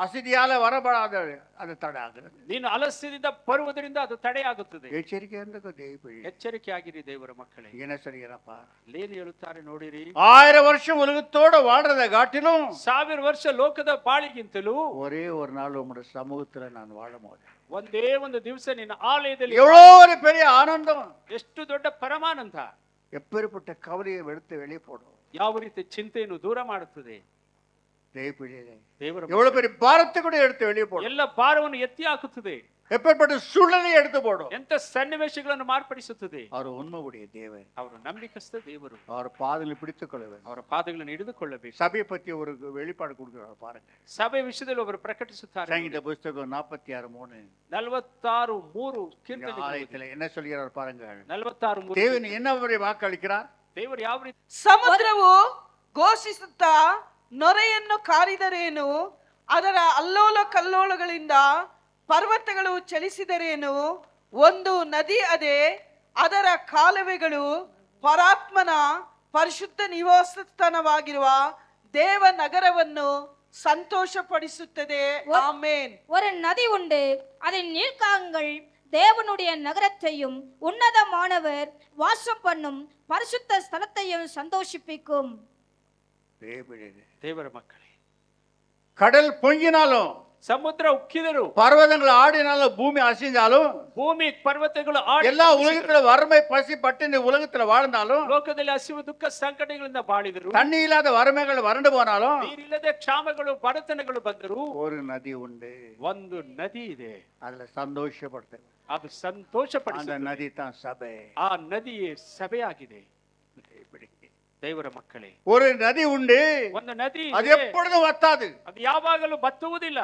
ಅಸಿದಿಯಾಲ வரப்படாத ಅದು ತಡೆ ಆಗುತ್ತೆ. ನೀನು ಅಲಸ್ಯದಿಂದ ಬರುವುದರಿಂದ ಅದು ತಡೆಯಾಗುತ್ತದೆ. ಎಚ್ಚರಿಕೆಯಿಂದ ದೇವ ಎಚ್ಚರಿಕೆಯಾಗಿರಿ ದೇವರ ಮಕ್ಕಳೇ. என்ன சொல்கிறப்ப ಏನು ಹೇಳುತ್ತಾರೆ ನೋಡಿರಿ? 1000 வருஷம் உலகத்தோட வாழ்றத காட்டிலும் 1000 ವರ್ಷ ಲೋಕದ ಬಾಳಿಗಿಂತಲೂ ஒரே ஒரு நாள் உம்முடைய சமூகத்துல நான் வாழும்போது ಒಂದೇ ಒಂದು ದಿವಸ ನಿನ್ನ ಆಲಯದಲ್ಲಿ எவ்வளோ ஒரு பெரிய ஆனந்தம், ಎಷ್ಟು ದೊಡ್ಡ ಪರಮಾನಂದ, எப்பேற்பட்ட கவலையை எடுத்து வெளியே போடும். ಯಾವ ರೀತಿ ಚಿಂತೆಯನ್ನು ದೂರ ಮಾಡುತ್ತದೆ. தேவ எவ்வளவு பெரிய பாரத்தை கூட எடுத்து வெளியே போடும். ಎಲ್ಲ ಭಾರವನ್ನು ಎತ್ತಿ ಹಾಕುತ್ತದೆ. எப்பேற்பட்ட சூழ்நிலையை எடுத்து போடும். ಎಂತ ಸನ್ನಿವೇಶಗಳನ್ನು ಮಾರ್ಪಡಿಸುತ್ತದೆ. அவர் உண்மையுடைய தேவன், ಅವರು ನಂಬಿಕಸ್ಥ ದೇವರು. அவர் பாதங்களை பிடித்துக் கொள்ளுவேன், ಅವರ ಪಾದಗಳನ್ನು ಹಿಡಿದುಕೊಳ್ಳಬೇಕು. சபையை பத்தி ஒரு வெளிப்பாடு கொடுக்கிறார் பாருங்க. ಸಭೆ ವಿಷಯದಲ್ಲಿ ಅವರು ಪ್ರಕಟಿಸುತ್ತಾರೆ. ಸಂಗೀತ ಪುಸ್ತಕ 46:3 46:3 ಕೀರ್ತನೆ ஆலயத்தில் என்ன சொல்கிறார் பாருங்க. 46:3 தேவன் என்ன வாக்களிக்கிறார்? ದೇವರು ಯಾವ ರೀತಿ? ಸಮುದ್ರವು ಘೋಷಿಸುತ್ತಾ ನೊರೆಯನ್ನು ಕಾರಿದರೇನು, ಅದರ ಅಲ್ಲೋಲ ಕಲ್ಲೋಲಗಳಿಂದ ಪರ್ವತಗಳು ಚಲಿಸಿದರೇನು, ಒಂದು ನದಿ ಅದೇ, ಅದರ ಕಾಲುವೆಗಳು ಪರಾತ್ಮನ ಪರಿಶುದ್ಧ ನಿವಾಸಸ್ಥಾನವಾಗಿರುವ ದೇವ ನಗರವನ್ನು சந்தோஷப்படுத்துதே. ஆமென். ஒரு நதி உண்டு, அதன் நீர்க்காங்கள் தேவனுடைய நகரத்தையும் உன்னதமானவர் வாசம் பண்ணும் பரிசுத்த ஸ்தலத்தையும் சந்தோஷிப்பிக்கும். ದೇವರ ಮಕ್ಕಳೇ, கடல் பொங்கினாலும், ಸಮುದ್ರ ಉಕ್ಕಿದರು, பர்வதங்கள் ஆடினாலும், பூமி அசைந்தாலும், ಭೂಮಿ ಪರ್ವತಗಳು ಆಡಿ எல்லா உலகத்துல வறுமை பசி பட்டினி உலகத்துல வாழ்ந்தாலும், ಲೋಕದಲ್ಲಿ ಹಸಿವು ದುಃಖ ಸಂಕಟಗಳಿಂದ ಬಾಳಿದರು, தண்ணி இல்லாத வறுமைகள் வறண்டு போனாலும், ನೀರಿಲ್ಲದೆ ಕ್ಷಾಮಗಳು ಬಡತನಗಳು ಬಂದರು, ஒரு நதி உண்டு, ಒಂದು ನದಿ ಇದೆ, அதுல சந்தோஷப்படுத்தேன். ಅದು ಸಂತೋಷಪಡಿಸುತ್ತದೆ. அந்த ನದಿ தான் சபை. ಆ ನದಿಯೇ ಸಭೆಯಾಗಿದೆ. ದೇವರ ಮಕ್ಕಳೇ, ஒரு நதி உண்டு, ಒಂದು ನದಿ அது ಇದೆ. எப்பொழுதும் வத்தாது. ಅದು ಯಾವಾಗಲೂ ಬತ್ತುವುದಿಲ್ಲ.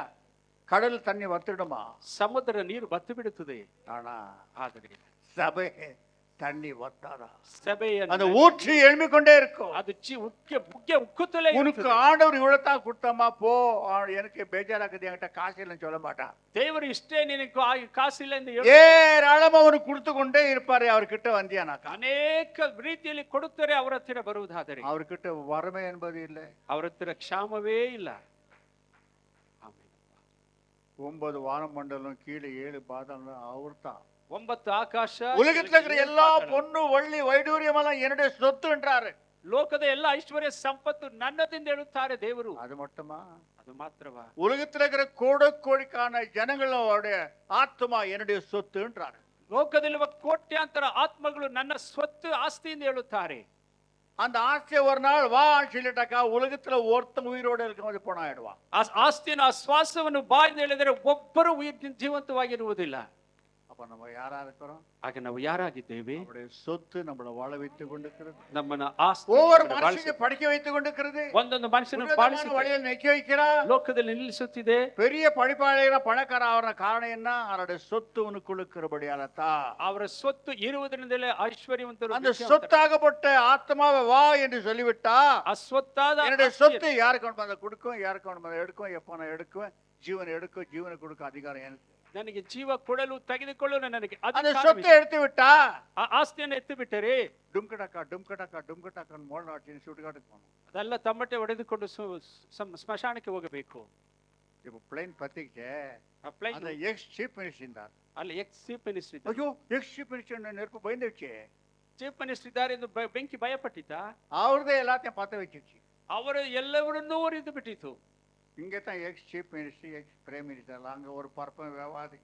கடல் தண்ணி வத்திடுமா? ಸಮುದ್ರ ನೀರು ಬತ್ತು ಬಿಡುತ್ತದೆ. ஆனா ಆದರೆ சபை தண்ணி வத்தாதா? ಸಭೆಯ அந்த ஊற்று எழும்பிக் கொண்டே இருக்கும். ಅದು ಮುಖ್ಯ ಉಕ್ಕುತ್ತಲೇ உனக்கு ಇರುತ್ತದೆ. ஆண்டவர் இவ்வளவுதான் கொடுத்தமா போ, எனக்கு பேஜாராக்குது, என்கிட்ட காசு இல்லைன்னு சொல்ல மாட்டான். ದೇವರು ಇಷ್ಟೇ ನಿನಗೆ ಕಾಸಿಲ್ಲ ಎಂದು ஏராளமா அவனுக்கு கொடுத்து கொண்டே இருப்பாரு. அவர்கிட்ட வந்தியானாக்கா ಅನೇಕ ರೀತಿಯಲ್ಲಿ ಕೊಡುತ್ತಾರೆ. ಅವರ ಹತ್ತಿರ ಬರುವುದಾದರೆ அவர்கிட்ட வறுமை என்பது இல்லை, ಅವರ ಹತ್ತಿರ ಕ್ಷಾಮವೇ ಇಲ್ಲ. 9 வானமண்டலம் கீழே 7 பாதாளம் அவர்தான். 9 ಆಕಾಶ, உலகத்துல இருக்கிற எல்லா பொண்ணு வள்ளி வைடூரியம் எல்லாம் என்னுடைய சொத்து என்றாரு. ಲೋಕದ ಎಲ್ಲ ಐಶ್ವರ್ಯ ಸಂಪತ್ತು ನನ್ನದೆಂದು ಹೇಳುತ್ತಾರೆ ದೇವರು. அது மட்டுமா? ಅದು ಮಾತ್ರವಾ? உலகத்துல இருக்கிற கோடிக்கான ஜனங்களுடைய ஆத்மா என்னுடைய சொத்து என்றாரு. ಲೋಕದಲ್ಲಿರುವ ಕೋಟ್ಯಾಂತರ ಆತ್ಮಗಳು ನನ್ನ ಸ್ವತ್ತು ಆಸ್ತಿ ಎಂದು ಹೇಳುತ್ತಾರೆ. அந்த ஆசை ஒரு நாள் வா சொல்லிட்டாக்கா உலகத்துல ஒருத்தன் உயிரோட இருக்கும்போது போன ஆயிடுவான். ಆ ಆಸ್ತಿಯನ್ನು, ಆ ಶ್ವಾಸವನ್ನು ಬಾ ಎಂದು ಹೇಳಿದರೆ ಒಬ್ಬರು ಜೀವಂತವಾಗಿರುವುದಿಲ್ಲ. அப்ப அப்ப நம்ம யாரா இருக்கிறோம்? ಆಗ ನಾವು ಯಾರಾಗಿದ್ದೇವೆ? நம்முடைய சொத்து நம்மளை வாழ வைத்துக் கொண்டிருக்கிறது. ನಮ್ಮನ್ನ ಆಸ್ತಿ ஒவ்வொரு ನಮ್ಮನ್ನ மனுஷனுக்கு படிக்க வைத்துக் கொண்டிருக்கிறது. ಒಂದೊಂದು ಮನುಷ್ಯನ உன்னதமான ಬಾಳಿಸುತ್ತೆ, வழியில் நிக்க வைக்கிறார். ಲೋಕದಲ್ಲಿ ನಿಲ್ಲಿಸುತ್ತಿದೆ. பெரிய படிப்பாளைய பணக்கார ஆகிற காரணம் என்ன? அவருடைய சொத்து உனக்குள்ள இருக்கிறபடியாலதான். ಅವರ ಸ್ವತ್ತು ಇರುವುದರಿಂದಲೇ ಐಶ್ವರ್ಯವಂತರು. அந்த சொத்தாகப்பட்ட ஆத்மாவை வா என்று சொல்லிவிட்டா, ಆ ಸ್ವತ್ತಾದ என்னுடைய சொத்து யாருக்கு வேணுமோ அதை கொடுக்கும், யாருக்கு வேணுமோ அதை எடுக்கும், எப்ப நான் எடுக்குவேன், ஜீவனை எடுக்கும், ஜீவனை கொடுக்கும் அதிகாரம் எனக்கு. ನನಗೆ ಜೀವ ಕೊಡಲು ತೆಗೆದುಕೊಳ್ಳಲು ನನಗೆ அந்த ಅಧಿಕಾರವಿದೆ. சொத்தை எடுத்து விட்டா, ಆ ಆಸ್ತಿಯನ್ನು ಎತ್ತು ಬಿಟ್ಟರೆ ಡುಮ್ಕಟಕ ಮೋಳ ಹಾಕಿ ಸುಡುಗಾಟಕ್ಕೆ போகணும். ಅದೆಲ್ಲ ತಮ್ಮಟೆ ಹೊಡೆದುಕೊಂಡು ಸ್ಮಶಾನಕ್ಕೆ ಹೋಗಬೇಕು. இப்ப பிளைன் பத்திக்கிட்டே ಆ ಪ್ಲೇನ್ அந்த எக்ஸ் சீஃப் மினிஸ்டர் இருந்தார். ಅಲ್ಲಿ ಎಕ್ಸ್ ಚೀಫ್ ಮಿನಿಸ್ಟರ್ ಇದ್ದಾರೆ. ஐயோ எக்ஸ் சீஃப் மினிஸ்டர் நெருப்பு பயந்துச்சு. ಚೀಫ್ ಮಿನಿಸ್ಟರ್ ಇದ್ದಾರೆ ಎಂದು ಬೆಂಕಿ ಭಯಪಟ್ಟಿದ್ದ. அவர்தான் எல்லாத்தையும் பத்த வச்சிருச்சு. ಅವರು ಎಲ್ಲವನ್ನೂ ಉರಿದು ಬಿಟ್ಟಿತು. இங்கே தான் X chief minister, X prime minister, அங்க ஒரு பரப்பம் விவாதி.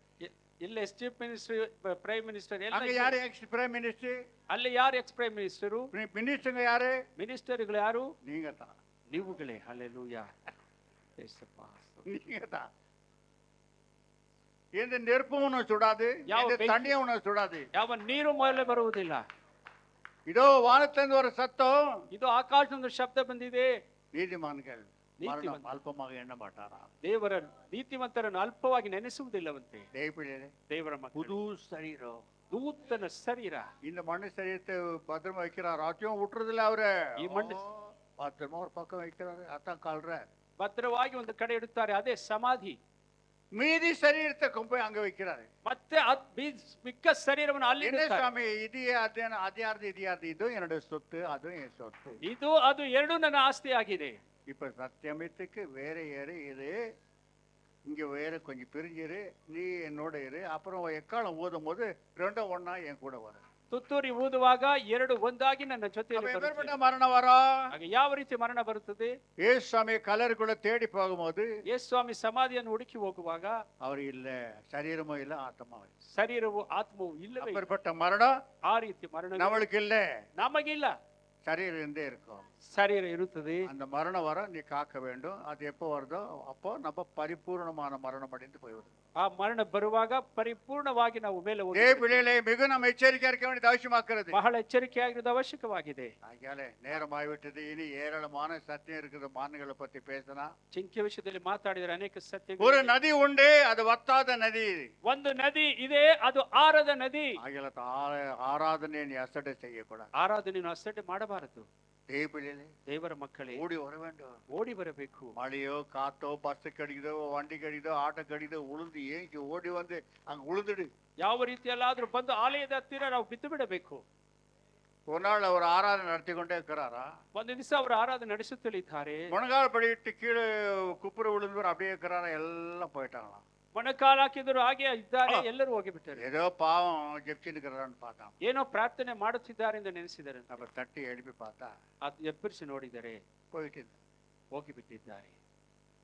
ಇಲ್ಲ ಚೀಫ್ ಮಿನಿಸ್ಟರ್, ಪ್ರೈಮ್ ಮಿನಿಸ್ಟರ್ ಎಲ್ಲ அங்க யாரு எக்ஸ் பிரைம் மினிஸ்டர்? ಅಲ್ಲಿ ಯಾರು ಎಕ್ಸ್ ಪ್ರೈಮ್ ಮಿನಿಸ್ಟರು? மினிஸ்டருங்க யாரு? ಮಿನಿಸ್ಟರ್ಗಳು ಯಾರು? நீங்க தான். ನೀವುಗಳೇ. ಹಲ್ಲೆಲೂಯಾ. ಯೇಸಪ್ಪ. நீங்க தான். எந்த நெருப்பும் உன்னை சுடாது, எந்த தண்ணியும் உன்னை சுடாது. ಯಾವ ನೀರು ಮೇಲೆ ಬರುವುದಿಲ್ಲ. இதோ வானத்திலிருந்து ஒரு சத்தம், ಇದು ಆಕಾಶದಿಂದ ಶಬ್ದ ಬಂದಿದೆ. நீதிமான்கள் மரணம் அல்பமாக எண்ண மாட்டாரா? ದೇವರ ನೀತಿವಂತರನ್ನು ಅಲ್ಪವಾಗಿ ನೆನೆಸುವುದಿಲ್ಲವಂತೆ. ದೇವರ ಮಕ್ಕಳು, புது சரீரம், ನೂತನ ಶರೀರ. இந்த மண்ணு சரீரத்தை பத்திரமா வைக்கிறார். ராஜ்யம் விட்டுறதில்ல அவரு. ಈ ಮಣ್ಣು பத்திரமா ஒரு பக்கம் வைக்கிறாரு. அதான் கால்ற ಭದ್ರವಾಗಿ ಒಂದು ಕಡೆ ಇಡುತ್ತಾರೆ, ಅದೇ ಸಮಾಧಿ. மீதி சரீரத்தை கொண்டு போய் அங்க வைக்கிறாரு. ಮತ್ತೆ ಮಿಕ್ಕ ಶರೀರವನ್ನು ಅಲ್ಲಿ ಇಡುತ್ತಾರೆ. ಸ್ವಾಮಿ ಇದು ಅದ್ಯಾರ್ದು ಇದ್ಯಾರ್ದು? ಇದು என்னுடைய சொத்து, ಅದು என் சொத்து. ಇದು ಅದು ಎರಡೂ ನನ್ನ ಆಸ್ತಿ ಆಗಿದೆ. இப்ப சத்தியமத்துக்கு வேற ஏறு, இது இங்க வேற கொஞ்சம் பிரிஞ்சிரு, நீ என்னோட இரு. அப்புறம் எக்காலம் ஊதும் போது ரெண்டும் ஒன்னா என் கூட வர. ತುತ್ತೂರಿ ಊದುವಾಗ ಎರಡು ಒಂದಾಗಿ ನನ್ನ ಜೊತೆಯಲ್ಲಿ எப்பேற்பட்ட மரணம் வரும்? ಆಗ ಯಾವ ರೀತಿ ಮರಣ ಬರುತ್ತದೆ? ஏசு சுவாமி கலருக்குள்ள தேடி போகும்போது, ಯೇಸು ಸ್ವಾಮಿ ಸಮಾಧಿಯನ್ನು ಹುಡುಕಿ ಹೋಗುವಾಗ அவர் இல்ல, சரீரமும் இல்ல, ஆத்மாவும் இல்ல. ಶರೀರವು ಆತ್ಮವು ಇಲ್ಲವೇ. அப்பேற்பட்ட மரணம் ಆ ರೀತಿ ಮರಣ நம்மளுக்கு இல்ல, ನಮಗಿಲ್ಲ. சரீரம் இருந்தே இருக்கும். ಶರೀರ ಇರುತ್ತದೆ. அந்த மரணம் வர நீ காக்க வேண்டும். அது எப்போ வருதோ அப்போ நம்ம பரிபூர்ணமான மரணம் அடைந்து போய்விடும். ಆ ಮರಣ ಬರುವಾಗ ಪರಿಪೂರ್ಣವಾಗಿ ನಾವು ಮೇಲೆ பிள்ளைகளை மிக நம்ம எச்சரிக்கையா இருக்க வேண்டியது அவசியமாக்குறது. ಬಹಳ ಎಚ್ಚರಿಕೆಯಾಗಿರೋದು ಅವಶ್ಯಕವಾಗಿದೆ. ஆகையாலே நேரமாகிவிட்டது. இனி ஏராளமான சத்தியம் இருக்குது. மான்களை பத்தி பேசினா ಚಿಂಕೆ ವಿಷಯದಲ್ಲಿ ಮಾತಾಡಿದರೆ ಅನೇಕ ಸತ್ಯ. ஒரு நதி உண்டு, அது வத்தாத நதி. ಒಂದು ನದಿ ಇದೆ, ಅದು ಆರದ ನದಿ. ஆகையால ஆராதனை நீ அசட்டை செய்யக்கூடாது. ಆರಾಧನೆಯನ್ನು ಅಸಡ್ಡೆ ಮಾಡಬಾರದು. ದೇವರ ಮಕ್ಕಳೇ, ಓಡಿ ವರ வேண்டும். ಓಡಿ ಬರಬೇಕು. மழையோ காத்தோ பஸ் கடிக்குதோ வண்டி கடிதோ ஆட்டோ கடிதோ உளுந்து ஏஞ்சி ஓடி வந்து அங்க உளுந்துடு. ಯಾವ ರೀತಿಯಲ್ಲಾದ್ರೂ ಬಂದು ಆಲಯದ ಹತ್ತಿರ ನಾವು ಬಿದ್ದು ಬಿಡಬೇಕು. ஒரு நாள் அவர் ஆராதனை நடத்தி கொண்டே இருக்கிறாரா? ಒಂದು ದಿವಸ ಅವರು ಆರಾಧನೆ ನಡೆಸುತ್ತಲಿದ್ದಾರೆ. முழங்கால் படிட்டு கீழே குப்புற விழுந்தவர் அப்படியே இருக்கிறாரா? எல்லாம் போயிட்டாங்களாம். ಮೊಣಕಾಲು ಹಾಕಿದ್ರು ಹಾಗೆ ಇದ್ದಾರೆ, ಎಲ್ಲರೂ ಹೋಗಿಬಿಟ್ಟರು. ஏதோ பாவம் ஜெபிச்சுன்னு பார்த்தான். ಏನೋ ಪ್ರಾರ್ಥನೆ ಮಾಡುತ್ತಿದ್ದಾರೆ ಎಂದು ನೆನೆಸಿದ್ದಾರೆ. அப்ப தட்டி எழுப்பி பார்த்தா ಅದು ಎಬ್ಬರಿಸಿ ನೋಡಿದರೆ போயிட்டு ಹೋಗಿಬಿಟ್ಟಿದ್ದಾರೆ.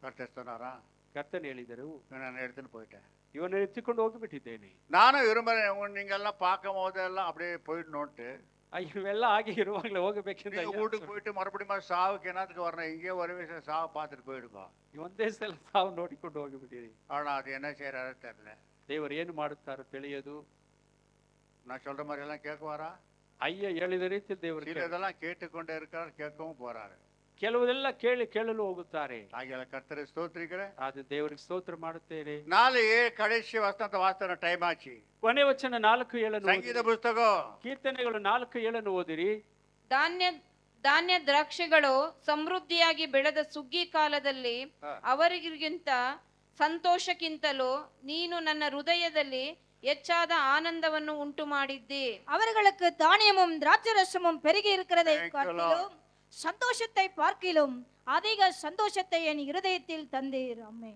கர்த்தர் சொன்னாரா? ಕರ್ತನು ಹೇಳಿದರು, நான் எடுத்துன்னு போயிட்டேன், ಇವನನ್ನು ಎತ್ತಿಕೊಂಡು ಹೋಗಿಬಿಟ್ಟಿದ್ದೇನೆ. நானும் விரும்புறேன். நீங்க எல்லாம் பார்க்கும் போதெல்லாம் அப்படியே போயிடணும்ட்டு. ಇವೆಲ್ಲ ಹಾಗೆ ಇರುವಾಗಲೇ ಹೋಗಬೇಕೆಂದು வீட்டுக்கு போயிட்டு மறுபடியும் சாவுக்கு என்னத்துக்கு வரணும்? இங்கே ஒரு விஷயம் சாவு பார்த்துட்டு போயிடுவோம். ಒಂದೇ ಸಲ ತಾವು ನೋಡಿಕೊಂಡು ಹೋಗಿಬಿಟ್ಟಿರಿ. ஆனா அது என்ன செய்யறாரு தெரியல. ದೇವರು ಏನು ಮಾಡುತ್ತಾರೋ ತಿಳಿಯದು. நான் சொல்ற மாதிரி எல்லாம் கேட்குவாரா? ಅಯ್ಯ ಹೇಳಿದ ರೀತಿ ದೇವರು இதெல்லாம் கேட்டுக்கொண்டே இருக்காரு, கேட்கவும் போறாரு. ಕೆಲವುದೆಲ್ಲ ಕೇಳಲು ಹೋಗುತ್ತಾರೆ. ஆகியால கர்த்தரை ஸ்தோத்திரிக்கிறேன். ಅದು ದೇವರಿಗೆ ಸ್ತೋತ್ರ ಮಾಡುತ್ತೇನೆ. 4 கடைசி வசனத்தை வாசித்த டைம் ஆச்சு. ಕೊನೆ ವಚನ 4:7 ಸಂಗೀತ ಪುಸ್ತಕ ಕೀರ್ತನೆಗಳು 4:7 ಓದಿರಿ. ಧಾನ್ಯ ದ್ರಾಕ್ಷಿಗಳು ಸಮೃದ್ಧಿಯಾಗಿ ಬೆಳೆದ ಸುಗ್ಗಿ ಕಾಲದಲ್ಲಿ ಅವರಿಗಿಂತ ಸಂತೋಷಕ್ಕಿಂತಲೂ ನೀನು ನನ್ನ ಹೃದಯದಲ್ಲಿ ಹೆಚ್ಚಾದ ಆನಂದವನ್ನು ಉಂಟು ಮಾಡಿದ್ದಿ. அவர்களுக்கு தானியமும் திராட்சரசமும் பெருகி இருக்கிறதை காட்டிலும் சந்தோஷத்தை பார்க்கிலும் அதிக சந்தோஷத்தை என் இருதயத்தில் தந்தீர். ஆமென்.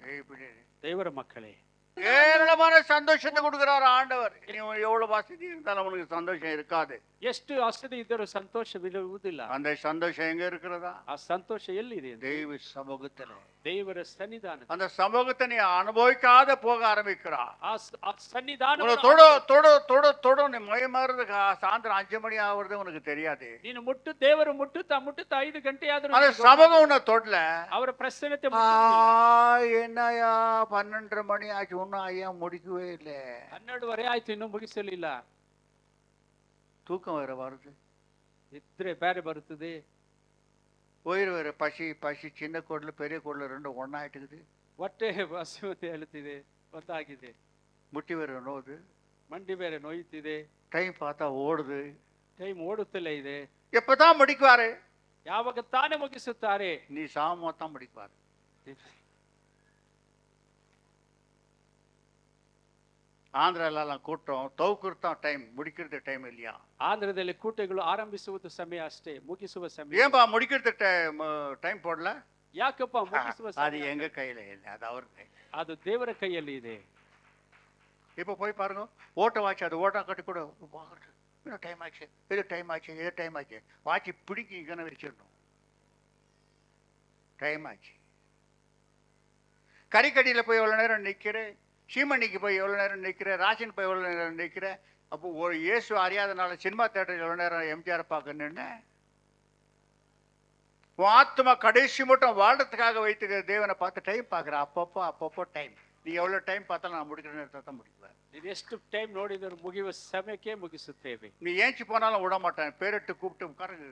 ದೇವರ ಮಕ್ಕಳೇ, ஏராளமான சந்தோஷத்தை கொடுக்கிறார் ஆண்டவர். நீ எவ்வளவு வசதி இருந்தாலும் உனக்கு சந்தோஷம் இருக்காது. ಎಷ್ಟು ಅಷ್ಟೇ ಇದ್ದರೂ ಸಂತೋಷವಿರುವುದಿಲ್ಲ. அந்த சந்தோஷம் எங்க இருக்கிறதா? ಆ ಸಂತೋಷ ಎಲ್ಲಿದೆ? தெய்வ சமூகத்துல, ದೇವರ ಸನ್ನಿಧಾನ, அந்த சமூகத்தை நீ அனுபவிக்காத போக ஆரம்பிக்கிறா. ಆ ಸನ್ನಿಧಾನ உன்னை தொடு தொடு தொடு தொடு நீ மயமாறதுக்கு சாயந்தரம் 5 மணி ஆகுறது உனக்கு தெரியாது. ನೀನು ಮುಟ್ಟು, ದೇವರು ಮುಟ್ಟುತ್ತಾ 5 ಗಂಟೆ ಆದ್ರೂ அந்த சமூகம் உன்னை தொடல. ಅವರ ಪ್ರಸನ್ನತೆ ಮುಟ್ಟುವುದಿಲ್ಲ. என்னையா 12 மணி ஆச்சு ஒன்னும் ஐயா முடிக்கவே இல்லை. 12:30 ಆಯ್ತು ಇನ್ನೂ ಮುಗಿಸಲಿಲ್ಲ. தூக்கம் வேற வருது, ಇದ್ರೆ ಬೇರೆ ಬರುತ್ತದೆ. உயிர் வேற பசி பசி, சின்ன கோடல பெரிய கோடல ரெண்டும் ஒன்னாயிட்டுக்குது. ಹೊಟ್ಟೆ ಹಸಿವು ಹೇಳುತ್ತಿದೆ, ಗೊತ್ತಾಗಿದೆ. முட்டி வேற நோது, ಮಂಡಿ ಬೇರೆ ನೋಯುತ್ತಿದೆ. டைம் பார்த்தா ஓடுது. ಟೈಮ್ ಓಡುತ್ತಲೇ ಇದೆ. எப்பதான் முடிக்குவாரு? ಯಾವಾಗ ತಾನೇ ಮುಗಿಸುತ್ತಾರೆ? நீ சாமத்தான் முடிக்குவாரு. ஆந்திராலாம் கூட்டம் தவுக்குறதான் டைம், முடிக்கிறது டைம் இல்லையா? ಆಂಧ್ರದಲ್ಲಿ ಕೂಟಗಳು ಆರಂಭಿಸುವುದು ಸಮಯ ಅಷ್ಟೇ, ಮುಗಿಸುವ ಸಮಯ. ஏன்பா முடிக்கிறது டைம் போடல? ಯಾಕಪ್ಪ ಮುಗಿಸುವ அது ಸಮಯ? எங்க கையில இல்லை, அது அவர் கை. ಅದು ದೇವರ ಕೈಯಲ್ಲಿ ಇದೆ. இப்போ போய் பாருங்க, ஓட்ட வாட்ச், அது ஓட்டா கட்டி கூட இது டைம் ஆச்சு, இது டைம் ஆச்சு, இது டைம் ஆச்சு. வாட்சி பிடிக்கி இங்கே வச்சிடணும், டைம் ஆச்சு. கறிக்கடியில் போய் எவ்வளோ நேரம் நிற்கிறேன், சீமணிக்கு போய் எவ்வளோ நேரம் நிற்கிறேன், ராசின் போய் எவ்வளோ நேரம் நிற்கிறேன். அப்போ ஒரு இயேசு அறியாதனால சினிமா தேட்டரில் எவ்வளோ நேரம் எம்ஜிஆர் பார்க்கணுன்னு. உன் ஆத்மா கடைசி மட்டும் வாழ்றதுக்காக வைத்துக்கிற தேவனை பார்த்து டைம் பார்க்குற. அப்பப்போ டைம். நீ எவ்வளோ டைம் பார்த்தாலும் நான் முடிக்கிற நேரத்தை தான் முடிக்குவேன். ನೀನು ಎಷ್ಟು ಟೈಮ್ ನೋಡಿದರೂ ಮುಗಿಯುವ ಸಮಯಕ್ಕೆ ಮುಗಿಸುತ್ತೇವೆ. நீ ஏஞ்சி போனாலும் விட மாட்டேன், பேரிட்டு கூப்பிட்டு உட்காருங்க,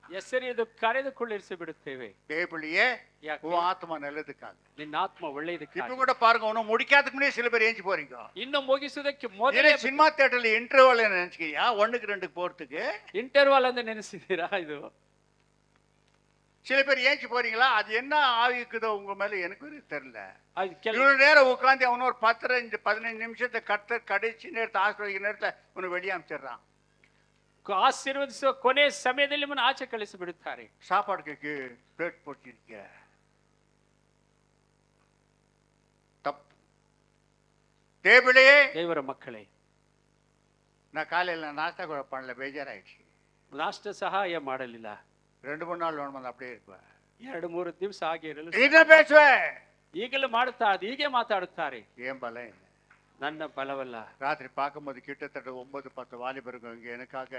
ಹೆಸರಿದು ಕರೆದುಕೊಳ್ಳಿರಿಸಿ ಬಿಡುತ್ತೇವೆ. தேவப்பிள்ளையே, ಯಾಕೆ? உன் ஆத்மா நல்லதுக்காக. ನಿನ್ನ ಆತ್ಮ ಒಳ್ಳೆಯದಕ್ಕೆ. இப்ப கூட பாருங்க, ஒன்னும் முடிக்காதுக்கு முன்னே சில பேர் ஏஞ்சி போறீங்க. ಇನ್ನು ಮುಗಿಸುವುದಕ್ಕೆ ಮೊದಲೇ சினிமா தியேட்டர்ல இன்டர்வல் நினைச்சுக்கியா 1க்கு 2க்கு போறதுக்கு ಇಂಟರ್ವಲ್ ಅಂತ ನೆನೆಸಿದ್ದೀರಾ? ಇದು சில பேர் ஏஞ்சி போறீங்களா? அது என்ன ஆவிக்குதோ உங்க மேல எனக்கு தெரியல. ಅದು ಕೆಲವು இவ்வளவு நேரம் உட்காந்து அவன ஒரு 15 நிமிஷத்தை கடைசி நேரத்தை ஆசிரியர் நேரத்துல உன்னை வெளியே அனுப்பிச்சிடுறான். ಆಶೀರ್ವದಿಸುವ ಕೊನೆ ಸಮಯದಲ್ಲಿ ನಮ್ಮನ್ನು ಆಚೆ ಕಳಿಸಿ ಬಿಡುತ್ತಾರೆ. சாப்பாடுக்கு பிளேட் போட்டிருக்க தப்பு. தேவளையே, ದೇವರ ಮಕ್ಕಳೇ, நான் காலையில நாஸ்தா கூட பண்ணல, ಬೇಜಾರಾயிடுச்சு. ನಾಷ್ಟ ಸಹಾಯ ಮಾಡಲಿಲ್ಲ. 2-3 நாள் வேணும் அப்படியே இருப்பேன். 2-3 ದಿವಸ ಹಾಗೆ ಇರಲು என்ன பேசுவேன்? ಈಗಲೂ ಹೀಗೆ ಮಾತಾಡುತ್ತಾರೆ. ஏன் பலம் இல்லை, ನನ್ನ ಬಲವಲ್ಲ. ராத்திரி பார்க்கும்போது கிட்டத்தட்ட 9-10 வாலிபர்கள் இங்கே எனக்காக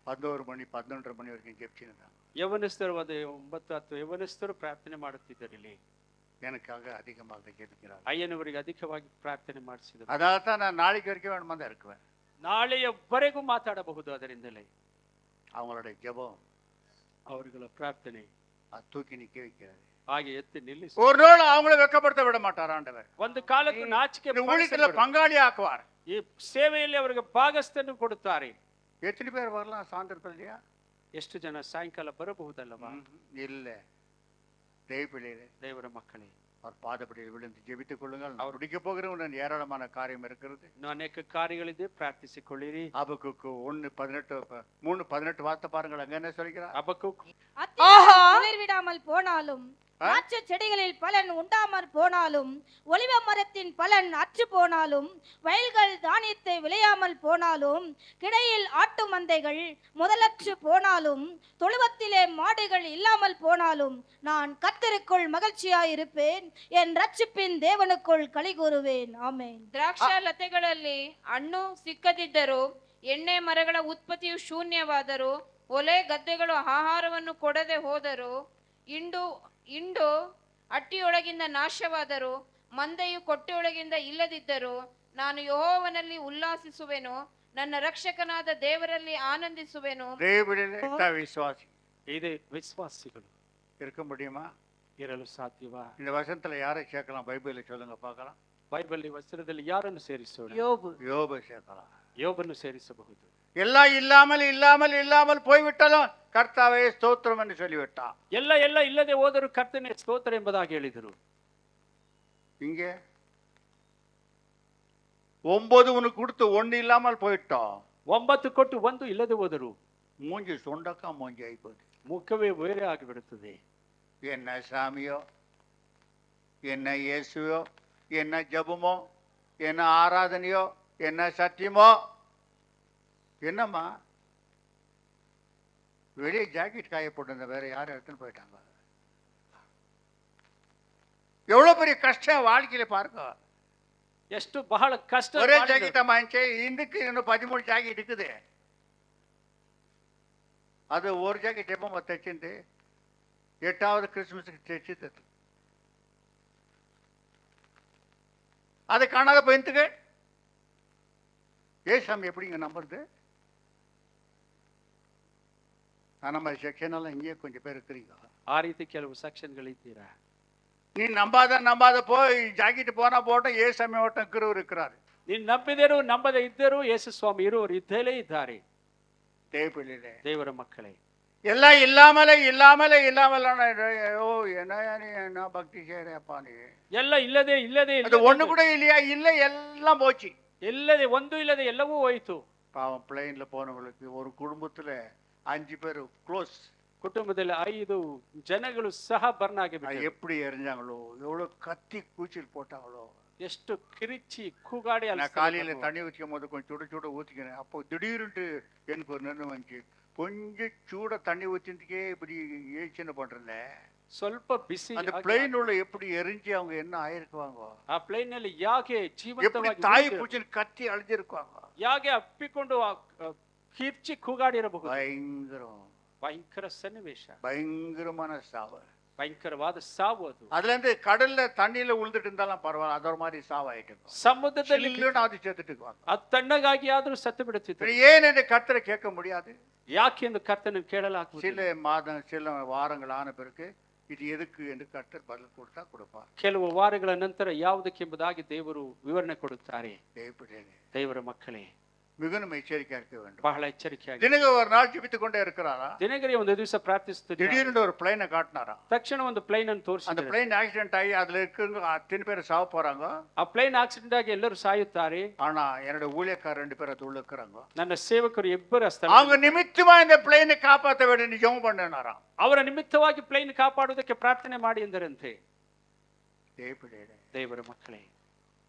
11 மணி 11:30 மணி வரைக்கும் ஜெபிச்சிருந்தாங்க. ಯವನಸ್ಥರು 9-10 ಯವನಸ್ಥರು ಪ್ರಾರ್ಥನೆ ಮಾಡುತ್ತಿದ್ದರು. ಇಲ್ಲಿ எனக்காக அதிகமாக ஜெபிக்கிறார். ಅಯ್ಯನವರಿಗೆ ಅಧಿಕವಾಗಿ ಪ್ರಾರ್ಥನೆ ಮಾಡಿಸಿದರು. அதனால தான் நான் நாளைக்கு வரைக்கும் வேணுமா தான் இருக்குவேன். ನಾಳೆಯವರೆಗೂ ಮಾತಾಡಬಹುದು. ಅದರಿಂದಲೇ அவங்களுடைய ஜெபம், ಅವರುಗಳ ಪ್ರಾರ್ಥನೆ அது தூக்கி நிக்க வைக்கிறது. ಹಾಗೆ ಎತ್ತಿ ನಿಲ್ಲಿಸಿ ஒரு நாள் அவங்கள வெட்கப்படுத்த விட மாட்டார் ஆண்டவர். ಒಂದು ಕಾಲಕ್ಕೂ ನಾಚಿಕೆ இந்த ஊழியத்துல பங்காளி ஆக்குவார். ಈ ಸೇವೆಯಲ್ಲಿ ಅವರಿಗೆ ಭಾಗಸ್ಥನ್ನು ಕೊಡುತ್ತಾರೆ. எத்தனை பேர் வரலாம் சாயந்தரத்துல இல்லையா? ಎಷ್ಟು ಜನ ಸಾಯಂಕಾಲ ಬರಬಹುದಲ್ಲವಾ? இல்ல. தேவப்பிள்ளையிலே, ದೇವರ ಮಕ್ಕಳೇ, அவர் பாதப்படியில் விழுந்து ஜெபித்துக் கொள்ளுங்கள். அவர் முடிக்க போகிற ஏராளமான காரியம் இருக்கிறது. ಇನ್ನು ಅನೇಕ ಕಾರ್ಯಗಳಿದೆ, ಪ್ರಾರ್ಥಿಸಿಕೊಳ್ಳಿರಿ. ஆபக்குக்கு 1:18 வார்த்தை பாருங்கள், அங்க என்ன சொல்கிறார்? ಹಬಕ್ಕೂಕ್ துளிர் விடாமல் போனாலும், திராட்சை செடிகளில் பலன் உண்டாமற் போனாலும், ஒலிவ மரத்தின் பலன் அற்று போனாலும், வயல்கள் தானியத்தை விளையாமல் போனாலும், கிடையில் ஆட்டு மந்தைகள் முதலற்று போனாலும், தொழுவத்திலே மாடுகள் இல்லாமல் போனாலும், நான் கர்த்தருக்குள் மகிழ்ச்சியாயிருப்பேன், என் ரட்சிப்பின் தேவனுக்குள் களி கூறுவேன். ஆமென். ದ್ರಾಕ್ಷಾ ಲತೆಗಳಲ್ಲಿ ಹಣ್ಣು ಸಿಕ್ಕದಿದ್ದರೂ, ಎಣ್ಣೆ ಮರಗಳ ಉತ್ಪತ್ತಿಯು ಶೂನ್ಯವಾದರೂ, ಒಲೆ ಗದ್ದೆಗಳು ಆಹಾರವನ್ನು ಕೊಡದೆ ಹೋದರೂ, ಇಂಡು ಅಟ್ಟಿಯೊಳಗಿಂದ ನಾಶವಾದರೂ, ಮಂದೆಯು ಕೊಟ್ಟೆಯೊಳಗಿಂದ ಇಲ್ಲದಿದ್ದರೂ, ನಾನು ಯೆಹೋವನಲ್ಲಿ ಉಲ್ಲಾಸಿಸುವೆನು, ನನ್ನ ರಕ್ಷಕನಾದ ದೇವರಲ್ಲಿ ಆನಂದಿಸುವೆನು. விசுவாசி ಇದೆ ವಿಶ್ವಾಸಿಗಳು இருக்க முடியுமா? ಇರಲು ಸಾಧ್ಯವಾ? இந்த வருஷத்துல யாரை சேர்க்கலாம்? பைபிளை சொல்லுங்க பார்க்கலாம். ಬೈಬಲ್ ವಚನದಲ್ಲಿ ಯಾರನ್ನು ಸೇರಿಸೋಣ? யோபை சேர்க்கலாம். ಯೋಬನ್ನು ಸೇರಿಸಬಹುದು. எல்லாம் இல்லாமல் இல்லாமல் இல்லாமல் போய்விட்டாலும் கர்த்தாவே ஸ்தோத்திரம் என்று சொல்லிவிட்டா. ಎಲ್ಲ ಇಲ್ಲದೆ ಹೋದರೂ ಕರ್ತನೇ ಸ್ತೋತ್ರ ಎಂಬುದಾಗಿ ಹೇಳಿದರು. இங்கே 9 உனக்கு கொடுத்து 1 இல்லாமல் போயிட்டோம். 9 ಕೊಟ್ಟು 1 ಇಲ್ಲದೆ ಹೋದರು மூஞ்சி சொண்டக்கா மூஞ்சி ஆயிப்போது. ಮುಖವೇ ಬೇರೆ ಆಗಿಬಿಡುತ್ತದೆ. என்ன சாமியோ, என்ன இயேசுவோ, என்ன ஜபமோ, என்ன ஆராதனையோ, என்ன சத்தியமோ, என்னம்மா வெளியே ஜாக்கெட் காய போட்டு வேற யாரும் எடுத்துன்னு போயிட்டாங்க. எவ்வளவு பெரிய கஷ்டம் வாழ்க்கையில பாருங்க. ಎಷ್ಟು ಬಹಳ ಕಷ್ಟ ஒரே ಮಾಡಿದ್ರು. ஜாக்கெட்ட வாங்கிச்சு, இதுக்கு இன்னும் 13 ஜாக்கெட் இருக்குது. அது ஒரு ஜாக்கெட் எப்போ தைச்சிருந்து 8வது கிறிஸ்துமஸுக்கு தைச்சது. அதை காணாத பையனுக்கு ஏசாமி எப்படிங்க நம்புறது? நம்ம செக்ஷன் எல்லாம் இங்கேயே கொஞ்சம் பேர் இருக்கிறீங்க. ಆ ರೀತಿ ಕೆಲವು ಸೆಕ್ಷನ್ಗಳಿದ್ದೀರಾ. நீ நம்பாத போய் ஜாக்கெட் போனா போட்டோம், ஏசாமி ஓட்டம் கிருவர் இருக்கிறாரு. ನೀನು ನಂಬಿದರೂ ನಂಬದೇ ಇದ್ದರೂ ಯೇಸು ಸ್ವಾಮಿ ಇರುವರು ಇದ್ದಲೇ ಇದ್ದಾರೆ. தேவப்பிள்ளையிலே ದೇವರ ಮಕ್ಕಳೇ, எல்லாம் இல்லாமலே ஓ என்ன பக்தி செய்யறப்பா நீ, ಎಲ್ಲ ಇಲ್ಲದೆ அது ஒண்ணு கூட இல்லையா? இல்ல, எல்லாம் போச்சு. ಇಲ್ಲದೆ ಒಂದು ಇಲ್ಲದೆ ಎಲ್ಲವೂ ಹೋಯಿತು. பாவம் பிளைன்ல போனவங்களுக்கு ஒரு குடும்பத்துல 5 பேர் க்ளோஸ். ಕುಟುಂಬದಲ್ಲಿ 5 ಜನಗಳು ಸಹ ಬರ್ನ್ அது ಆಗಿಬಿಟ್ಟರು. எப்படி எரிஞ்சாங்களோ, எவ்வளவு கத்தி கூச்சல் போட்டாங்களோ. ಎಷ್ಟು ಕಿರಿಚಿ ಕೂಗಾಡಿ நான் காலையில தண்ணி ஊற்றிக்கும் போது கொஞ்சம் சுட ஊற்றிக்கிறேன். அப்போ திடீர்னு எனக்கு ஒரு நினைவு வந்துச்சு, கொஞ்சம் சூட தண்ணி ஊற்றினதுக்கே இப்படி யோசனை பண்றேன். ಸ್ವಲ್ಪ ಬಿಸಿ அந்த பிளைன் உள்ள எப்படி எரிஞ்சு அவங்க என்ன ஆயிருக்குவாங்க, ಆ ಪ್ಲೇನ್ ನಲ್ಲಿ ಯಾಕೆ எப்படி ಜೀವಂತವಾಗಿ தாய் ಉಳಿದಿರು- பூச்சின்னு கத்தி அழிஞ்சிருக்குவாங்க. ಯಾಕೆ ಅಪ್ಪಿಕೊಂಡು ಕಿರ್ಚಿ ಕೂಗಾಡಿರಬಹುದು. பயங்கரம், ಭಯಂಕರ ಸನ್ನಿವೇಶ, பயங்கரமான சாவு. ಭಯಂಕರವಾದ ಸಾವು ಅದು. அதுல இருந்து கடல்ல தண்ணியில உழுந்துட்டு இருந்தாலும் பரவாயில்ல, அது ஒரு மாதிரி சாவாயிட்டு ಸಮುದ್ರದಲ್ಲಿ அது செத்துட்டு இருக்குவாங்க. ಅದು ತಣ್ಣಗಾಗಿ ಆದ್ರೂ ಸತ್ತು ಬಿಡುತ್ತಿತ್ತು. ஏன் என்று கர்த்தரை கேட்க முடியாது? ಯಾಕೆ ಎಂದು ಕರ್ತನ ಕೇಳಲಾಗುವುದು. சில மாதம் சில வாரங்கள் ஆன பிறகு இது எதுக்கு என்று கர்த்தர் பதில் கொடுத்தா கொடுப்பார். ಕೆಲವು ವಾರಗಳ ನಂತರ ಯಾವುದಕ್ಕೆಂಬುದಾಗಿ ದೇವರು ವಿವರಣೆ ಕೊಡುತ್ತಾರೆ. ದೇವರ ಮಕ್ಕಳೇ, மிகவும் எச்சரிக்கையா இருக்க வேண்டும். ಬಹಳ ಎಚ್ಚರಿಕೆಯಾಗಿ தினக ஒரு நாள் ஜெபித்துக் கொண்டே இருக்கிறாரா, ದಿನಗರಿ ಒಂದು ದಿವಸ ಪ್ರಾರ್ಥಿಸುತ್ತಿದ್ದ திடீர்னு ஒரு பிளைனை காட்டினாரா. ತಕ್ಷಣ ಒಂದು ಪ್ಲೇನ್ ಅನ್ನು அந்த ತೋರಿಸಿದ್ರು. பிளைன் ஆக்சிடென்ட் ஆகி அதுல இருக்கிறவங்க அத்தனை பேர் சாவ போறாங்க. ಆ ಪ್ಲೇನ್ ಆಕ್ಸಿಡೆಂಟ್ ಆಗಿ ಎಲ್ಲರೂ ಸಾಯುತ್ತಾರೆ. ஆனா என்னோட ஊழியக்கார 2 பேர் அது உள்ள இருக்கிறாங்க. ನನ್ನ ಸೇವಕರು ಇಬ್ಬರು அவங்க நிமித்தமா இந்த பிளைனை காப்பாற்ற வேண்டும் ஜெபம் பண்ணனாராம். ಅವರ ನಿಮಿತ್ತವಾಗಿ ಪ್ಲೇನ್ ಕಾಪಾಡುವುದಕ್ಕೆ ಪ್ರಾರ್ಥನೆ ಮಾಡಿ ಎಂದರಂತೆ. ದೇವರ ಮಕ್ಕಳೇ,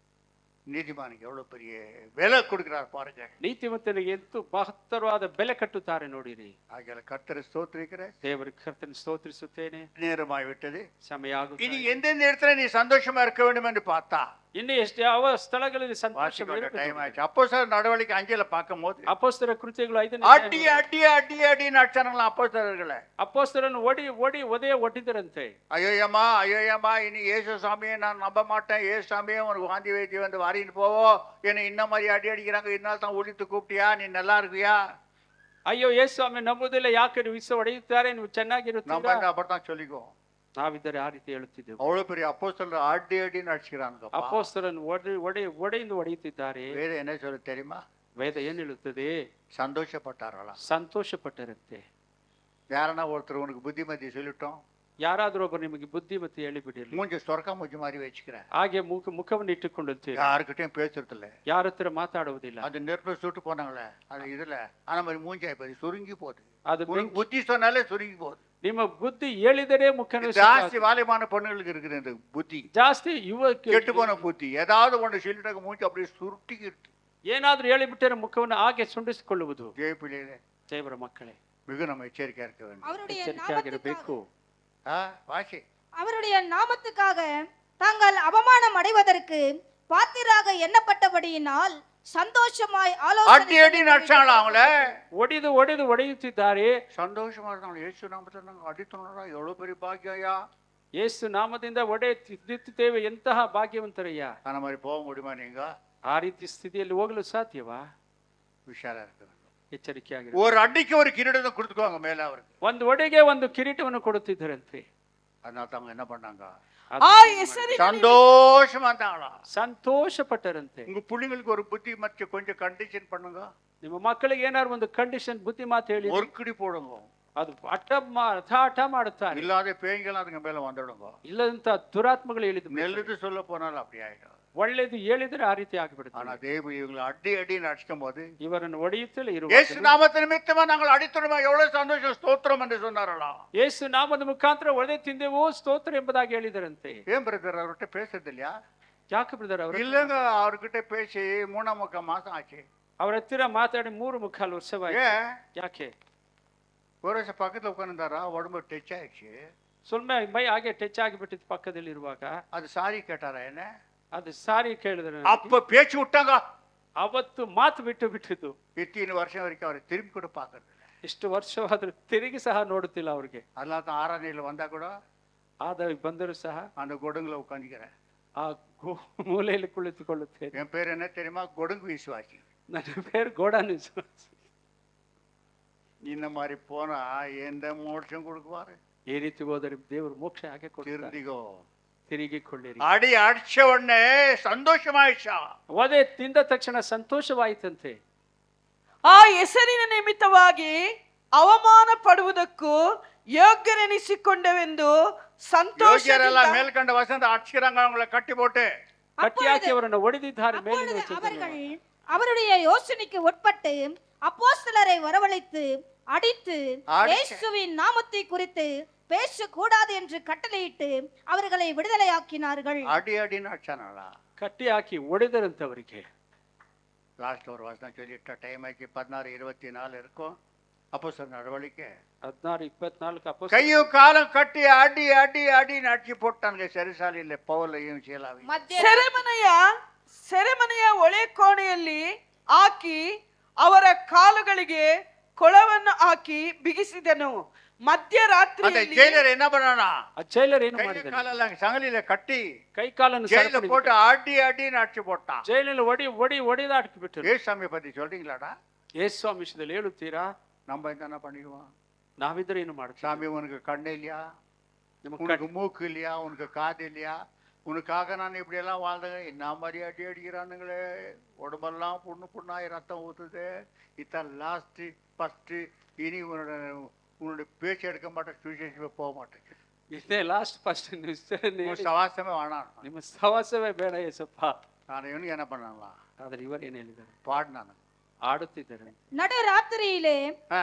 நீதிமானுக்கு எவ்வளவு பெரிய விலை கொடுக்கிறார் பாருங்க. ನೀತಿವಂತನಿಗೆ ಎಂತೂ ಮಹತ್ತರವಾದ ಬೆಲೆ ಕಟ್ಟುತ್ತಾರೆ ನೋಡಿರಿ. ஆகிய கர்த்தரை ஸ்தோத்திரிக்கிறேன். ದೇವರ ಕರ್ತನ ಸ್ತೋತ್ರಿಸುತ್ತೇನೆ. நேரமாய் விட்டது. ಸಮಯ ಆಗುತ್ತದೆ. இனி எந்தெந்த இடத்துல நீ சந்தோஷமா இருக்க வேண்டும் என்று பார்த்தா, ಇನ್ನು ಎಷ್ಟು ಯಾವ ಸ್ಥಳಗಳಲ್ಲಿ ಸಂತೋಷ டைம் ஆச்சு. அப்போஸ்தலர் நடவடிக்கை 5ல பார்க்கும்போது ಅಪೊಸ್ತಲರ ಕೃತ್ಯಗಳು 5ನೇ அடி அடி அடி அடி நடிச்சானுங்களா அப்போஸ்தலர்களை. ಅಪೊಸ್ತಲರನ್ನು ಒದೆ ಒಟ್ಟಿದರಂತೆ. ஐயோயம்மா இனி இயேசு சாமியை நான் நம்ப மாட்டேன், இயேசு சாமியை உனக்கு வாந்தி வைத்தி வந்து வாரின்னு போவோம், என்னை இன்ன மாதிரி அடி அடிக்கிறாங்க, இன்னால் தான் ஒழித்து கூப்பிட்டியா, நீ நல்லா இருக்கியா? ಅಯ್ಯೋ ಯೇಸು ಸ್ವಾಮಿ ನಂಬುವುದಿಲ್ಲ, ಯಾಕೆ ನೀವು ವಿಷ ಹೊಡೆಯುತ್ತಾರೆ, ನೀವು நம்ம ಚೆನ್ನಾಗಿರುತ್ತೀರಾ. அப்படித்தான் சொல்லிக்குவோம். ನಾವಿದ್ದರೆ ಆ ರೀತಿ ಹೇಳುತ್ತಿದ್ದೆವು. அவ்வளவு பெரிய அப்போஸ்தலர் அடி அடி நடிச்சுக்கிறாங்க. ಅಪೊಸ್ತಲರನ್ನು ಒಡೆಯಿಂದ ಹೊಡೆಯುತ್ತಿದ್ದಾರೆ. வேற என்ன சொல்ல தெரியுமா? ವೇದ ಏನ್ ಹೇಳುತ್ತದೆ? சந்தோஷப்பட்டார்களா? ಸಂತೋಷ ಪಟ್ಟರಂತೆ. யாரனா ஒருத்தர் உனக்கு புத்திமதி சொல்லிட்டோம், ಯಾರಾದ್ರೂ ಒಬ್ಬರು ನಿಮಗೆ ಬುದ್ಧಿಮತಿ ಹೇಳಿಬಿಡಿರಲಿ, மூஞ்சி சொர்க்கா மூஞ்சி மாதிரி வச்சுக்கிறேன், ಹಾಗೆ ಮುಖವನ್ನು ಇಟ್ಟುಕೊಳ್ಳುತ್ತೀರಿ, யாருக்கிட்டையும் பேசுறது இல்ல, ಯಾರ ಹತ್ರ ಮಾತಾಡುವುದಿಲ್ಲ. அது நெருப்பு சுட்டு போனாங்களே அது இதுல ஆனா மாதிரி மூஞ்சி ஆயிப்பது சுருங்கி போகுது. ಅದು உனக்கு புத்தி சொன்னாலே சுருங்கி போகுது. ನಿಮ್ಮ ಬುದ್ಧಿ ಹೇಳಿದರೆ ಮುಖನ ஜாஸ்தி வாலிபான பெண்களுக்கு இருக்குது இந்த புத்தி, ಜಾಸ್ತಿ கெட்டு போன புத்தி. ஏதாவது ஒன்று சொல்லிட்டாங்க மூஞ்சி அப்படியே சுருட்டிக்கிட்டு, ಏನಾದ್ರೂ ಹೇಳಿಬಿಟ್ಟರೆ ಮುಖವನ್ನು ಹಾಗೆ ಸುಂಡಿಸಿಕೊಳ್ಳುವುದು. ஜெயப்பிள்ளையிலே ದೇವರ ಮಕ್ಕಳೇ, மிக நம்ம எச்சரிக்கையா இருக்க வேண்டும். அவருடைய ಎಚ್ಚರಿಕೆಯಾಗಿರಬೇಕು. வாசி அவருடைய நாமத்துக்காக தாங்கள் அவமானம் அடைவதற்கு பாத்திராக எண்ணப்பட்டபடியினால் சந்தோஷமாய் அடி அடி நடிச்சாங்களா அவங்கள, ಒಡೆಯುತ್ತಿದ್ದಾರೆ. சந்தோஷமா இருந்தாங்க. இயேசு நாமத்தில் நாங்கள் அடித்தோம்னா எவ்வளவு பெரிய பாக்கியா. ಯೇಸು ನಾಮದಿಂದ ಒಡೆಯುತ್ತಿದ್ದೇವೆ, ಎಂತಹ ಭಾಗ್ಯವಂತರಯ್ಯ. அந்த மாதிரி போக முடியுமா? நீங்க ಆ ರೀತಿ ಸ್ಥಿತಿಯಲ್ಲಿ ಹೋಗಲು ಸಾಧ್ಯವಾ? ಹುಷಾರ இருக்க வேண்டும். ಎಚ್ಚರಿಕೆಯಾಗಿ. ஒரு அடிக்கு ஒரு கிரீடத்தை கொடுத்துக்குவாங்க மேல அவருக்கு. ಒಂದು ಒಡೆಗೆ ಒಂದು ಕಿರೀಟವನ್ನು ಕೊಡುತ್ತಿದ್ದರಂತೆ. அதனால அவங்க என்ன பண்ணாங்க? சந்தோஷமா இருந்தாங்களா? ಸಂತೋಷ ಪಟ್ಟರಂತೆ. உங்க பிள்ளைங்களுக்கு ஒரு புத்தி மற்ற கொஞ்சம் கண்டிஷன் பண்ணுங்க. ನಿಮ್ಮ ಮಕ್ಕಳಿಗೆ ಏನಾದ್ರು ಒಂದು ಕಂಡೀಷನ್ ಬುದ್ಧಿ ಮಾತು ಹೇಳಿ, ஒரு கிடி போடுங்க. ಅದು ಹಠ ಮಾಡುತ್ತಾರೆ. இல்லாத பேய்கள் அதுங்க மேல வந்துடுங்க. ಇಲ್ಲದಂತ ದುರಾತ್ಮಗಳು ಹೇಳಿದ್ರು. நெல்லுது சொல்ல போனாலும் அப்படி ஆயிடும். ಒಳ್ಳೇದು ಹೇಳಿದ್ರೆ ಆ ರೀತಿ ಆಗಿಬಿಡುತ್ತೆ. ஆனா தேவ இவங்களை அடி அடி நடிக்கும் போது ಇವರನ್ನು ಒಡೆಯುತ್ತಲೇ இயேசு நாமத்து நிமித்தமா நாங்கள் அடித்தோமா எவ்வளவு சந்தோஷம் ஸ்தோத்திரம் என்று சொன்னாரா? ಯೇಸು ನಾಮದ ಮುಖಾಂತರ ಒಡೆ ತಿಂದೆವೋ ಸ್ತೋತ್ರ ಎಂಬುದಾಗಿ ಹೇಳಿದರಂತೆ. ஏன் பிரதர் அவர்கிட்ட பேசுறது இல்லையா? ಯಾಕೆ ಬ್ರದರ್ ಅವರು? இல்லங்க, அவர்கிட்ட பேசி 3.25 மாசம் ஆச்சு. ಅವರ ಹತ್ತಿರ ಮಾತಾಡಿ 3.25 ವರ್ಷವಾಯ್ತು. ஏன்? ಯಾಕೆ? ஒரு வருஷம் பக்கத்துல உட்காந்துருந்தாரா, உடம்பு டச் ஆயிடுச்சு. ಸುಮ್ಮನೆ ಮೈ ಹಾಗೆ ಟಚ್ ಆಗಿಬಿಟ್ಟಿತ್ತು ಪಕ್ಕದಲ್ಲಿರುವಾಗ. அது சாரி கேட்டாரா என்ன? ಅದು ಸಾರಿ ಕೇಳಿದ್ರೆ அப்ப பேச்சு விட்டாங்க. ಅವತ್ತು ಮಾತು ಬಿಟ್ಟಿದ್ದು. இத்தனை வருஷம் வரைக்கும் அவரை திரும்பி கூட பார்க்கறது இல்ல. ಇಷ್ಟು ವರ್ಷವಾದ್ರೂ ತಿರುಗಿ ಸಹ ನೋಡುತ್ತಿಲ್ಲ ಅವ್ರಿಗೆ. அதனால தான் ஆராதனையில வந்தா கூட ಆದ ಬಂದರೂ ಸಹ அந்த கொடுங்குல உட்காந்துக்கிறேன். ಆ ಮೂಲೆಯಲ್ಲಿ ಕುಳಿತುಕೊಳ್ಳುತ್ತೇನೆ. என் பேர் என்ன தெரியுமா? கொடுங்கு விசுவாசி. ನನ್ನ பேர் ಗೋಡಾನು. இந்த மாதிரி போனா எந்த மோட்சம் கொடுக்குவாரு? ಈ ರೀತಿ ಹೋದರೆ ದೇವರು ಮೋಕ್ಷ ಹಾಗೆ ಕೊಡ್ತಾರೆ. திருந்திகோ. ತಿರುಗಿಕೊಳ್ಳಿರಿ. அடி அடிச்ச உடனே சந்தோஷமாயிடுச்சா? ಒದೆ ತಿಂದ ತಕ್ಷಣ ಸಂತೋಷವಾಯಿತಂತೆ. ಆ ಹೆಸರಿನ ನಿಮಿತ್ತವಾಗಿ ಅವಮಾನ ಪಡುವುದಕ್ಕೂ ಯೋಗ್ಯರೆನಿಸಿಕೊಂಡೆವೆಂದು யோகியரெல்லாம் ಸಂತೋಷದಿಂದ மேல்கண்ட வசந்த அடிச்சுக்கிறாங்க, அவங்களை கட்டி போட்டு. ಕಟ್ಟಿ ಹಾಕಿ ಅವರನ್ನು ಹೊಡೆದಿದ್ದಾರೆ. ಮೇಲಿನ அப்பொழுது ವಚನದಲ್ಲಿ. அவர்கள் அவருடைய யோசனைக்கு உட்பட்டு அப்போஸ்தலரை வரவழைத்து அடித்து இயேசுவின் நாமத்தை குறித்து பேசக்கூடாது என்று கட்டளையிட்டு அவர்களை விடுதலையாக்கினார்கள். அடி அடின்னு அடிச்சானாளா? ಕಟ್ಟಿ ಹಾಕಿ ಹೊಡೆದರಂತವರಿಗೆ. லாஸ்ட் ஒரு வசனம் சொல்லிட்ட டைம் ஆக்கி 16:24 இருக்கும். அப்போஸ்தலர் நடவடிக்கை 16:24 அப்போ கையும் காலம் கட்டி அடி அடி அடி நடிச்சு போட்டானுங்க செருசாலையில பவுலையும் சீலாவையும். ಮಧ್ಯ ಸೆರೆಮನೆಯ ಒಳೆ ಕೋಣೆಯಲ್ಲಿ ಹಾಕಿ ಅವರ ಕಾಲುಗಳಿಗೆ ಕೊಳವನ್ನು ಹಾಕಿ ಬಿಗಿಸಿದನು. அந்த ಮಧ್ಯರಾತ್ರಿಯಲ್ಲಿ ஜெயிலர் என்ன பண்ணானா? ಆ ಜೈಲರ್ ಏನು கையில ಮಾಡಿದ್ದಾನೆ? காலெல்லாம் சங்கிலியில கட்டி ಕೈ ಕಾಲನ್ನು ஜெயில ಸರಪಳಿ போட்டு அடி அடி நடிச்சு போட்டான். ಜೈಲಲ್ಲಿ ಹೊಡೆದಾಕಿ ಬಿಟ್ಟರು. ஏசாமி பத்தி சொல்றீங்களாடா? ಯೇಸು ವಿಷಯದಲ್ಲಿ ಹೇಳುತ್ತೀರಾ? நம்ம என்ன பண்ணிக்குவோம்? ನಾವಿದ್ರೆ ಏನು ಮಾಡ್ತೀವಿ? சாமி உனக்கு கண்ணு இல்லையா? ನಿಮಗೆ உனக்கு மூக்கு இல்லையா? உனக்கு காது இல்லையா? உனக்காக நான் இப்படி எல்லாம் வாழ்ந்தேங்க, என்ன மாதிரி அடி அடிக்கிறானுங்களே, உடம்பெல்லாம் புண்ணாய் ரத்தம் ஊத்துது, இதான் லாஸ்ட் ஃபர்ஸ்ட், இனி உன்னுடைய பேச்சு எடுக்க மாட்டேன், சுவிசேஷமே போக மாட்டேன், ಇದೇ ಲಾಸ್ಟ್ ಫಸ್ಟ್ உன் சவாசமே வேணாம். ನಿಮ್ಮ ಸಹವಾಸವೇ ಬೇಡ ಏಸಪ್ಪ. நான் இவனுக்கு என்ன பண்ணலாம்? ಆದ್ರೆ ಇವರು ಏನು ಹೇಳಿದ್ದಾರೆ? பாடினானு ಆಡುತ್ತಿದ್ದಾರೆ. நடுராத்திரியிலே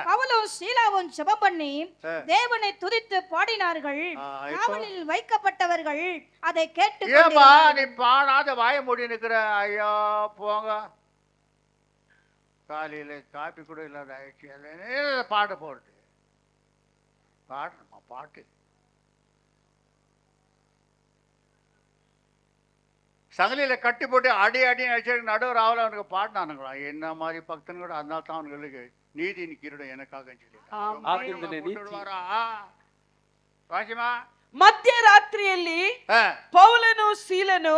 பவுலும் சீலாவும் ஜெபம் பண்ணி தேவனை துதித்து பாடினார்கள். காவலில் வைக்கப்பட்டவர்கள் அதை கேட்டு ஏமா நீ பாடாத வாய மூடி நிக்கிற? ஐயா போங்க, காலையில காப்பி கூட இல்லாத ஆயிடுச்சு, பாட போறது பாடணுமா? பாட்டு சங்கிலியில கட்டி போட்டு அடி அடி அடிச்சு நடுவர் ஆவல அவனுக்கு பாடினானுங்களா? என்ன மாதிரி பக்தன் கூட, அதனால தான் அவனுங்களுக்கு நீதி நிக்கிறோம் எனக்காக வாசிமா. ಮಧ್ಯರಾತ್ರಿಯಲ್ಲಿ ಪೌಲನು ಸೀಲನು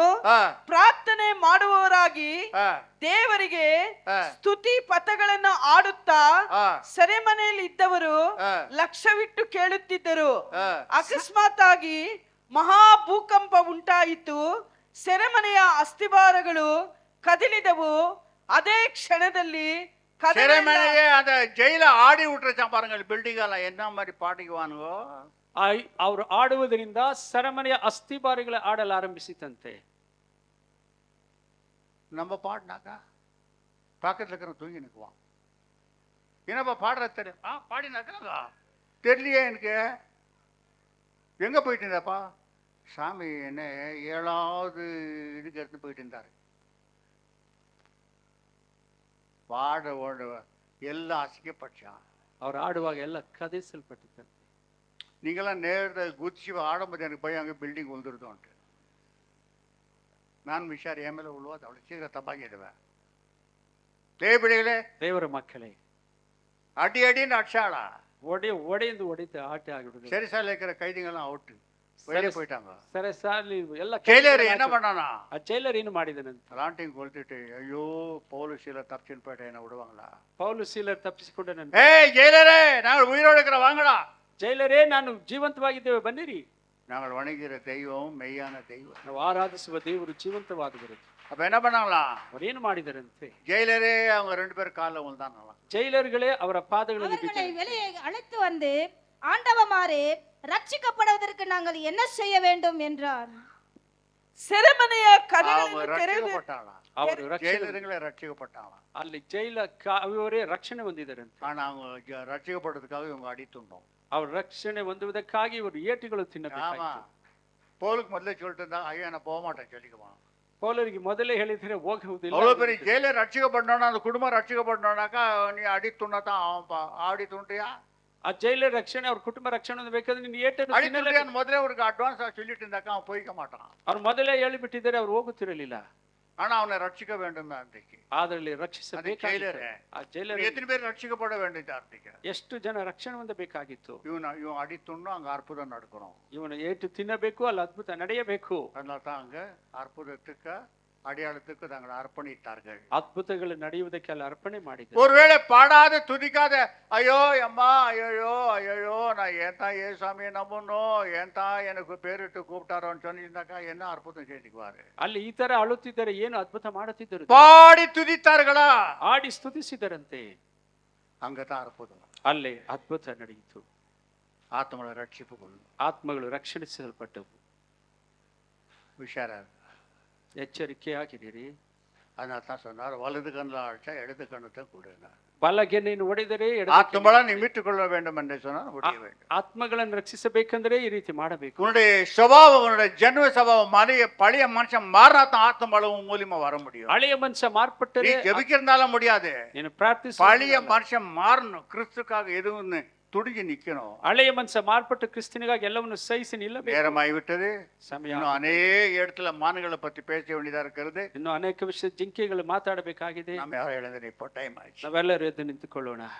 ಪ್ರಾರ್ಥನೆ ಮಾಡುವವರಾಗಿ ದೇವರಿಗೆ ಸ್ತುತಿ ಪಥಗಳನ್ನು ಆಡುತ್ತಾ ಸೆರೆಮನೆಯಲ್ಲಿ ಇದ್ದವರು ಲಕ್ಷ್ಯವಿಟ್ಟು ಕೇಳುತ್ತಿದ್ದರು. ಅಕಸ್ಮಾತ್ ಆಗಿ ಮಹಾ ಭೂಕಂಪ ಉಂಟಾಯಿತು. ಸೆರೆಮನೆಯ ಅಸ್ಥಿವಾರಗಳು ಕದಿಲಿದವು. ಅದೇ ಕ್ಷಣದಲ್ಲಿ செரமனையே அந்த ஜெயில ஆடி விட்டுருச்சான் பாருங்க, பில்டிங் எல்லாம் என்ன மாதிரி பாட்டிக்குவானுவோ. ಅವರು ಆಡುವುದರಿಂದ ಸೆರೆಮನೆಯ ಅಸ್ಥಿಬಾರಿಗಳ ಆಡಲು ಆರಂಭಿಸಿತಂತೆ. நம்ம பாடினாக்கா பக்கத்துல இருக்கிற தூங்கி நிற்குவான். என்னப்பா பாடுற தெரியும்? பாடினாக்கா தெரியலையே எனக்கு, எங்க போயிட்டு இருந்தாப்பா? சாமி என்ன 7வது இதுக்கு எடுத்து போயிட்டு இருந்தாரு. பாட ஓட எல்லாம் அசிங்கப்பட்டான். ಅವರು ಆಡುವಾಗ ಎಲ್ಲ ಕದಿಸಲ್ಪಟ್ಟಿದ್ದಂತೆ. நீங்களாம் நேரத்தை குதிச்சு ஆடும்போது எனக்கு பயம், அங்கே பில்டிங் விழுந்துருதோன்ட்டு. நான் விஷார் என் மேலே விழுவாது, அவ்வளோ சீக்கிரம் தப்பாக்கிடுவேன். தேவபிடிகளே, ದೇವರ ಮಕ್ಕಳೇ, அடி அடின்னு அடிச்சாடா, ಒಡೆಯಿಂದ ಹೊಡಿತು ಆಟ ಆಗಿಬಿಡುದು. சரி சார் இருக்கிற கைதிங்கெல்லாம் அவுட்டு வெளியே போயிட்டாங்க. ಸರಿ ಸಾಲಿ ಎಲ್ಲ ஜெயிலர் என்ன பண்ணானா? ಆ ಜೈಲರ್ ಏನು ಮಾಡಿದನಂತೆ? லாண்டிங் கொளுத்திட்டு, ஐயோ போலீஸில் தப்பிச்சுன்னு போயிட்டேன், என்ன விடுவாங்களா? ಪೌಲು ಸೀಲರ್ ತಪ್ಪಿಸಿಕೊಂಡನಂತೆ. ஏய் ஜெயிலரே, நாங்கள் உயிரோடு இருக்கிற வாங்கடா. ಜೈಲರೇ, ನಾನು ಜೀವಂತವಾಗಿದ್ದೇವೆ, ಬನ್ನಿರಿ. நாங்கள் வணங்குகிற தெய்வம் மெய்யான தெய்வம், ನಾವು ಆರಾಧಿಸುವ ದೇವರು ಜೀವಂತವಾದವರು. அப்ப என்ன பண்ணாங்களா? ಅವ್ರು ಏನು ಮಾಡಿದರಂತೆ? ஜெயிலரே அவங்க 2 பேரும் காலில் விழுந்தாங்களா? ಜೈಲರ್ಗಳೇ ಅವರ ಪಾದಗಳಲ್ಲಿ அவர்களை வெளியே அழைத்து வந்து, ஆண்டவமாரே, ரட்சிக்கப்படுவதற்கு நாங்கள் என்ன செய்ய வேண்டும் என்றார். ಸೆರೆಮನೆಯ ಕದಗಳನ್ನು அவங்க ತೆರೆದು ரட்சிக்கப்பட்டாங்களா? ಅವರು ರಕ್ಷಣೆ, ஜெயிலருங்களே ரட்சிக்கப்பட்டாங்களா? ಅಲ್ಲಿ ಜೈಲ ಅವರೇ ರಕ್ಷಣೆ ಹೊಂದಿದರಂತೆ. ஆனா அவங்க ரட்சிக்கப்படுறதுக்காக இவங்க அடித்துண்டோம். ಅವ್ರ ರಕ್ಷಣೆ ಹೊಂದುವುದಕ್ಕಾಗಿ ಇವರು ಏಟುಗಳು ஆமா, ತಿನ್ನಬೇಕಾಗಿತ್ತು. போலுக்கு முதல்ல சொல்லிட்டு இருந்தா, ஐயோ நான் போக மாட்டேன் சொல்லிக்குவான். ಪೌಲರಿಗೆ ಮೊದಲೇ ಹೇಳಿದ್ರೆ ಹೋಗುವುದಿಲ್ಲ. அவ்வளவு பெரிய ஜெயிலர் ரட்சிக்கப்படணும்னா, அந்த குடும்பம் ரட்சிக்கப்படணும்னாக்கா நீ அடி துண்ணத்தான் அவன் ஆடி துண்டியா? ಆ ಜೈಲರ್ ರಕ್ಷಣೆ, ಅವ್ರ ಕುಟುಂಬ ರಕ್ಷಣೆ ಹೊಂದಬೇಕಾದ್ರೆ ನೀನು ಏಟನ್ನು ತಿನ್ನಲೇ அடித்துட்டு முதல்ல அவருக்கு அட்வான்ஸ் சொல்லிட்டு இருந்தாக்கா அவன் போய்க்க மாட்டான். ಅವ್ರು ಮೊದಲೇ ಹೇಳಿಬಿಟ್ಟಿದ್ದಾರೆ, ಅವ್ರು ಹೋಗುತ್ತಿರಲಿಲ್ಲ. ஆனா அவனை ரட்சிக்க வேண்டும் அன்றைக்கு. ಅದರಲ್ಲಿ ರಕ್ಷಿಸಬೇಕಾಗಿತ್ತು. ಆ ಜೈಲರ್ எத்தனை பேர் ரட்சிக்கப்பட வேண்டியது அன்றைக்கு? ಎಷ್ಟು ಜನ ರಕ್ಷಣೆ ಹೊಂದಬೇಕಾಗಿತ್ತು. இவன் அடித்துண்ணு அங்க அற்புதம் நடக்கணும். ಇವನು ಏಟು ತಿನ್ನಬೇಕು, ಅಲ್ಲಿ ಅದ್ಭುತ ನಡೆಯಬೇಕು. அதனால தான் அங்க அற்புதத்துக்கு அடையாளத்துக்கு தாங்கள் அர்ப்பணித்தார்கள். ಅದ್ಭುತಗಳು ನಡೆಯುವುದಕ್ಕೆ ಅಲ್ಲಿ ಅರ್ಪಣೆ ಮಾಡಿದರು. ஒருவேளை பாடாத துதிக்காத ஐயோ அம்மா ஐயோ ஐயோ நான் ஏன் தான் ஏசாமியை நம்பணும், ஏன் தான் எனக்கு பேரிட்டு கூப்பிட்டாரோன்னு சொன்னீங்கன்னாக்கா என்ன அற்புதம் செய்திக்குவாரு? ಅಲ್ಲಿ ಈ ತರ ಅಳುತ್ತಿದ್ದರೆ ಏನು ಅದ್ಭುತ ಮಾಡುತ್ತಿದ್ದರು? பாடி துதித்தார்களா? ಆಡಿ ಸ್ತುತಿಸಿದರಂತೆ. அங்கதான் அற்புதம். ಅಲ್ಲಿ ಅದ್ಭುತ ನಡೆಯಿತು. ஆத்மளை ரட்சிப்புக்கொள்ளும். ಆತ್ಮಗಳು ರಕ್ಷಿಸಲ್ಪಟ್ಟವು. ಹುಷಾರ, ಎಚ್ಚರಿಕೆಯಾಗಿರಿ. அதனால தான் சொன்னார், வலது கண்ணில் அழைச்சா இடது கண்ணத்தை கொடுங்க. ಬಲಗೆನ್ನೆಯನ್ನು ಹೊಡೆದರೆ ஆத்மளை நீ மீட்டுக் கொள்ள வேண்டும் என்று சொன்னால் முடிய வேண்டும். ಆತ್ಮಗಳನ್ನು ರಕ್ಷಿಸಬೇಕಂದ್ರೆ ಈ ರೀತಿ ಮಾಡಬೇಕು. உன்னுடைய சுபாவம், உன்னுடைய ஜென்ம சுபாவம் பழைய மனுஷன் மாறினா தான் ஆத்மளை மூலியமா வர முடியும். ಹಳೆಯ ಮನುಷ್ಯ நீ ಮಾರ್ಪಟ್ಟರೆ ஜெபிக்கிறதால முடியாது. ನೀನು ಪ್ರಾರ್ಥಿಸ. பழைய மனுஷன் மாறணும், கிறிஸ்துக்காக எதுவும் துடிஞ்சு நிக்கணும். ಹಳೆಯ ಮನುಷ್ಯ ಮಾರ್ಪಟ್ಟು ಕ್ರಿಸ್ತನಿಗಾಗಿ ಎಲ್ಲವನ್ನು ಸಹಿಸಿ ನಿಲ್ಲಬೇಕು. நேரமாகிவிட்டது. ಸಮಯ. இன்னும் அநேக இடத்துல மான்களை பத்தி பேச வேண்டியதா இருக்கிறது. ಇನ್ನು ಅನೇಕ ವಿಷಯ ಜಿಂಕೆಗಳು ಮಾತಾಡಬೇಕಾಗಿದೆ. நம்ம யாரும் எழுந்து இப்போ டைம் ஆயிடுச்சு. ನಾವೆಲ್ಲರೂ ಎದ್ದು ನಿಂತುಕೊಳ್ಳೋಣ.